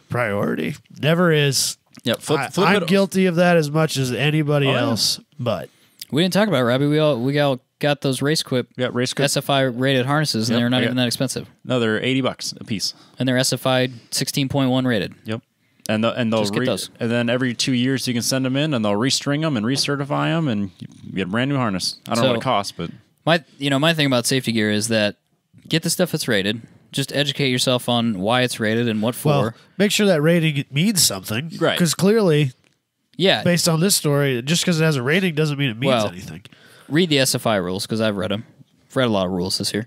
priority. Never is. Yeah, flip I'm it. guilty of that as much as anybody Oh, yeah. else, but We didn't talk about it, Robbie. We all got those race quip Yeah, race grip. SFI rated harnesses, and Yep, they're not I even got- that expensive. No, they're $80 a piece. And they're SFI 16.1 rated. Yep. And they'll Just get those. and then every 2 years you can send them in, and they'll restring them and recertify them, and you get a brand new harness. I don't know what So- it costs, but My thing about safety gear is that get the stuff that's rated. Just educate yourself on why it's rated and what for. well, make sure that rating means something, Right. Because clearly, yeah, based on this story, just because it has a rating doesn't mean it means Well, anything. read the SFI rules because I've read them. I've read a lot of rules this year.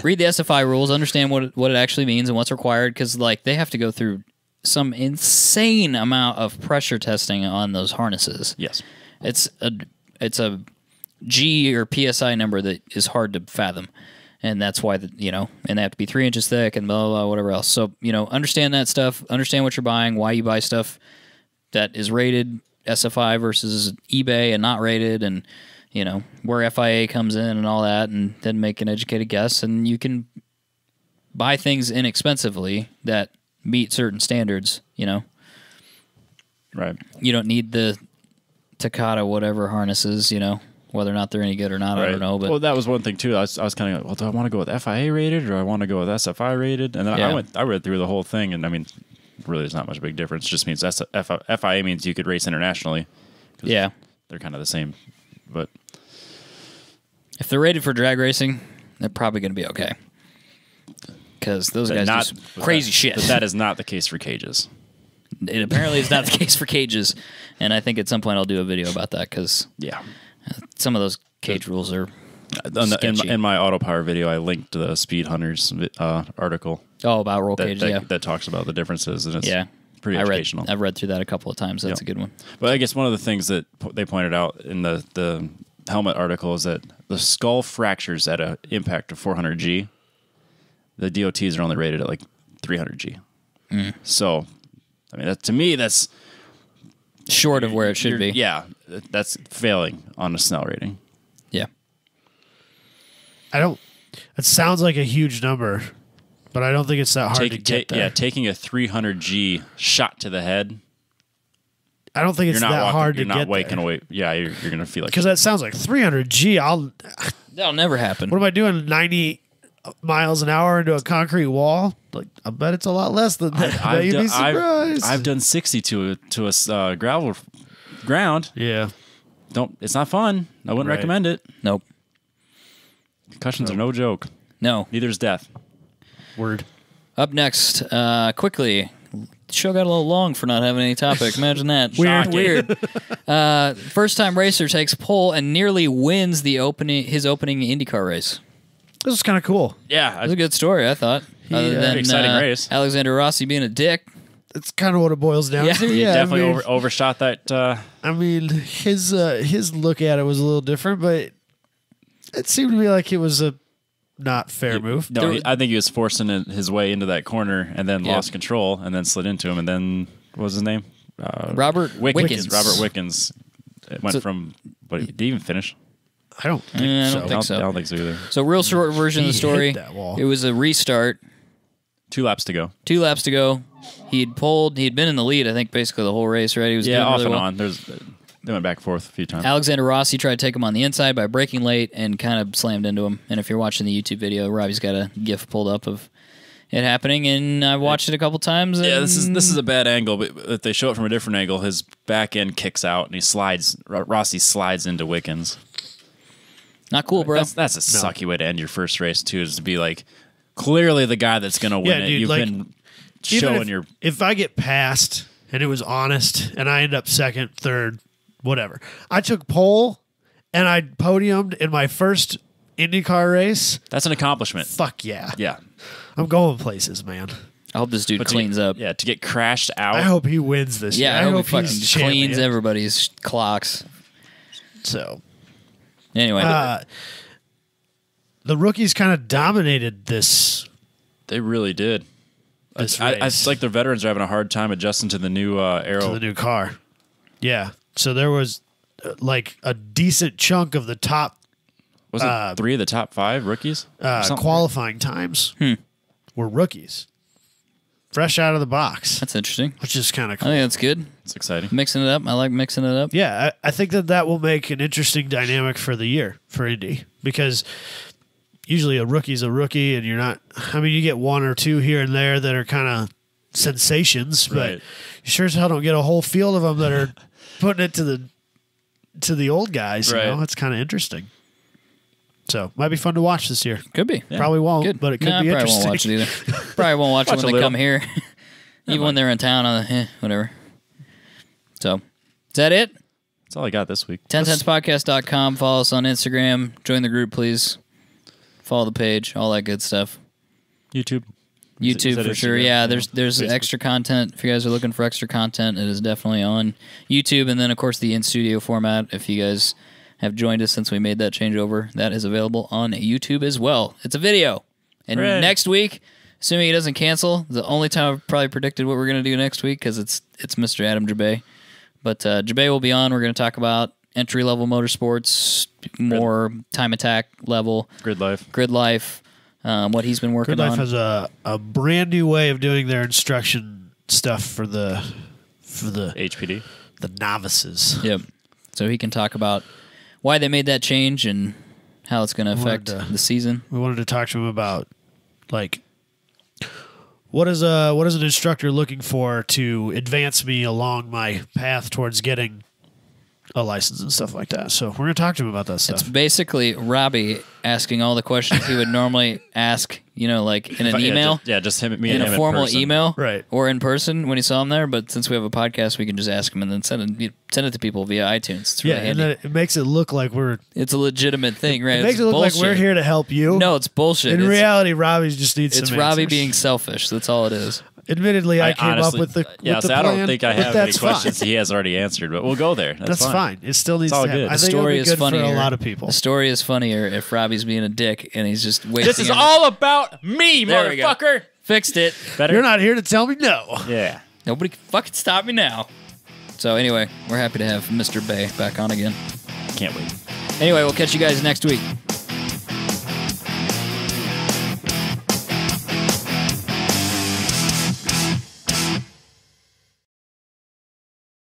Read the SFI rules, understand what it actually means and what's required because they have to go through some insane amount of pressure testing on those harnesses. yes. It's a G or PSI number that is hard to fathom. And that's why, and they have to be 3 inches thick and blah, blah, blah, whatever else. So, understand that stuff, understand what you're buying, why you buy stuff that is rated SFI versus eBay and not rated, and, where FIA comes in and all that, and then make an educated guess. And you can buy things inexpensively that meet certain standards, Right. You don't need the Takata whatever harnesses, whether or not they're any good or not, I don't know. But well, that was one thing too. I was kind of like, well, do I want to go with FIA rated or do I want to go with SFI rated? And then Yeah. I read through the whole thing, and I mean, really, there's not much big difference. It just means FIA means you could race internationally. 'Cause yeah, they're kind of the same, but if they're rated for drag racing, they're probably going to be okay. Because those guys do some crazy shit. But that is not the case for cages. It apparently is not the case for cages, and I think at some point I'll do a video about that because Yeah. some of those cage rules are sketchy. In my auto power video, I linked the Speed Hunters article about roll cages. that talks about the differences, and it's Yeah. pretty educational. I've read through that a couple of times. That's Yep. a good one. But I guess one of the things that they pointed out in the helmet article is that the skull fractures at an impact of 400 G. The DOTs are only rated at like 300 G. So, I mean, to me, that's Short of where it should be. Yeah, that's failing on the Snell rating. Yeah. It sounds like a huge number, but I don't think it's that hard to get there. Yeah, taking a 300 G shot to the head. I don't think it's You're not that hard to You're get not waking there. away. Yeah, you're gonna feel like Because that sounds like 300 G. That'll never happen. What am I doing? 90 miles an hour into a concrete wall? Like, I bet it's a lot less than that. You'd be surprised. I've done 60 to a gravel ground. Yeah. It's not fun. I wouldn't Right. recommend it. Nope. Concussions are no joke. No. Neither is death. Word. Up next, quickly. The show got a little long for not having any topic. Imagine that. Weird. Weird. First time racer takes pole and nearly wins his opening IndyCar race. This is kind of cool. Yeah, It was a good story, I thought. Other than exciting race. Alexander Rossi being a dick. It's kind of what it boils down Yeah. to. he Yeah, definitely I mean, overshot that. I mean, his look at it was a little different, but it seemed to me like it was a not fair move. No, I think he was forcing his way into that corner and then Yeah. lost control and then slid into him. And then what was his name? Robert Wickens. Wickens. Robert Wickens. It went from. But did he even finish? I don't think I so. don't think so. I don't think so either. So real short version of He the story. hit that wall. It was a restart. 2 laps to go. 2 laps to go. He'd pulled. He'd been in the lead, I think, basically the whole race, right? He was Yeah, doing off really and well. on. They went back and forth a few times. Alexander Rossi tried to take him on the inside by braking late and kind of slammed into him. And if you're watching the YouTube video, Robbie's got a GIF pulled up of it happening, and I've watched it a couple times. Yeah, and this is a bad angle, but if they show it from a different angle, his back end kicks out and he slides. Rossi slides into Wickens. not cool, bro. That's a sucky way to end your first race too. Is to be like clearly the guy that's going to win Yeah, it. dude, You've like, been Even showing if, your. if I get passed and it was honest and I end up second, third, whatever. I took pole and I podiumed in my first IndyCar race. That's an accomplishment. Fuck yeah. Yeah. I'm going places, man. I hope this dude But to cleans get- up. Yeah, to get crashed out. I hope he wins this year. Yeah, I hope he fucking he's cleans champion. everybody's clocks. So, Anyway, the rookies kind of dominated this. They really did. This I race. it's like the veterans are having a hard time adjusting to the new aero. To the new car. Yeah. So there was like a decent chunk of the top Was it 3 of the top 5 rookies? Or something? qualifying times were rookies. Fresh out of the box, that's interesting. which is kind of I cool. think that's good. It's exciting. Mixing it up. I like mixing it up. Yeah, I think that will make an interesting dynamic for the year for Indy because usually a rookie's a rookie and you're not. I mean, you get 1 or 2 here and there that are kind of sensations, but Right. you sure as hell don't get a whole field of them that are putting it to the old guys. Right. You know, it's kind of interesting. So might be fun to watch this year. Could be. Probably won't, Good. but it could Nah, be I probably interesting. won't watch it either. Probably won't watch, Watch it a when they little. come here. Even when they're in town, whatever. So, is that it? That's all I got this week. 1010podcast.com. Follow us on Instagram. Join the group, please. Follow the page. All that good stuff. YouTube. YouTube Is that for sure. Instagram? Yeah, there's Facebook. extra content. If you guys are looking for extra content, it is definitely on YouTube. And then, of course, the in-studio format. If you guys have joined us since we made that changeover, that is available on YouTube as well. It's a video. And Hooray. next week, assuming he doesn't cancel, the only time I've probably predicted what we're going to do next week because it's Mr. Adam Jabay. But Jabay will be on. We're going to talk about entry-level motorsports, more time attack level, Grid Life. grid life, what he's been working Grid Life on. has a brand new way of doing their instruction stuff for the HPD. novices. Yep. So he can talk about why they made that change and how it's going to affect Wanted to- the season. We wanted to talk to him about like what is an instructor looking for to advance me along my path towards getting a license and stuff like that. So we're going to talk to him about that stuff. It's basically Robbie asking all the questions he would normally ask, like in an email. Just him, me in and a him formal person. email, Right. or in person when he saw him there. But since we have a podcast, we can just ask him and then send it to people via iTunes. It's really and handy. then it makes it look like we're. It's a legitimate thing, right? It makes It's it look bullshit. like we're here to help you. No, it's bullshit. In It's- reality, Robbie just needs it's some Robbie answers. being selfish. That's all it is. Admittedly, I came honestly- up with the yeah. with the So plan, I don't think I but have any that's questions fine. he has already answered, but we'll go there. That's fine. It still needs all to happen. good. I The think it'll Story be is good funnier. for a lot of people. The story is funnier if Robbie's being a dick and he's just wasting. This is every- all about me, There we go. motherfucker. Fixed it. Better. You're not here to tell me no. Yeah. Nobody can fucking stop me now. So anyway, we're happy to have Mr. Bay back on again. Can't wait. Anyway, we'll catch you guys next week.